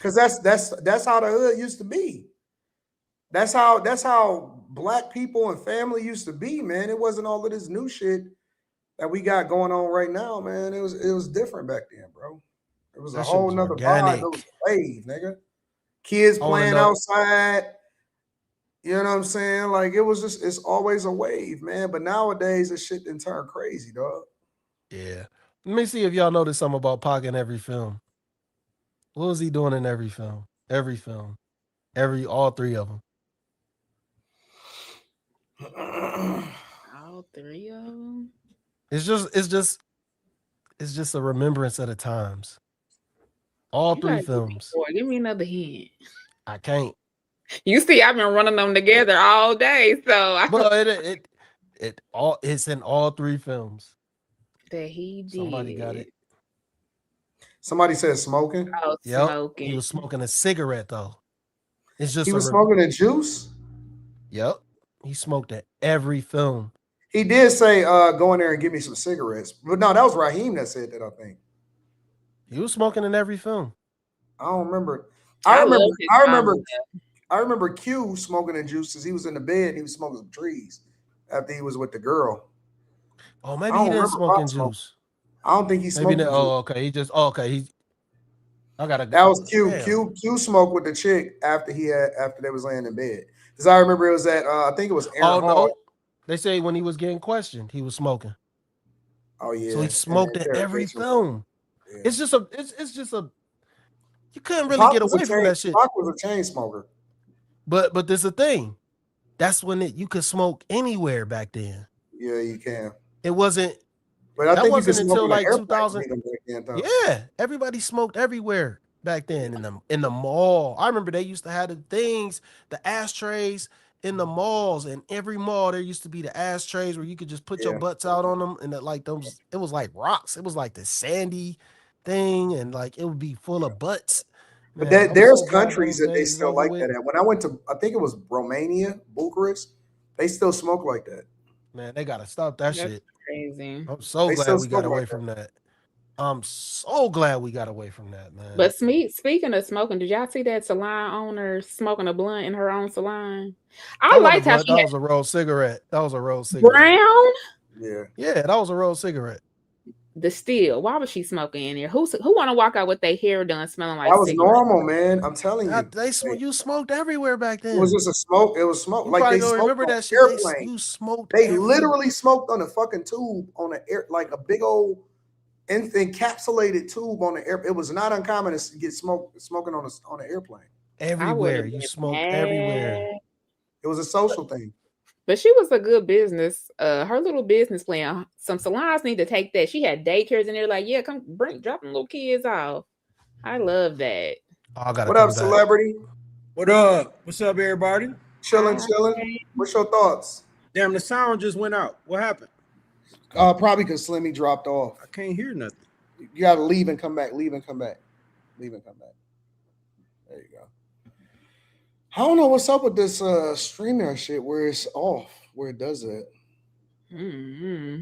Cause that's how the hood used to be. That's how black people and family used to be, man. It wasn't all of this new shit that we got going on right now, man. It was different back then, bro. It was a That shit whole was nother vibe. It organic. was a wave, nigga. Kids I wanna playing know. outside. You know what I'm saying? Like it was just, it's always a wave, man. But nowadays, this shit didn't turn crazy, dog. Yeah. Let me see if y'all noticed something about Pac in every film. What was he doing in every film? Every film. All three of them. All three of them. It's just a remembrance of the times. All You three gotta give me films. more. Give me another hint. I can't. You see, I've been running them together all day, so But it's in all three films. that he did. Somebody got it. Somebody said smoking. Oh, Yep. smoking. He was smoking a cigarette though. It's just He was smoking a juice. Yep. He smoked at every film. He did say, go in there and give me some cigarettes. But no, that was Raheem that said that, I think. He was smoking in every film. I don't remember. I love his I remember Q smoking in juice because he was in the bed and he was smoking some trees after he was with the girl. Oh, maybe he didn't smoke in juice. I don't think he smoked. Maybe okay. He just okay. That was Q. Q smoked with the chick after they was laying in bed. Because I remember it was at I think it was Aaron Hall. No. They say when he was getting questioned, he was smoking. Oh yeah. So he smoked at every film. Yeah. It's just a you couldn't really get away from that shit. Pac was a chain smoker. But there's a thing. That's when you could smoke anywhere back then. Yeah, you can. It wasn't. But I think wasn't you could until smoke like on 2000. Yeah, everybody smoked everywhere back then in the mall. I remember they used to have the things, the ashtrays in the malls, and every mall there used to be the ashtrays where you could just put your butts out on them, and it was like rocks. It was like the sandy thing, and like it would be full of butts. But there's countries that they still like that at. When I went to, I think it was Romania, Bucharest, they still smoke like that. Man, they gotta stop that shit. Crazy. I'm so glad we got away from that. I'm so glad we got away from that, man. But speaking of smoking, did y'all see that salon owner smoking a blunt in her own salon? I liked how that was a rolled cigarette. That was a rolled cigarette. Brown? Yeah, that was a rolled cigarette. The steel. Why was she smoking in here? Who want to walk out with their hair done smelling like that was cigarettes? normal, man. I'm telling you. You smoked everywhere back then. It was just a smoke. It was smoke. You like they don't smoked remember on that shit. Airplane. You smoked. They literally smoked on a fucking tube on an air, like a big old encapsulated tube on the air. It was not uncommon to get smoking on an airplane. Everywhere. You smoked everywhere. It was a social thing. But she was a good business. Her little business plan. Some salons need to take that. She had daycares in there. Like, yeah, come drop them little kids off. I love that. What up, celebrity? What up? What's up, everybody? Chilling. What's your thoughts? Damn, the sound just went out. What happened? Probably because Slimmy dropped off. I can't hear nothing. You gotta leave and come back. Leave and come back. There you go. I don't know what's up with this streamer shit where it's off, where it does it. Mm-hmm.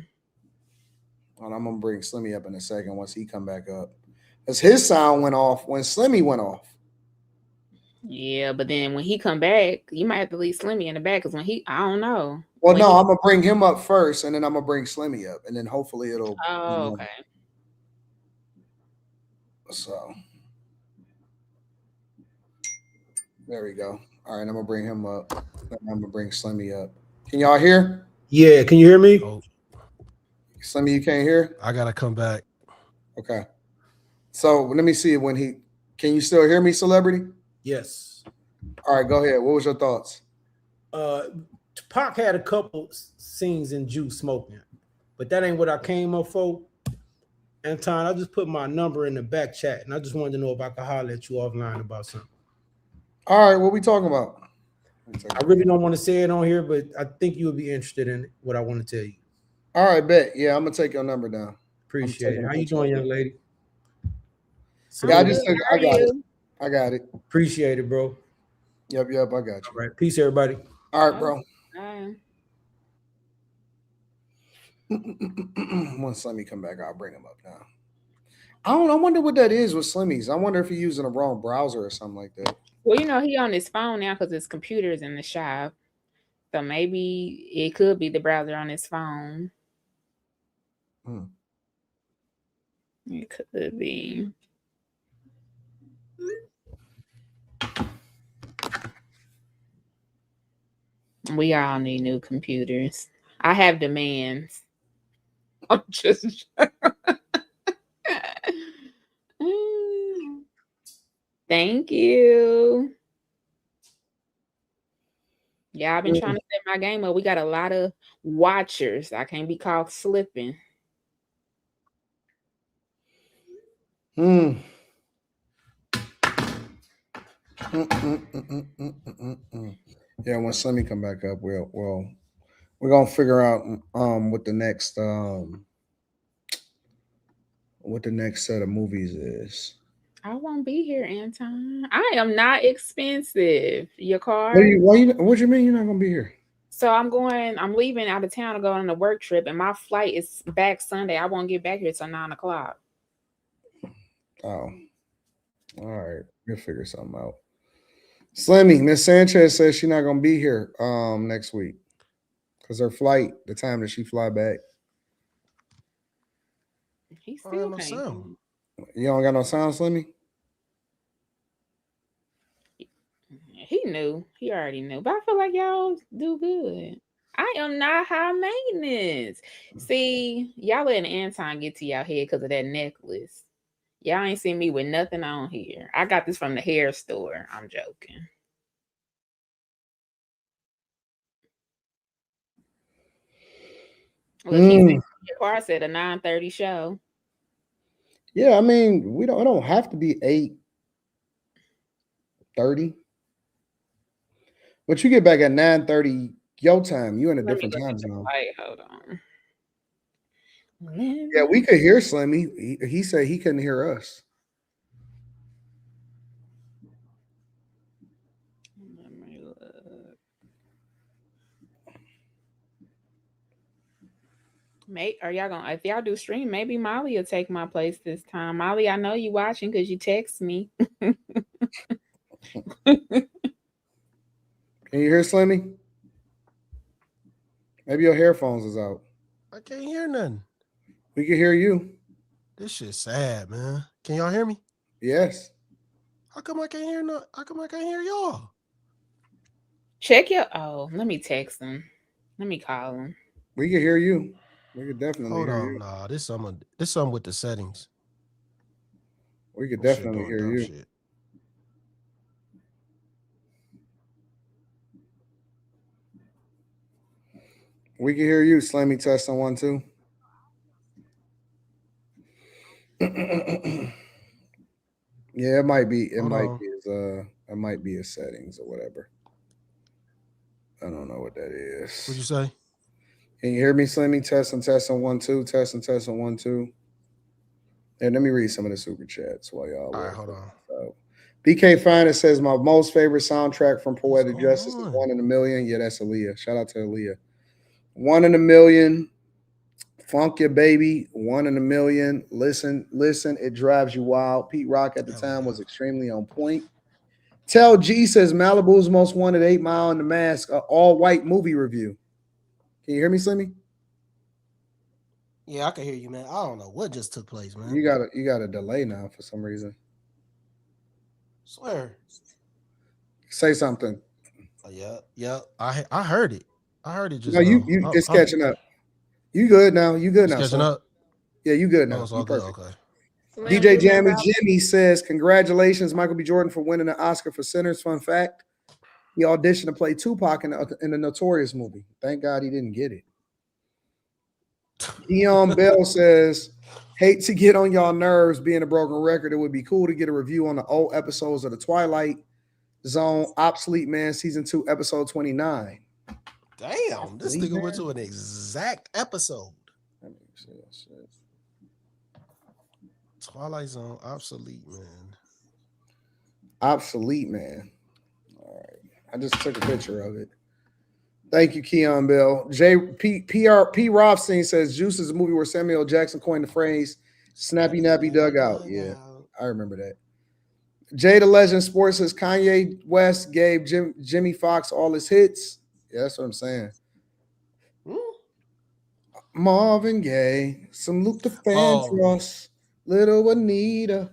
And I'm gonna bring Slimmy up in a second once he come back up. Because his sound went off when Slimmy went off. Yeah, but then when he come back, you might have to leave Slimmy in the back because I don't know. Well, no, I'm gonna bring him up first, and then I'm gonna bring Slimmy up, and then hopefully it'll. Oh, okay. So there we go. All right, I'm gonna bring him up. Then I'm gonna bring Slimmy up. Can y'all hear? Yeah, can you hear me? Oh, Slimmy, you can't hear? I gotta come back. Okay. So let me see when he. Can you still hear me, Celebrity? Yes. All right, go ahead. What was your thoughts? Tupac had a couple scenes in Juice smoking, but that ain't what I came up for. Anton, I just put my number in the back chat, and I just wanted to know if I could holler at you offline about something. All right, what we talking about? I really don't want to say it on here, but I think you would be interested in what I want to tell you. All right, bet. Yeah, I'm gonna take your number down. Appreciate it. How you doing, young lady? Yeah, I got it. I got it. Appreciate it, bro. Yep, I got you. All right, peace, everybody. All right, bro. Bye. Once Slimmy come back, I'll bring him up now. I wonder what that is with Slimmy's. I wonder if he's using a wrong browser or something like that. Well, he on his phone now because his computer is in the shop. So maybe it could be the browser on his phone. It could be. We all need new computers. I have demands. I'm just Thank you. Yeah, I've been trying to set my game up. We got a lot of watchers. I can't be caught slipping. Yeah, when Slimmy come back up, we're gonna figure out what the next set of movies is. I won't be here, Anton. I am not expensive. Your car? What you mean you're not gonna be here? So I'm leaving out of town to go on a work trip, and my flight is back Sunday. I won't get back here till 9:00. Oh, all right. We'll figure something out. Slimmy, Miss Sanchez says she's not gonna be here next week because her flight, the time that she fly back. He still can't. Sound. You don't got no sound, Slimmy? He knew. He already knew. But I feel like y'all do good. I am not high maintenance. See, y'all letting Anton get to y'all head because of that necklace. Y'all ain't seen me with nothing on here. I got this from the hair store. I'm joking. Look, your car said a 9:30 show. Yeah, I mean, it don't have to be 8:30. But you get back at 9:30 your time. You in a different time zone. Hold on. Yeah, we could hear Slimmy. He said he couldn't hear us. Are y'all gonna, if y'all do stream, maybe Molly will take my place this time. Molly, I know you watching because you text me. Can you hear Slimmy? Maybe your headphones is out. I can't hear nothing. We can hear you. This shit's sad, man. Can y'all hear me? Yes. How come I can't hear How come I can't hear y'all? Check your. Oh, let me text him. Let me call him. We can hear you. We could definitely Hold hear on. you. Nah, this something with the settings. We could definitely hear you. Shit. We can hear you. Slimmy, test on 1, 2. Yeah, it might be. It might be his settings or whatever. I don't know what that is. What'd you say? Can you hear me, Slimmy? Test on 1, 2. Test on 1, 2. And let me read some of the super chats while y'all. All right, hold on. So, BK Finer says my most favorite soundtrack from Poetic Justice is 1 in a Million. Yeah, that's Aaliyah. Shout out to Aaliyah. 1 in a Million. Funk Your Baby, 1 in a Million. Listen, it drives you wild. Pete Rock at the time was extremely on point. Tell G says Malibu's Most Wanted, 8 Mile and The Mask, an all-white movie review. Can you hear me, Slimmy? Yeah, I can hear you, man. I don't know what just took place, man. You got a delay now for some reason. Swear. Say something. Yeah. I heard it. I heard it just. No, you it's catching up. You good now? You good now? Catching up. Yeah, you good now. Oh, it's all good. Okay. DJ Jammy Jimmy says, "Congratulations, Michael B. Jordan, for winning an Oscar for Sinners." Fun fact: he auditioned to play Tupac in the Notorious movie. Thank God he didn't get it. Keon Bell says, "Hate to get on y'all nerves being a broken record. It would be cool to get a review on the old episodes of The Twilight Zone, Obsolete Man, Season 2, Episode 29. Damn, this nigga went to an exact episode. Let me see that shit. Twilight Zone, Obsolete Man. Obsolete Man. All right. I just took a picture of it. Thank you, Keon Bell. P. Rothstein says Juice is a movie where Samuel Jackson coined the phrase snappy nappy dugout. Yeah, I remember that. Jay the Legend Sports says Kanye West gave Jimmy Fox all his hits. Yeah, that's what I'm saying. Marvin Gaye, some Luther Vandross, Little Anita.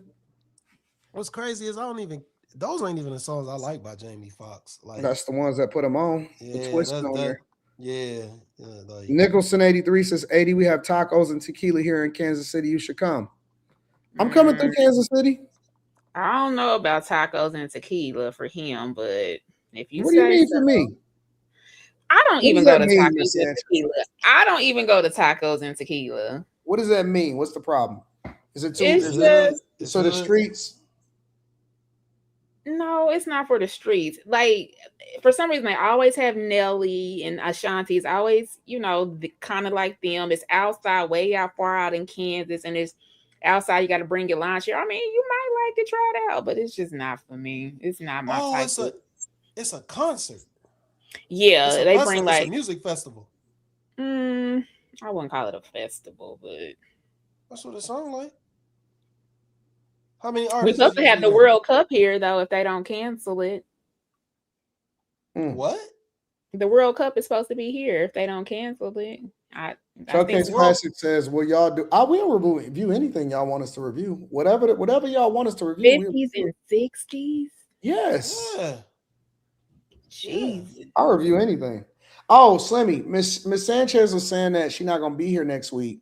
What's crazy is those ain't even the songs I like by Jamie Foxx. Like that's the ones that put him on. Yeah, the twist on there. Yeah. Like, Nicholson 83 says 80. We have tacos and tequila here in Kansas City. You should come. I'm coming through Kansas City. I don't know about tacos and tequila for him, but if you what do you mean so, for me? I don't even go to tacos and tequila. I don't even go to tacos and tequila. What does that mean? What's the problem? Is it too? So the streets? No, it's not for the streets. Like for some reason, they always have Nelly and Ashanti. It's always, kind of like them. It's outside, way out far out in Kansas, and it's outside. You got to bring your lunch here. I mean, you might like to try it out, but it's just not for me. It's not my type. It's a concert. Yeah, they bring it's a music festival. I wouldn't call it a festival, but that's what it sounds like. How many artists? We're supposed to have the World Cup here, though, if they don't cancel it. What? The World Cup is supposed to be here if they don't cancel it. Showcase Classic says, "Will y'all do? I will review anything y'all want us to review. Whatever y'all want us to review. 50s and 60s. Yes. Yeah. Jeez. I'll review anything. Oh, Slimmy, Miss Sanchez was saying that she's not gonna be here next week,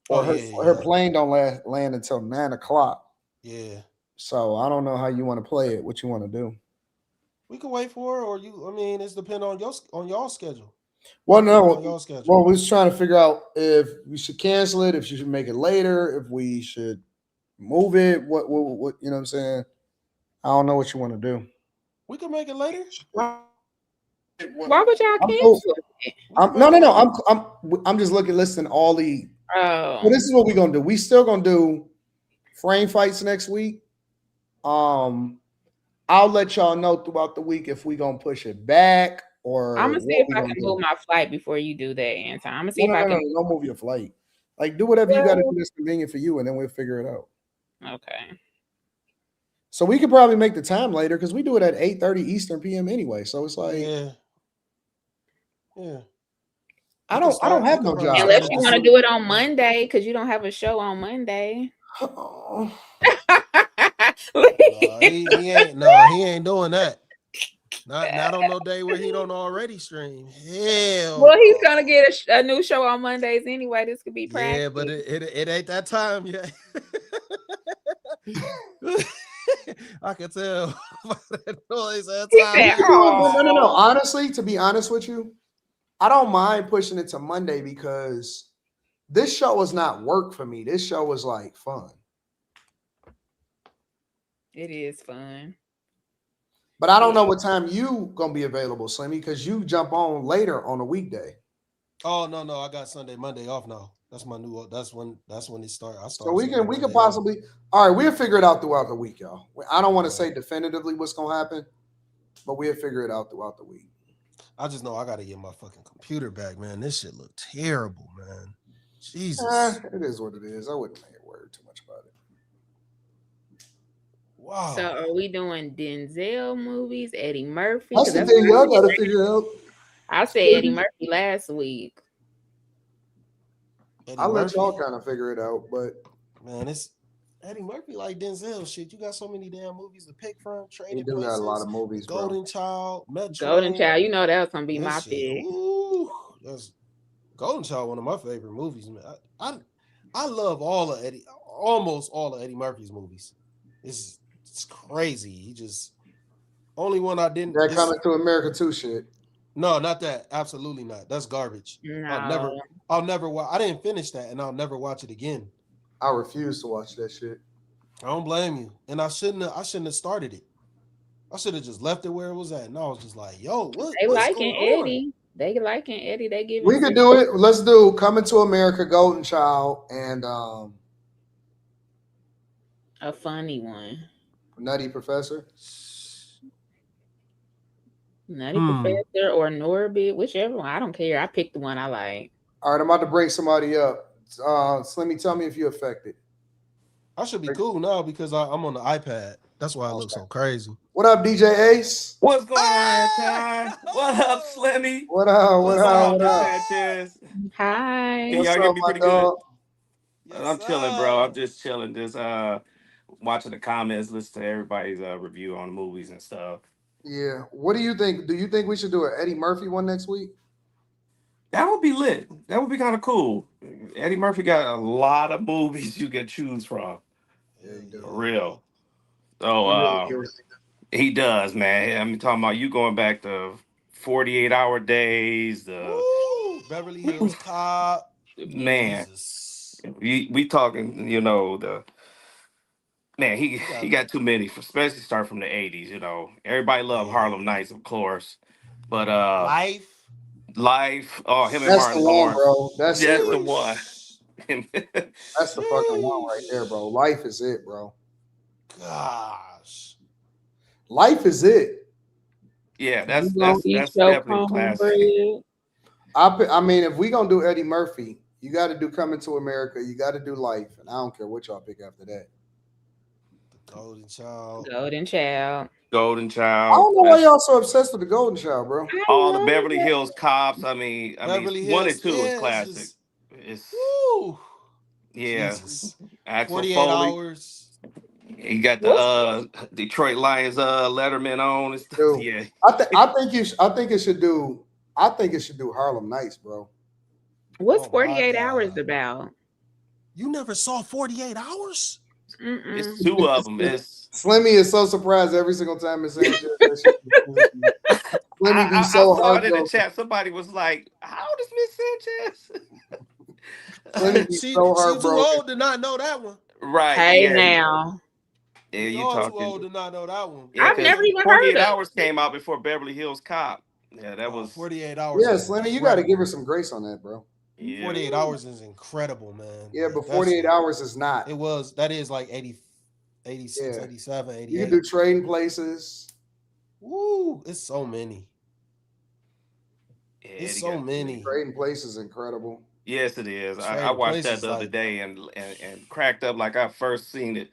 or her plane don't land until 9:00. Yeah. So I don't know how you want to play it. What you want to do? We can wait for her, or you. I mean, it's depending on y'all schedule. Well, no. Well, we was trying to figure out if we should cancel it, if you should make it later, if we should move it. What you know what I'm saying? I don't know what you want to do. We can make it later. Why would y'all cancel it? No. I'm just listing all the. Oh. Well, this is what we're gonna do. We still gonna do frame fights next week. I'll let y'all know throughout the week if we gonna push it back or. I'm gonna see if I can move my flight before you do that, Anton. I'm gonna see if I can. Don't move your flight. Like do whatever you got to do that's convenient for you, and then we'll figure it out. Okay. So we could probably make the time later because we do it at 8:30 Eastern PM anyway. So it's like, yeah. I don't have no job. Unless you want to do it on Monday because you don't have a show on Monday. Oh. he ain't doing that. Not on no day where he don't already stream. Hell. Well, he's gonna get a new show on Mondays anyway. This could be practice. Yeah, but it ain't that time yet. I can tell by that noise at time. No. Honestly, to be honest with you, I don't mind pushing it to Monday because this show was not work for me. This show was like fun. It is fun. But I don't know what time you gonna be available, Slimmy, because you jump on later on a weekday. Oh no, I got Sunday, Monday off now. That's my new. That's when it starts. So we can possibly. All right, we'll figure it out throughout the week, y'all. I don't want to say definitively what's gonna happen, but we'll figure it out throughout the week. I just know I gotta get my fucking computer back, man. This shit look terrible, man. Jesus. It is what it is. I wouldn't make it word too much about it. Wow. So are we doing Denzel movies, Eddie Murphy? That's the thing y'all got to figure out. I said Eddie Murphy last week. I'll let y'all kind of figure it out, but man, it's Eddie Murphy like Denzel shit. You got so many damn movies to pick from. Trading you do Places, got a lot of movies, Golden bro. Child, Metro. Golden Child, you know that was gonna be my shit, pick. Ooh, that's Golden Child, one of my favorite movies, man. I love almost all of Eddie Murphy's movies. It's crazy. He just only one I didn't. That Coming to America 2 shit. No, not that. Absolutely not. That's garbage. No. I'll never watch. I didn't finish that, and I'll never watch it again. I refuse to watch that shit. I don't blame you, and I shouldn't have started it. I should have just left it where it was at, and I was just like, "Yo, what's going on?" Eddie. They liking Eddie. They giving. We could do it. Let's do Coming to America, Golden Child, and a funny one. Nutty Professor. Nutty Professor or Norbit, whichever one. I don't care. I picked the one I like. All right, I'm about to bring somebody up. Slimmy, tell me if you affected. I should be cool now because I'm on the iPad. That's why I look so crazy. What up, DJ Ace? What's going on, Ty? What up, Slimmy? What up? What up? Sanchez? Hi. Can y'all hear me pretty good? I'm chilling, bro. I'm just chilling. Just watching the comments, listening to everybody's review on the movies and stuff. Yeah. What do you think? Do you think we should do an Eddie Murphy one next week? That would be lit. That would be kind of cool. Eddie Murphy got a lot of movies you can choose from. Yeah, for real. So he does, man. I'm talking about you going back to 48-hour days. Beverly Hills Cop. Man, we talking. You know man. He got too many, especially start from the 80s. You know, everybody loved Harlem Nights, of course, but Life. Oh, him and That's Martin the one, Lawrence. bro. That's the it. one. That's the fucking one right there, bro. Life is it, bro. Gosh. Life is it. Yeah, that's definitely a classic. I mean, if we gonna do Eddie Murphy, you got to do Coming to America. You got to do Life, and I don't care what y'all pick after that. The Golden Child. Golden Child. Golden Child. I don't know why y'all so obsessed with the Golden Child, bro. All the Beverly Hills Cops. I mean, Beverly 1 and 2 Hills, is classic. It's Axel 48 Foley. hours. You got the Detroit Lions Letterman on and stuff. Dude, Yeah. I think it should do Harlem Nights, bro. What's 48 hours about? You never saw 48 hours? It's 2 of them. Slimmy is so surprised every single time it's saying Slimmy be so I saw it in the hard. chat. Somebody was like, "How old is Miss Sanchez?" Slimmy be She so too heartbroken. old to not know that one. Right. Hey yeah. now. Yeah, You're you too talking. old to not know that one. Yeah, I've never even 48 heard of hours came out before Beverly Hills Cop. Yeah, that was 48 hours. Yeah, Slimmy, you got to give her some grace on that, bro. Yeah. 48 hours is incredible, man. Yeah, but 48 hours is not. That is like 80, 86, 87, 88. You can do Trading Places. Woo, it's so many. Yeah, It's so many. Trading Places is incredible. Yes, it is. I watched that the other day and cracked up like I first seen it.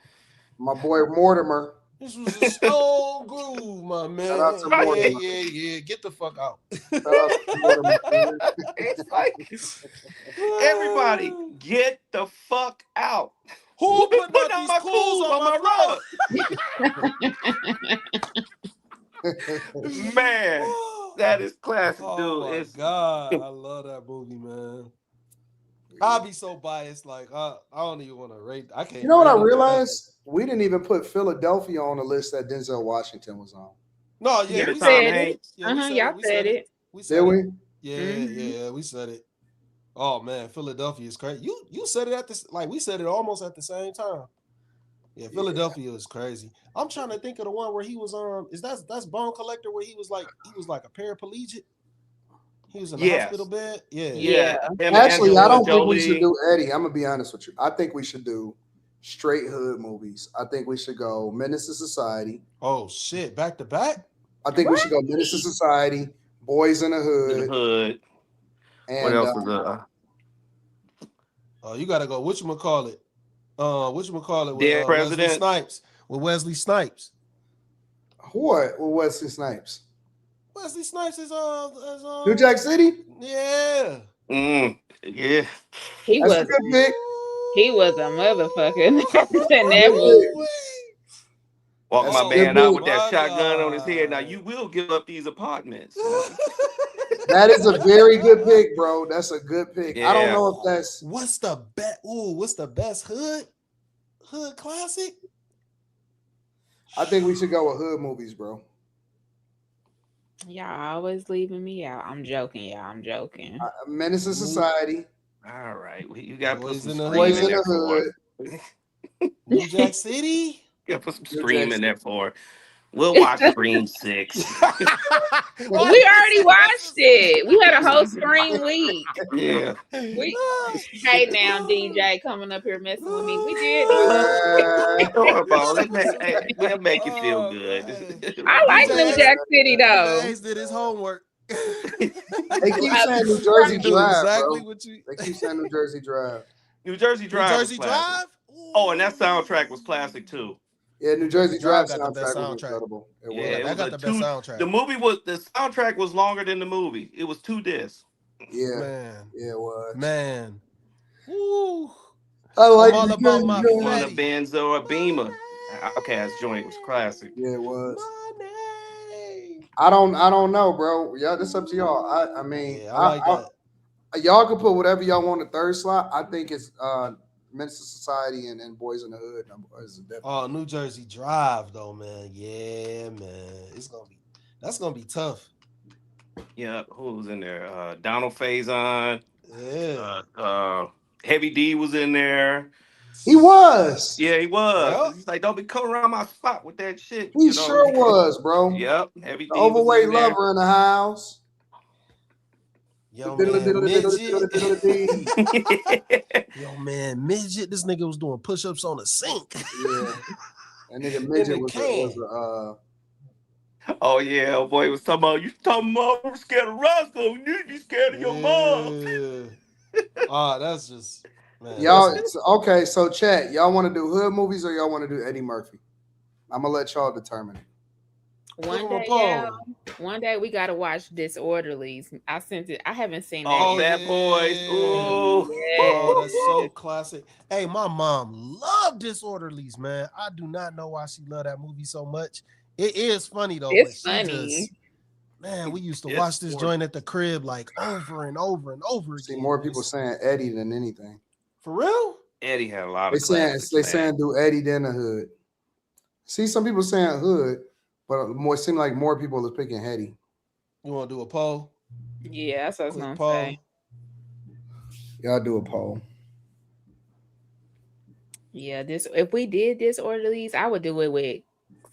My boy Mortimer. This was a stone groove, my man. Shout out to Mortimer. Yeah. Get the fuck out. Shout out to Mortimer. It's like everybody get the fuck out. Who put on my clothes on my rug? Man, that is classic, dude. Oh my God, I love that movie, man. I'll be so biased, like I don't even want to rate. I can't. You know what I realized? We didn't even put Philadelphia on the list that Denzel Washington was on. No, yeah, we said it. Y'all said it. Did we? Yeah, we said it. Oh man, Philadelphia is crazy. You said it we said it almost at the same time. Yeah, Philadelphia is crazy. I'm trying to think of the one where he was that's Bone Collector where he was like a paraplegic. He was in the hospital bed. Yeah. Actually, I don't think we should do Eddie. I'm gonna be honest with you. I think we should do straight hood movies. I think we should go Menace to Society. Oh shit, back to back. I think we should go Menace to Society, Boys in the Hood. And what else was Oh, you gotta go. Whatchamacallit? Whatchamacallit with Dead Wesley President. Snipes. With Wesley Snipes. What? With Wesley Snipes? Wesley Snipes is New Jack City? Yeah. Yeah. He That's a was good pick. he was a motherfucker in that Good movie. pick. Walk That's my a good man out pick. with that shotgun on his head. Now you will give up these apartments. That is a very good pick, bro. That's a good pick. I don't Yeah. know if that's What's the best hood classic? I think we should go with hood movies, bro. Y'all always leaving me out. I'm joking, y'all. I'm joking. Menace to Society. All right. You got to put some Boys scream in in there the for Hood. it. New Jack City. You got to put some New scream Jack in there for it. We'll watch Scream 6. We already watched it. We had a whole Scream week. Yeah. Hey now, DJ coming up here messing with me. We did do it. We'll make you feel good. I like New Jack City though. Hayes did his homework. They keep saying New Jersey do Drive, exactly bro. what you. They keep saying New Jersey Drive. New Jersey Drive. New Jersey Drive. Oh, and that soundtrack was classic too. Yeah, New Jersey Drive got the best soundtrack was incredible. It was. Yeah, that got the best soundtrack. The soundtrack was longer than the movie. It was 2 discs. Yeah, man. Yeah, it was. Man. Woo. I like all about my On a fatty. Benz or a Beamer. Outcast joint was classic. Yeah, it was. I don't know, bro. Yeah, this up to y'all. I mean, I like that. Y'all can put whatever y'all want in the third slot. I think it's Menace to Society and Boys in the Hood. Oh, New Jersey Drive though, man. Yeah, man. That's gonna be tough. Yeah, who was in there? Donald Faison. Yeah. Heavy D was in there. He was. Yeah, he was. Yep. He's like, don't be coming around my spot with that shit. He sure was, bro. Yep. Heavy D The overweight was in there. lover in the house. Yo, man, midget. Yo, man, midget. This nigga was doing push-ups on a sink. Yeah. That nigga midget was Oh yeah, boy was talking about I'm scared of Roscoe. You need to be scared of your mom. That's just man. Y'all okay, so chat. Y'all want to do hood movies or y'all want to do Eddie Murphy? I'm gonna let y'all determine it. One day we gotta watch Disorderlies. I sent it. I haven't seen that. Oh, yet. Bad Boys. Ooh. Oh, that's so classic. Hey, my mom loved Disorderlies, man. I do not know why she loved that movie so much. It is funny though. It's but funny. Man, we used to watch this joint at the crib like over and over and over again. See more people saying Eddie than anything. For real? Eddie had a lot of They saying do Eddie than the Hood. See, some people saying Hood, but seem like more people are picking Eddie. You want to do a poll? Yeah, that's what I was gonna poll. say. Y'all do a poll. Yeah, if we did Disorderlies, I would do it with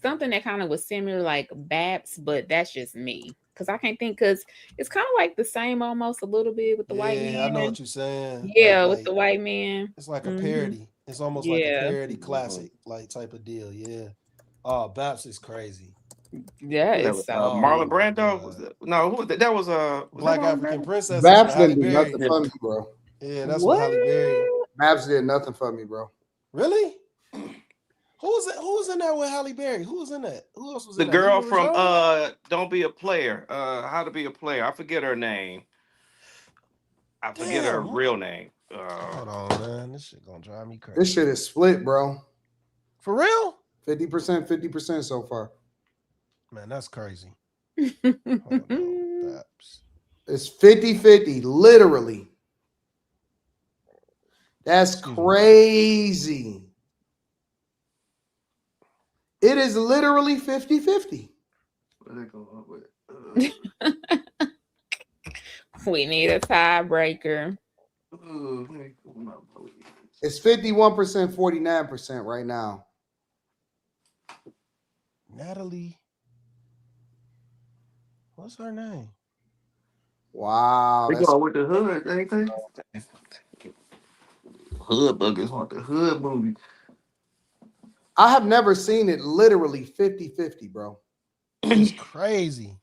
something that kind of was similar like Baps, but that's just me. Because I can't think, because it's kind of like the same almost a little bit with the white man. I know what you're saying. Yeah, with the white man. It's like a parody. It's almost like a parody classic, like type of deal. Yeah. Oh, Baps is crazy. Yeah, it's Marlon Brando. Was it? No, who was that? That was Black African Princess. Baps didn't do nothing for me, bro. Yeah, that's what Halle Berry. Baps did nothing for me, bro. Really? Who was in there with Halle Berry? Who was in that? Who else was in the that? girl from Don't Be a Player. How to Be a Player. I forget her name. I forget her real name. Hold on, man. This shit gonna drive me crazy. This shit is split, bro. For real? 50%, 50% so far. Man, that's crazy. Hold on, Baps. It's 50-50, literally. That's crazy. It is literally 50-50. We need a tiebreaker. It's 51%, 49% right now. Natalie. What's her name? Wow. They go with the hood, ain't they? Hood buggers want the hood movie. I have never seen it literally 50-50, bro. It's crazy.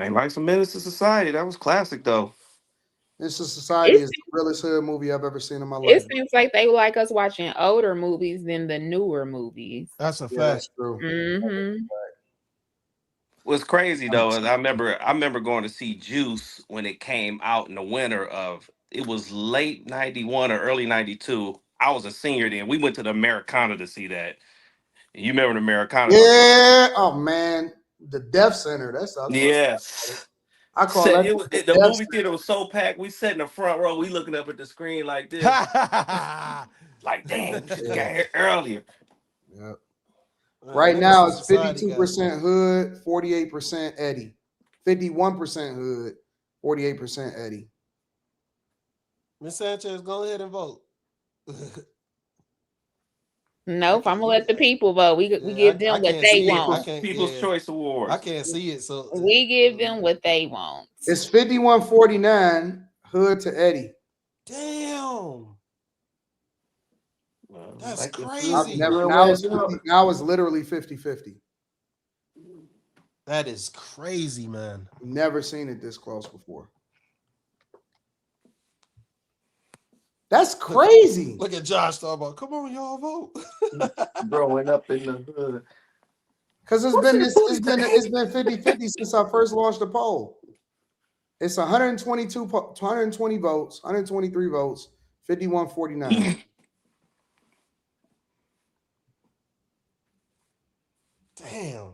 Ain't like some Menace to Society. That was classic though. Menace to Society is the realest hood movie I've ever seen in my life. It seems like they like us watching older movies than the newer movies. That's a fact. That's true. Mm-hmm. What's crazy though is I remember going to see Juice when it came out in the winter of it was late 91 or early 92. I was a senior then. We went to the Americana to see that. And you remember the Americana? Yeah. Oh man, the Deaf Center. That's yes. I call that The movie theater was so packed. We sat in the front row. We looking up at the screen like this. Like damn, we should have got here earlier. Yep. Right now it's 52% hood, 48% Eddie. 51% hood, 48% Eddie. Miss Sanchez, go ahead and vote. Nope, I'm gonna let the people vote. We give them what they want. People's Choice Awards. I can't see it, so we give them what they want. It's 51-49 hood to Eddie. Damn. That's crazy. Now it's literally 50-50. That is crazy, man. Never seen it this close before. That's crazy. Look at Josh talking about, come on, y'all vote. Growing up in the hood. Because it's been 50-50 since I first launched the poll. It's 120 votes, 123 votes, 51-49. Damn.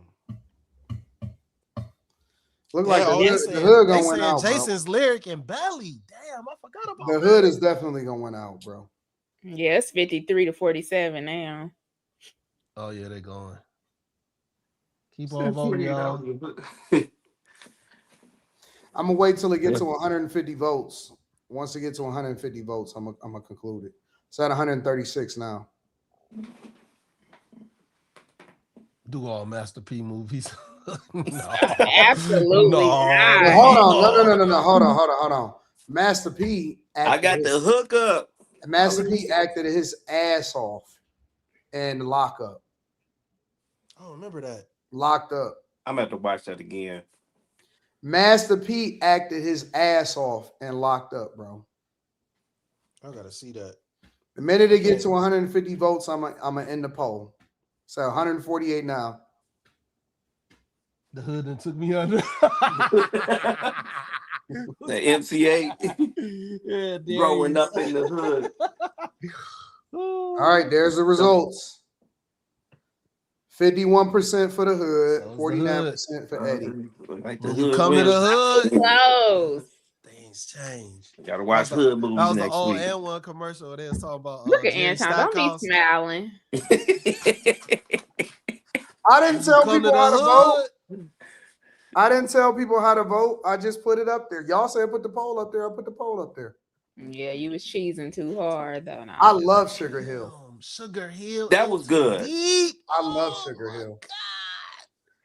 Look like the hood gonna win out. Jason's lyric and Belly. Damn, I forgot about the hood is definitely gonna win out, bro. Yeah, it's 53-47 now. Oh yeah, they're going. Keep on voting, y'all. I'm gonna wait till it gets to 150 votes. Once it gets to 150 votes, I'm gonna conclude it. It's at 136 now. Do all Master P movies. No. Absolutely not. Well, hold on. No. Hold on. Master P. I got the hook up. Master P acted his ass off in Lock Up. I don't remember that. Locked Up. I'm gonna have to watch that again. Master P acted his ass off and Locked Up, bro. I gotta see that. The minute it gets to 150 votes, I'm gonna end the poll. So 148 now. The hood that took me under. The MC8 growing up in the hood. All right, there's the results. 51% for the hood, 49% for Eddie. Like the hood come to the hood. Close. Things change. You gotta watch hood movies next week. That was the old N1 commercial. They was talking about. Look at Anton. Don't be smiling. I didn't tell people how to vote. I didn't tell people how to vote. I just put it up there. Y'all said put the poll up there. I put the poll up there. Yeah, you was cheesing too hard though. No. I love Sugar Hill. Sugar Hill. That was good. I love Sugar Hill.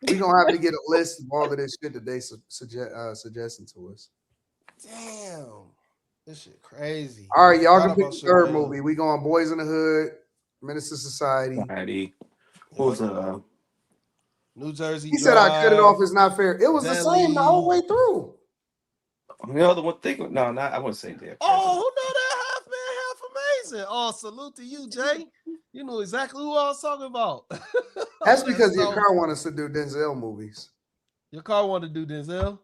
We're gonna have to get a list of all of this shit that they suggesting to us. Damn. This shit crazy. All right, y'all can pick the third movie. We going Boys in the Hood, Menace to Society. What was New Jersey. He said I cut it off is not fair. It was the same the whole way through. The other one thing, no, I wouldn't say that. Oh, who know that half man, half amazing? Oh, salute to you, Jay. You know exactly who I was talking about. That's because your car wanted us to do Denzel movies. Your car wanted to do Denzel?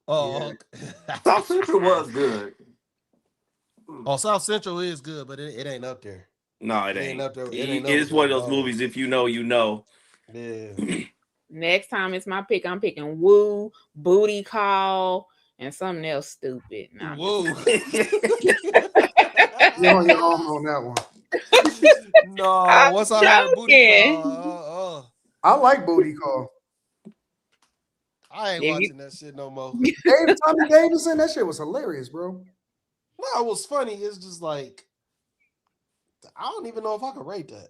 Oh, yeah. South Central was good. Oh, South Central is good, but it ain't up there. No, it ain't. Up there. It's one of those movies. If you know, you know. Yeah. Next time it's my pick. I'm picking Woo, Booty Call, and something else stupid. Nah, Woo. You're on that one. No, what's our Booty Call? I like Booty Call. I ain't watching that shit no more. Tommy Davidson, that shit was hilarious, bro. No, it was funny. It's just like I don't even know if I could rate that.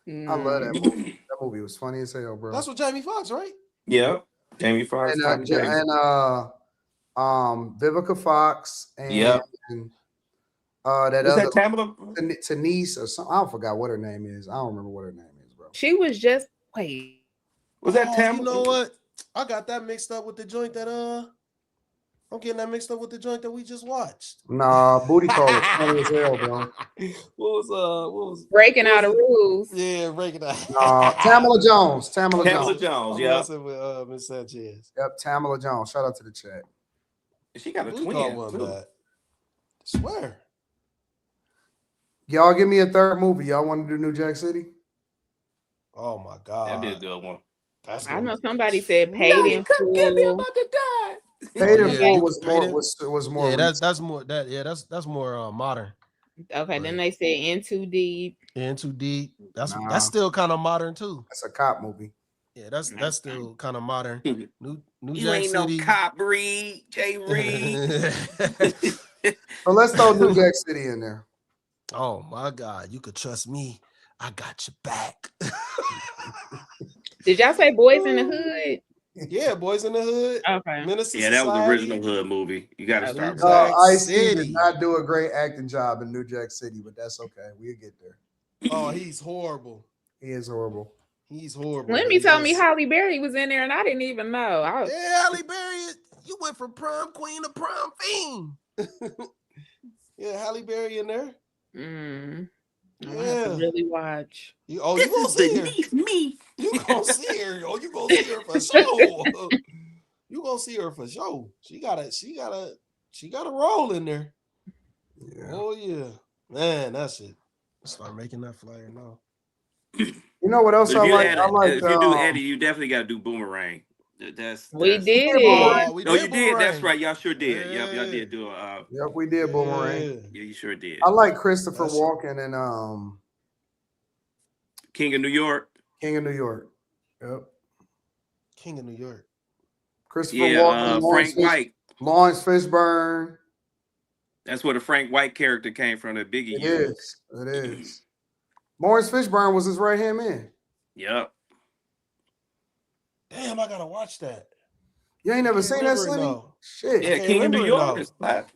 I love that movie. That movie was funny as hell, bro. That's with Jamie Foxx, right? Yeah, Jamie Foxx and Vivica Fox and that was other that Tamala? Denise or something. I forgot what her name is. I don't remember what her name is, bro. She was just wait. Was that Tamala? You know what? I got that mixed up with the joint that I'm getting that mixed up with the joint that we just watched. Nah, Booty Call is funny as hell, bro. What was Breaking Out of Rules? Yeah, breaking out. Nah, Tamala Jones. Tamala Tamala Jones. Jones, I'm yeah. messing with Miss Sanchez. Yep, Tamala Jones. Shout out to the chat. She got a Booty twin Call one too. bad. I swear. Y'all give me a third movie. Y'all want to do New Jack City? Oh my god. That'd be a good one. I know somebody said Paid in Full. To die. Paid in yeah, Full you was could- more Paid in- was more. Yeah, recent. that's more that. Yeah, that's more modern. Okay, then they said In Too Deep. In Too Deep. That's Nah. that's still kind of modern too. That's a cop movie. Yeah, that's still kind of modern. New You Jack ain't City. no cop, Reed. Jay Reed. So let's throw New Jack City in there. Oh my God, you could trust me. I got your back. Did y'all say Boys in the Hood? Yeah, Boys in the Hood. Okay. Minister Yeah, that was the Society. original Hood movie. You got to start with Jack that. Ice-T did City. not do a great acting job in New Jack City, but that's okay. We'll get there. Oh, he's horrible. He is horrible. He's horrible. Let me tell me Halle Berry was in there and I didn't even know. Yeah, Halle Berry, you went from prom queen to prom fiend. Yeah, Halle Berry in there. I have to really watch. You gonna see her? Me. You gonna see her? Yo, you gonna see her for sure. You gonna see her for sure. She got a role in there. Yeah. Oh yeah, man, that's it. Start making that flyer now. You know what else If I you, like? add, I like if you do Eddie, you definitely got to do Boomerang. We did it. You did. That's right. Y'all sure did. Yep, y'all did do a. Yep, we did Boomerang. Yeah, you sure did. I like Christopher Walken and King of New York. King of New York. Yep. King of New York. Christopher Walken, Frank White. Lawrence Fishburne. That's where the Frank White character came from. That Biggie It used. is. It is. Lawrence Fishburne was his right hand man. Yep. Damn, I gotta watch that. You ain't never seen that, Slimmy? No. Shit. Yeah, King of New York is flat.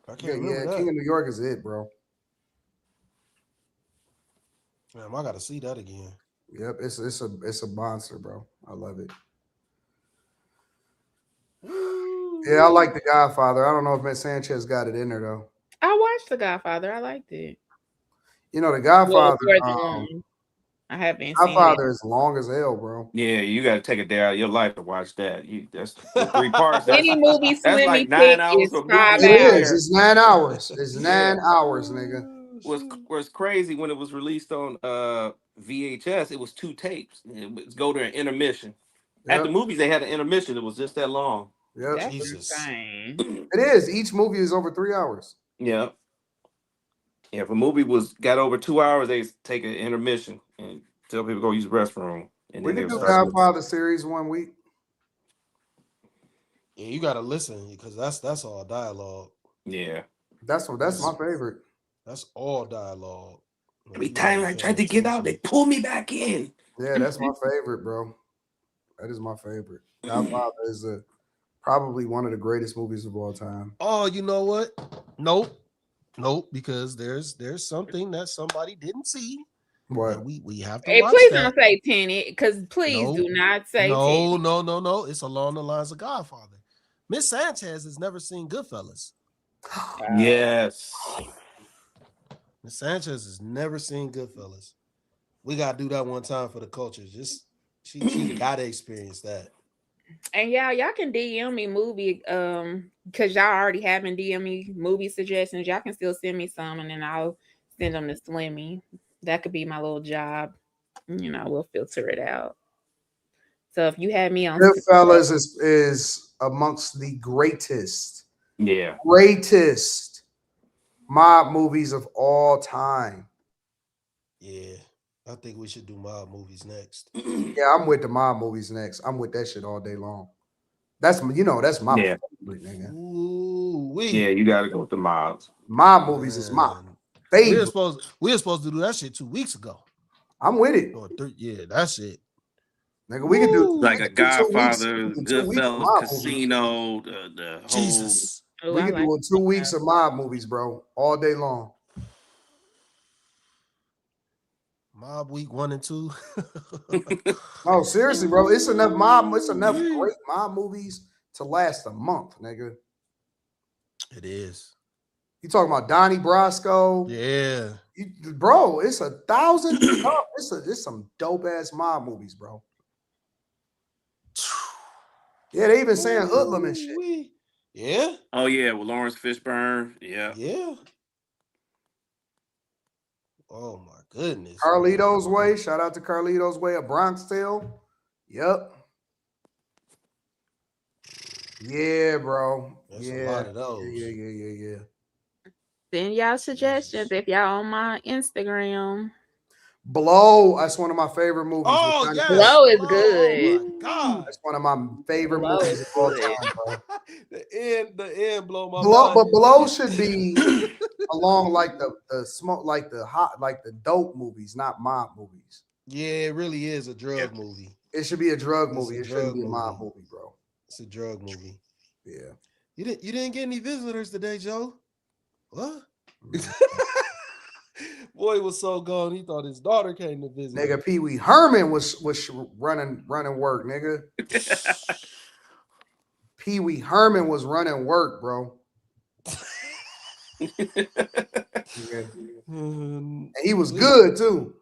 I can't remember that. King of New York is it, bro. Damn, I gotta see that again. Yep, it's a monster, bro. I love it. Yeah, I like The Godfather. I don't know if Miss Sanchez got it in there though. I watched The Godfather. I liked it. You know, The Godfather. I haven't Godfather seen it. is long as hell, bro. Yeah, you got to take a day out of your life to watch that. That's the 3 parts. Any movie that's like Slimmy 9 pick hours is of 5 movie. It hours. is. It's 9 hours. It's 9 hours, nigga. Was crazy when it was released on VHS. It was 2 tapes. It would go to an intermission. Yep. At the movies, they had an intermission. It was just that long. Yep. That's Jesus. insane. It is. Each movie is over 3 hours. Yeah. Yeah. If a movie got over 2 hours, they take an intermission and tell people to go use the restroom. And We then can they'll do start Godfather series 1 week. Yeah, you gotta listen because that's all dialogue. Yeah. That's my favorite. That's all dialogue. Every time I tried to get out, they pull me back in. Yeah, that's my favorite, bro. That is my favorite. Godfather is probably one of the greatest movies of all time. Oh, you know what? Nope, because there's something that somebody didn't see. What? We have to Hey, watch please that. don't say Tenet, because please do not say Tenet. No. It's along the lines of Godfather. Miss Sanchez has never seen Goodfellas. Yes. Miss Sanchez has never seen Goodfellas. We gotta do that one time for the culture. Just she gotta experience that. And y'all can DM me movie, because y'all already having DM me movie suggestions. Y'all can still send me some, and then I'll send them to Slimmy. That could be my little job. We'll filter it out. So if you had me on Goodfellas is amongst the greatest mob movies of all time. Yeah, I think we should do mob movies next. Yeah, I'm with the mob movies next. I'm with that shit all day long. That's my favorite, nigga. Ooh, Yeah, you gotta go with the mobs. Mob movies is my favorite. We were supposed to do that shit 2 weeks ago. I'm with it. Yeah, that shit. Nigga, we can do like a Godfather, 2 weeks Goodfellas, Casino, the whole. Jesus. We can do 2 weeks of mob movies, bro, all day long. Mob Week 1 and 2. No, seriously, bro. It's enough great mob movies to last a month, nigga. It is. You talking about Donnie Brasco? Yeah. Bro, it's 1,000. It's some dope ass mob movies, bro. Yeah, they even saying hoodlum and shit. Yeah. Oh yeah, with Lawrence Fishburne. Yeah. Yeah. Oh my goodness. Carlito's Way. Shout out to Carlito's Way of Bronx Tale. Yep. Yeah, bro. There's a lot of those. Yeah. Send y'all suggestions if y'all on my Instagram. Blow. That's one of my favorite movies. Oh, yes. Blow is good. Oh my God. That's one of my favorite movies of all time, bro. the end blow my Blow, mind. but Blow should be along like the smoke, like the hot, like the dope movies, not mob movies. Yeah, it really is a drug movie. It should be a drug movie. It shouldn't be a mob movie, bro. It's a drug movie. Yeah. You didn't get any visitors today, Joe? What? Boy was so gone. He thought his daughter came to visit. Nigga, Pee Wee Herman was running work, nigga. Pee Wee Herman was running work, bro. And he was good too.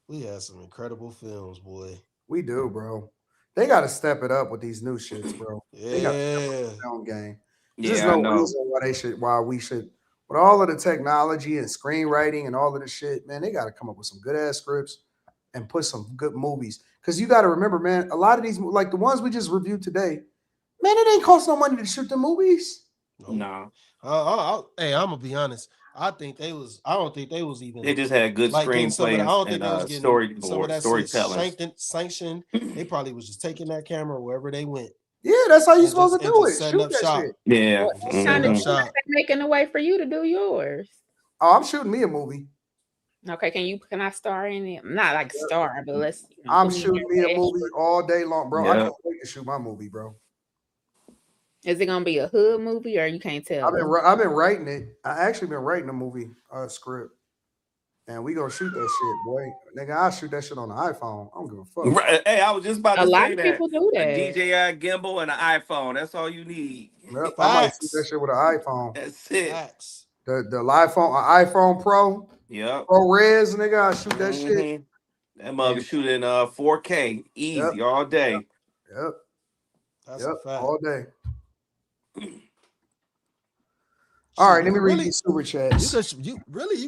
We had some incredible films, boy. We do, bro. They got to step it up with these new shits, bro. They got to step up the film game. There's no reason why we should, with all of the technology and screenwriting and all of the shit, man, they got to come up with some good ass scripts and put some good movies. Because you got to remember, man, a lot of these, like the ones we just reviewed today, man, it ain't cost no money to shoot the movies. No. Hey, I'm gonna be honest. I don't think they was even. They just had good screenplay and storytelling. Sanctioned. They probably was just taking that camera wherever they went. Yeah, that's how you supposed to do it. Setting up shop. Shit. Yeah. What kind of shit making a way for you to do yours? Oh, I'm shooting me a movie. Okay, can I star in it? Not like star, but let's. I'm shooting me a movie all day long, bro. I can't wait to shoot my movie, bro. Is it gonna be a hood movie or you can't tell? I've been writing it. I actually been writing a movie script, and we gonna shoot that shit, boy. Nigga, I'll shoot that shit on the iPhone. I don't give a fuck. Right. Hey, I was just about to say that. A lot of people do that. A DJI gimbal and an iPhone. That's all you need. Yep, I might shoot that shit with an iPhone. That's it. The iPhone Pro. Yep. Pro Res, nigga, I shoot that shit. That mug is shooting 4K easy all day. Yep. That's a fact. All day. All right, let me read these super chats. You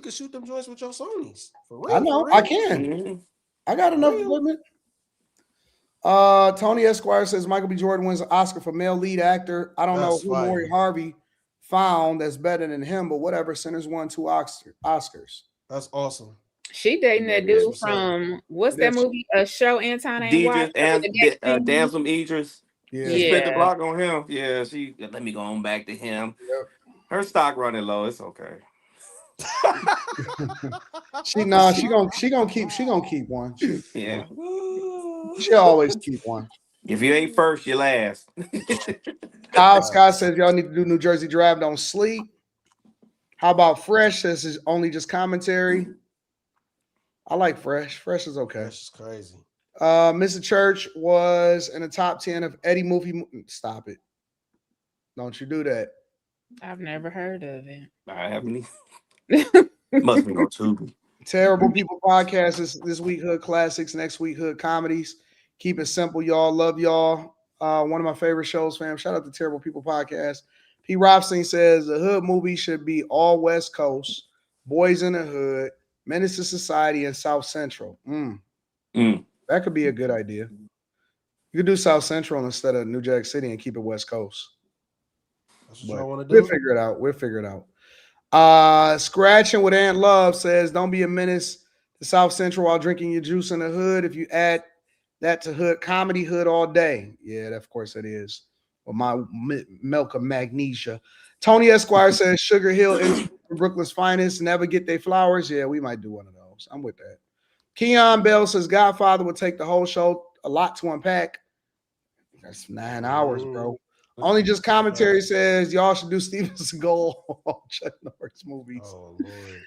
can shoot them joints with your Sonys. For real. I know, I can. I got enough equipment. Tony Esquire says Michael B. Jordan wins an Oscar for male lead actor. I don't know who Maury Harvey found that's better than him, but whatever. Sinners won 2 Oscars. That's awesome. She dating that dude from what's that movie? A show Anton ain't watched. Damsel Idris. Yeah. She spent the block on him. Yeah, she let me go on back to him. Yep. Her stock running low. It's okay. She gonna keep one. Yeah. She'll always keep one. If you ain't first, you last. Kyle Scott says y'all need to do New Jersey Drive, don't sleep. How about Fresh? This is only just commentary. I like Fresh. Fresh is okay. Fresh is crazy. Mr. Church was in the top 10 of Eddie movie. Stop it. Don't you do that. I've never heard of it. I haven't. Must be on Tubi. Terrible People podcast is this week Hood Classics, next week Hood Comedies. Keep it simple, y'all. Love y'all. One of my favorite shows, fam. Shout out to Terrible People podcast. P. Robson says the Hood movie should be all West Coast, Boys in the Hood, Menace to Society, and South Central. That could be a good idea. You could do South Central instead of New Jack City and keep it West Coast. That's what I want to do. We'll figure it out. Scratching with Aunt Love says, don't be a menace to South Central while drinking your juice in the hood. If you add that to Hood Comedy, Hood all day. Yeah, of course it is. With my milk of magnesia. Tony Esquire says, Sugar Hill, Brooklyn's finest, never get their flowers. Yeah, we might do one of those. I'm with that. Keon Bell says Godfather would take the whole show. A lot to unpack. That's 9 hours, bro. Only just commentary says y'all should do Steven Seagal Chuck Norris movies. Oh Lord.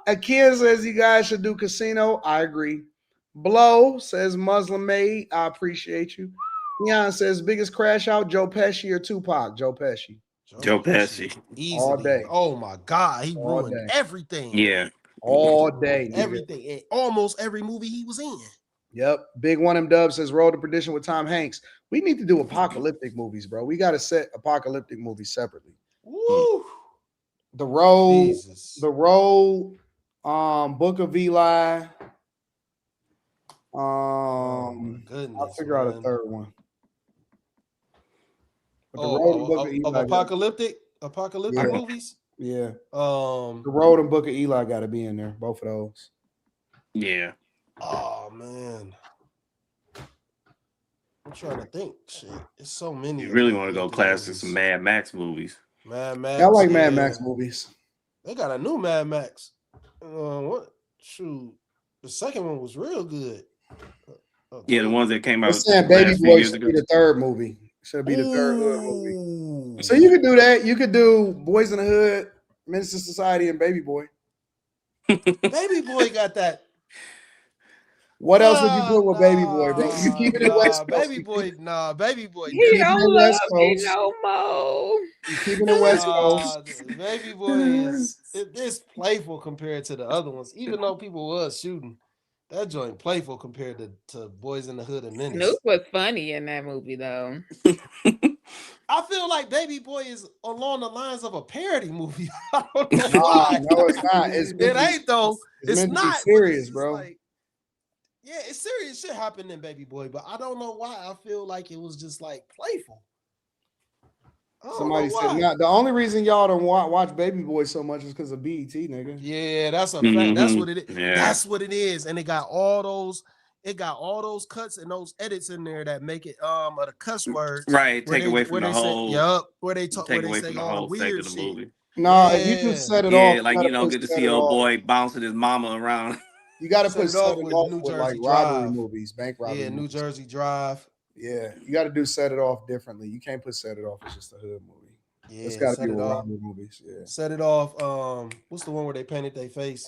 Akia says you guys should do Casino. I agree. Blow says Muslim Maid. I appreciate you. Neon says biggest crash out, Joe Pesci or Tupac? Joe Pesci. Joe Pesci. Easily. All day. Oh my God, he All ruined day. everything. Yeah. All day, nigga. Everything. In almost every movie he was in. Yep. Big One M Dub says Road to Perdition with Tom Hanks. We need to do apocalyptic movies, bro. We got to set apocalyptic movies separately. Woo. The Road, Jesus. The Road, Book of Eli. Goodness, I'll figure out a man. third one. But the Road and Book of Eli apocalyptic movies. Yeah. The Road and Book of Eli got to be in there. Both of those. Yeah. Oh man. I'm trying to think. Shit, it's so many. You really want to go classic some Mad Max movies? Mad Max. I like Mad Max movies. They got a new Mad Max. What? Shoot, the second one was real good. Yeah, the ones that came out. Saying Baby Boy should be the third movie. Should be the third Hood movie. So you could do that. You could do Boys in the Hood, Minister Society, and Baby Boy. Baby Boy got that. What else would you put with Baby Boy, bro? You keep it in West Coast. Baby Boy, Baby Boy. He don't love me no more. You keep it in West Coast. Baby Boy is it's playful compared to the other ones. Even though people was shooting, that joint playful compared to Boys in the Hood and Menace. Snoop was funny in that movie though. I feel like Baby Boy is along the lines of a parody movie. I don't know why. No, it's not. It ain't though. It's not serious, bro. Like, yeah, it's serious shit happened in Baby Boy, but I don't know why I feel like it was just like playful. Somebody said not. The only reason y'all don't watch Baby Boy so much is because of BET, nigga. Yeah, that's a fact. That's what it is. Yeah. That's what it is. And it got all those cuts and those edits in there that make it of the cuss words. Right, take away from the whole. Where they talk where they say all weird shit. Movie. No, if you just set it off. Yeah, like get to see old boy bouncing his mama around. You got to put set it off with like robbery movies, bank robbery. Yeah, New Jersey Drive. Yeah, you got to do set it off differently. You can't put set it off as just a hood movie. Yeah, it's got to be robbery movies. Yeah, set it off. What's the one where they painted their face?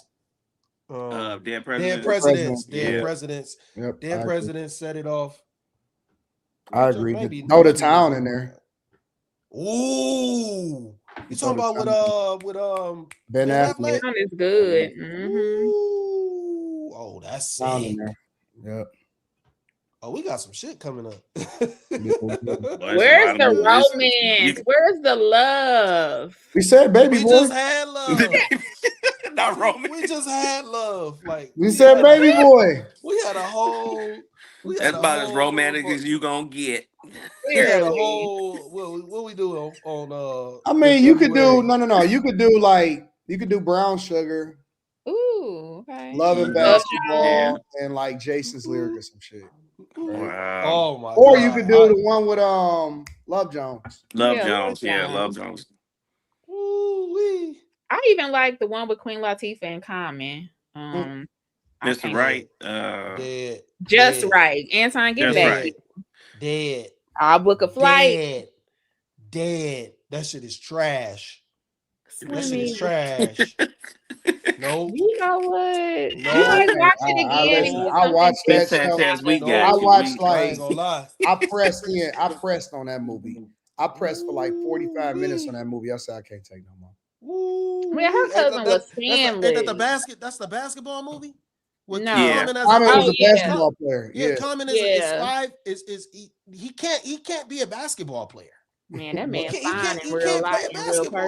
Dead Presidents. Dead Presidents. Yep, Dead Presidents. Set it off. I agree. Throw the town in there. Ooh, you talking about with Ben Affleck? Town is good. Mm-hmm. Oh, that's sick. Yep. Oh, we got some shit coming up. Where's the romance? Where's the love? We said Baby Boy. We just had love. Not romance. We just had love. Like we said Baby Boy. We had a whole. That's about as romantic as you gonna get. We had a whole. What we do on I mean, you could do no. You could do Brown Sugar. Ooh, okay. Love and Basketball and like Jason's lyric or some shit. Right? Wow. Oh my or God. You could do the one with Love Jones. Love Jones. Ooh-wee. I even like the one with Queen Latifah and Common. Mr. Right. Dead. Just dead. Right. Anton, get back. Right. Dead. I'll book a flight. Dead. That shit is trash. That shit is Swimming. trash. No. You know what? No. You might watch it again. I watched that show. I watched I pressed on that movie. I pressed for like 45 minutes on that movie. I said I can't take no more. Man, her cousin was scandalous. That's the basketball movie? No. Common was a basketball player. Yeah, Common is he can't be a basketball player. Man, that man fine in real life.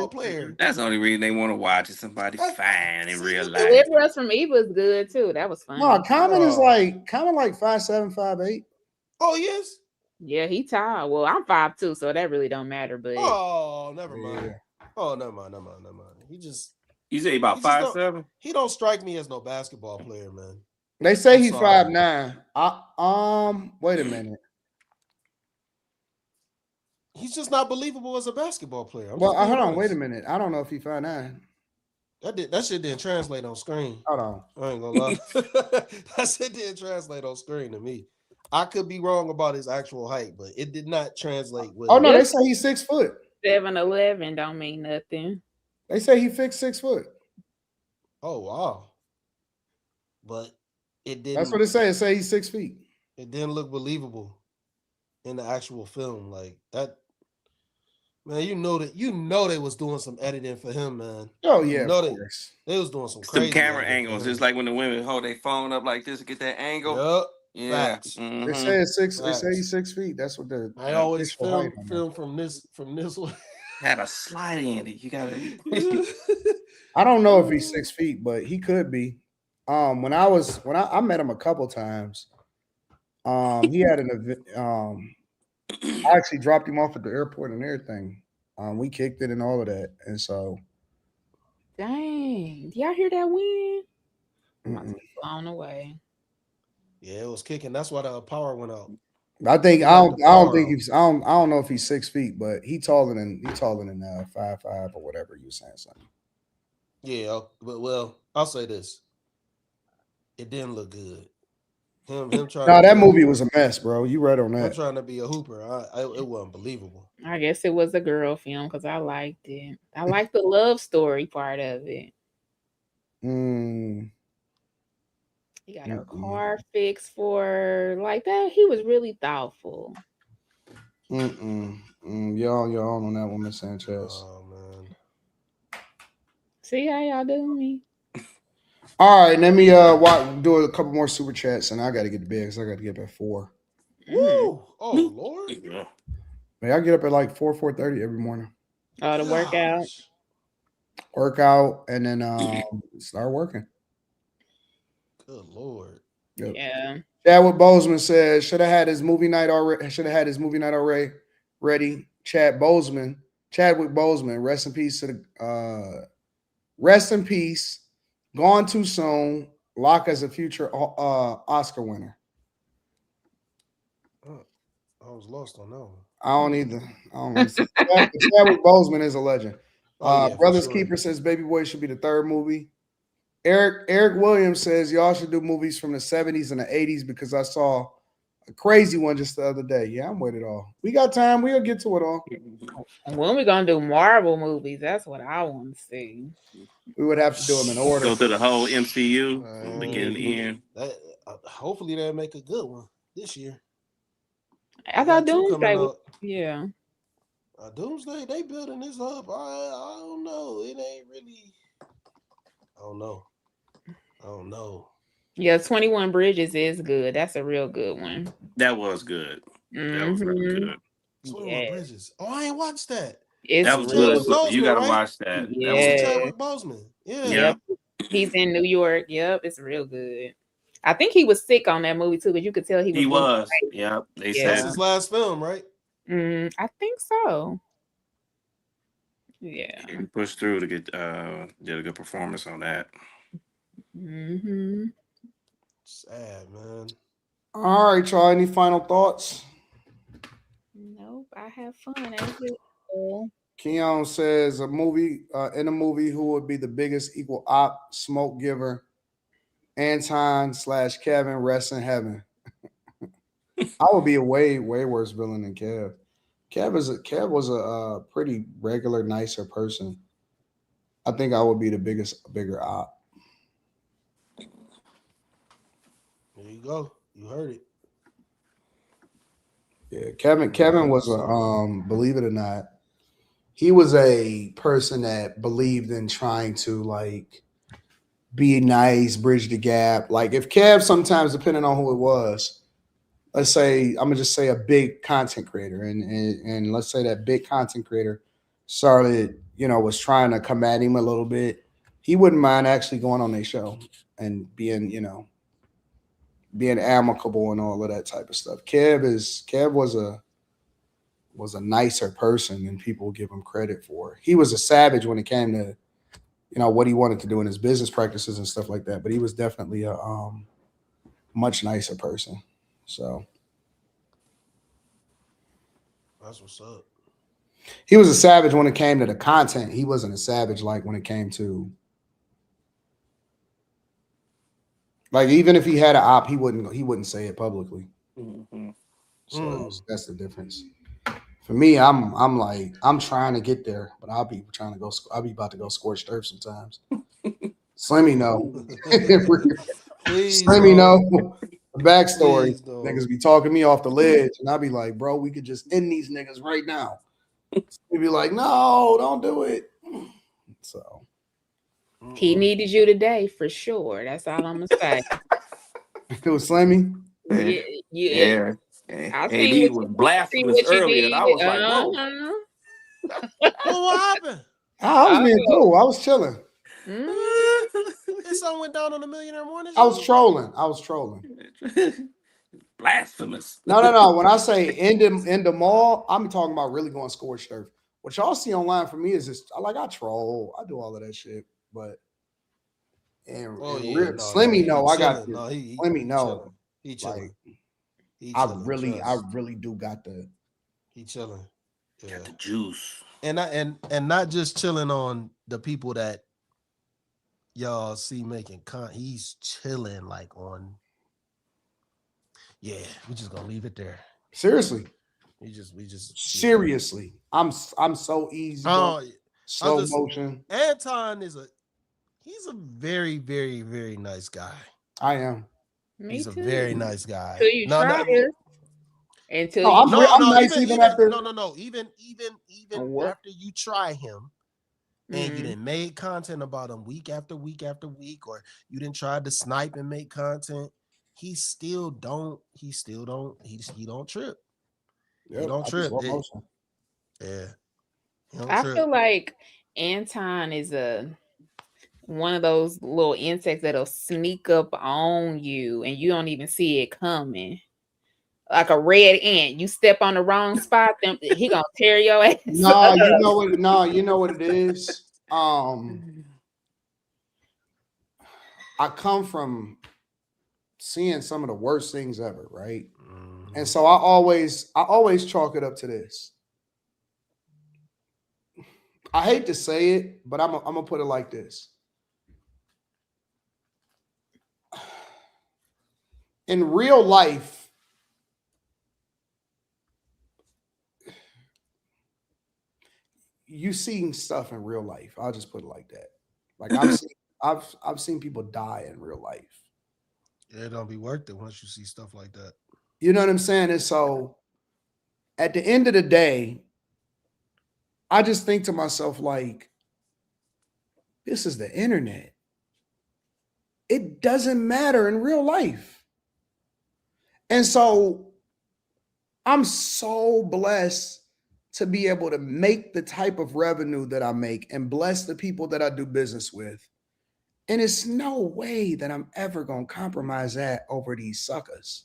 Player. That's the only reason they want to watch it. Somebody fine in real life. Deliver Us from Evil is good too. That was fun. No, Common is like 5'7", 5'8". Oh yes. Yeah, he tall. Well, I'm 5'2", so that really don't matter. But never mind. Yeah. Oh, never mind. You say about 5'7"? He don't strike me as no basketball player, man. They say he's 5'9". Wait a minute. He's just not believable as a basketball player. Hold on, wait a minute. I don't know if he's 5'9". That shit didn't translate on screen. Hold on. I ain't gonna lie. That shit didn't translate on screen to me. I could be wrong about his actual height, but it did not translate well. Oh no, they say he's 6 foot. 7'11" don't mean nothing. They say he fixed 6 foot. Oh wow. But it didn't. That's what it says. It say he's 6 feet. It didn't look believable. in the actual film. Like that, man, you know they was doing some editing for him, man. Oh yeah, you know of they, course. they was doing some Some crazy camera editing angles. for him. It's like when the women hold their phone up like this to get that angle. Yep. Yeah. Facts. They say it's six. They Facts. say he's 6 feet. That's what the I always official height on film from this way. Had a slide in it. You gotta. I don't know if he's 6 feet, but he could be. When I met him a couple times, he had an event. I actually dropped him off at the airport and everything. We kicked it and all of that, and so. Dang! Y'all hear that wind? Must be blown away. Yeah, it was kicking. That's why the power went out. I don't know if he's 6 feet, but he's taller than 5'5" or whatever you were saying something. Yeah, but I'll say this. It didn't look good. Him trying. No, that movie was a mess, bro. You read on that. I'm trying to be a hooper. It wasn't believable. I guess it was a girl film because I liked it. I liked the love story part of it. He got her car fixed for her. Like that. He was really thoughtful. Y'all on that one, Miss Sanchez. Oh man. See how y'all do me. All right, let me do a couple more super chats, and I got to get to bed because I got to get up at 4. Woo! Oh Lord! Man, I get up at like 4:30 every morning. Oh, the workout, and then start working. Good Lord! Yep. Yeah. Chadwick Boseman says should have had his movie night already. Ready. Chadwick Boseman. Rest in peace to the. Rest in peace. Gone too soon. Lock as a future Oscar winner. I was lost on that one. I don't either. I don't know. Chadwick Boseman is a legend. Brothers Keeper says Baby Boy should be the third movie. Eric Williams says y'all should do movies from the 70s and the 80s because I saw a crazy one just the other day. Yeah, I'm with it all. We got time. We'll get to it all. When we gonna do Marvel movies? That's what I want to see. We would have to do them in order. Go through the whole MCU from beginning to end. Hopefully they'll make a good one this year. I thought Doomsday was, yeah. Doomsday, they building this up. I don't know. It ain't really. I don't know. Yeah, 21 Bridges is good. That's a real good one. That was good. That was really good. 21 Bridges. Oh, I ain't watched that. That was good. You gotta watch that. Yeah. That was Chadwick Boseman. Yeah. Yep. He's in New York. Yep, it's real good. I think he was sick on that movie too, because you could tell he was. Yeah. They said that's his last film, right? I think so. Yeah. He pushed through to get did a good performance on that. Sad, man. All right, y'all. Any final thoughts? Nope. I have fun. As usual. Keon says in a movie, who would be the biggest equal op smoke giver? Anton/Kevin, rest in heaven. I would be a way worse villain than Kev. Kev was a pretty regular, nicer person. I think I would be the bigger op. There you go. You heard it. Yeah, Kevin was a believe it or not, he was a person that believed in trying to like be nice, bridge the gap. Like if Kev sometimes, depending on who it was, let's say I'm gonna just say a big content creator, and let's say that big content creator started, was trying to come at him a little bit. He wouldn't mind actually going on their show and being amicable and all of that type of stuff. Kev was a nicer person than people give him credit for. He was a savage when it came to, what he wanted to do in his business practices and stuff like that. But he was definitely a much nicer person. So that's what's up. He was a savage when it came to the content. He wasn't a savage like when it came to like even if he had an op, he wouldn't say it publicly. So that's the difference. For me, I'm trying to get there, but I'll be about to go scorched earth sometimes. Slimmy know. Slimmy know. backstory. Please, dog. Niggas be talking me off the ledge, and I be like, bro, we could just end these niggas right now. They be like, no, don't do it. So he needed you today for sure. That's all I'm gonna say. it was Slimmy. Yeah. I AB was blasphemous earlier, and I was like, whoa. What happened? I was being cool. I was chilling. This song went down on the Millionaire Morning Show? I was trolling. Blasphemous. No. When I say in the mall, I'm talking about really going scorched earth. What y'all see online for me is just I troll. I do all of that shit. But Slimmy, no, I got this. Slimmy, no. He chilling. I really do got the. He chilling. Yeah. Got the juice. And not just chilling on the people that y'all see making content. He's chilling like on. Yeah, we just gonna leave it there. Seriously. We just seriously. I'm so easy. Slow motion. Anton he's a very, very, very nice guy. I am. He's a very nice guy. Until you try it. Until Even after you try him and you didn't make content about him week after week after week, or you didn't try to snipe and make content, he don't trip. Yep, he don't trip. I feel like Anton is one of those little insects that'll sneak up on you and you don't even see it coming. Like a red ant. You step on the wrong spot, then he gonna tear your ass. No, you know what it is. I come from seeing some of the worst things ever, right? And so I always chalk it up to this. I hate to say it, but I'm gonna put it like this. In real life, you seen stuff in real life. I'll just put it like that. Like I've seen people die in real life. Yeah, it don't be worth it once you see stuff like that. You know what I'm saying? And so at the end of the day, I just think to myself, like, this is the internet. It doesn't matter in real life. And so I'm so blessed to be able to make the type of revenue that I make and bless the people that I do business with. And it's no way that I'm ever going to compromise that over these suckers.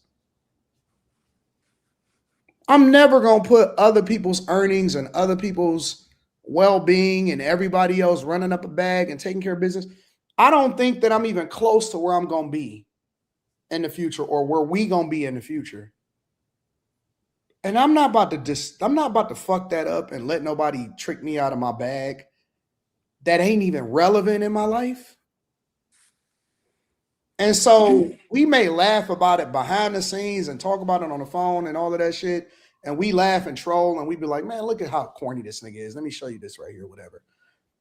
I'm never going to put other people's earnings and other people's well-being and everybody else running up a bag and taking care of business. I don't think that I'm even close to where I'm going to be in the future or where we going to be in the future. And I'm not about to fuck that up and let nobody trick me out of my bag that ain't even relevant in my life. And so we may laugh about it behind the scenes and talk about it on the phone and all of that shit. And we laugh and troll and we be like, man, look at how corny this nigga is. Let me show you this right here, whatever.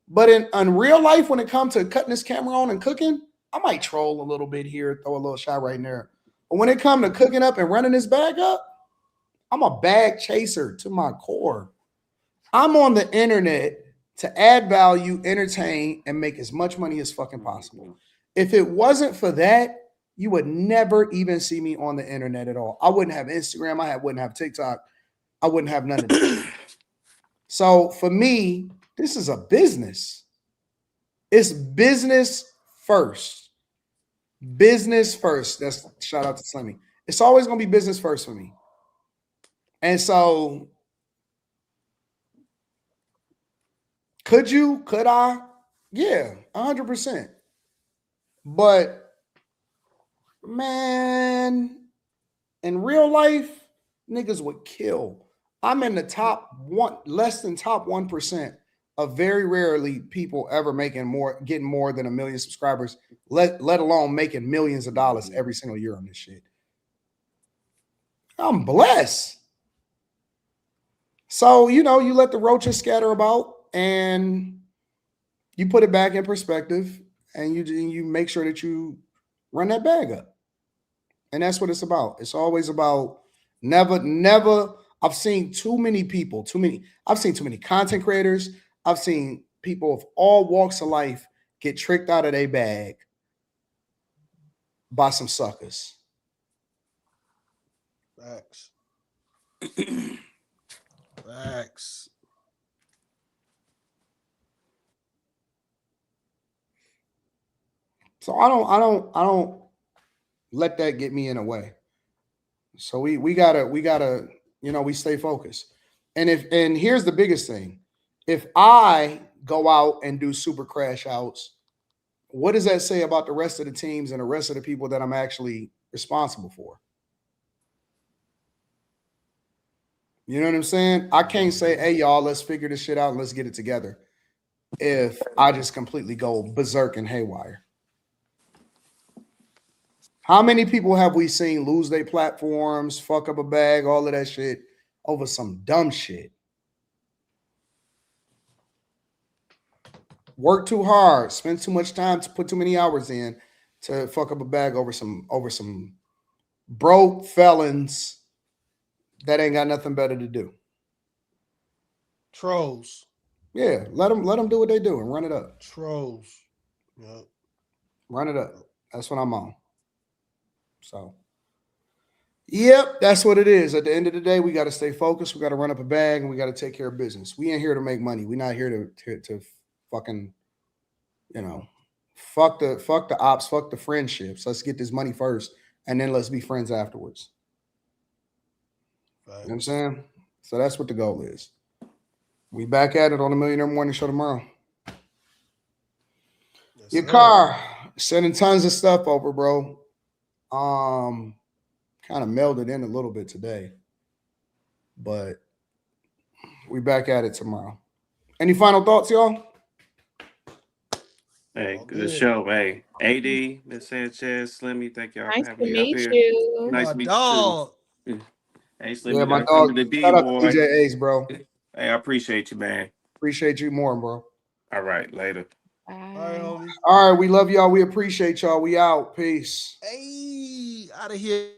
But in real life, when it comes to cutting this camera on and cooking, I might troll a little bit here, throw a little shot right in there. But when it comes to cooking up and running this bag up, I'm a bag chaser to my core. I'm on the internet to add value, entertain, and make as much money as fucking possible. If it wasn't for that, you would never even see me on the internet at all. I wouldn't have Instagram. I wouldn't have TikTok. I wouldn't have none of that. So for me, this is a business. It's business first. Business first. That's shout out to Slimmy. It's always going to be business first for me. And so could I? Yeah, 100%. But man, in real life, niggas would kill. I'm in the less than top 1% of very rarely people ever getting more than 1 million subscribers, let alone making millions of dollars every single year on this shit. I'm blessed. So, you let the roaches scatter about and you put it back in perspective and you make sure that you run that bag up. And that's what it's about. It's always about never. I've seen too many people, I've seen too many content creators. I've seen people of all walks of life get tricked out of their bag by some suckers. Facts. Facts. So I don't let that get me in a way. So we gotta, we stay focused. And here's the biggest thing. If I go out and do super crash outs, what does that say about the rest of the teams and the rest of the people that I'm actually responsible for? You know what I'm saying? I can't say, hey, y'all, let's figure this shit out and let's get it together if I just completely go berserk and haywire. How many people have we seen lose their platforms, fuck up a bag, all of that shit over some dumb shit? Work too hard, spend too much time, to put too many hours in to fuck up a bag over some broke felons that ain't got nothing better to do. Trolls. Yeah, let them do what they do and run it up. Trolls. Yep. Run it up. That's what I'm on. So, yep, that's what it is. At the end of the day, we got to stay focused. We got to run up a bag and we got to take care of business. We ain't here to make money. We're not here to fucking, fuck the ops, fuck the friendships. Let's get this money first and then let's be friends afterwards. Right. You know what I'm saying? So that's what the goal is. We back at it on the Millionaire Morning Show tomorrow. Yes, Your car, sending tons of stuff over, bro. Kind of melded in a little bit today, but we back at it tomorrow. Any final thoughts, y'all? Hey, good show. Hey, AD, Miss Sanchez, Slimmy, thank y'all for Nice having to me up meet here. you. Nice My to meet dog. you too. Hey, Yeah, Slimmy, my gotta come to dog. the D, Shout out boy. to DJ Ace, bro. Hey, I appreciate you, man. Appreciate you more, bro. All right, later. Bye, homie. All right, we love y'all. We appreciate y'all. We out. Peace. Hey, out of here.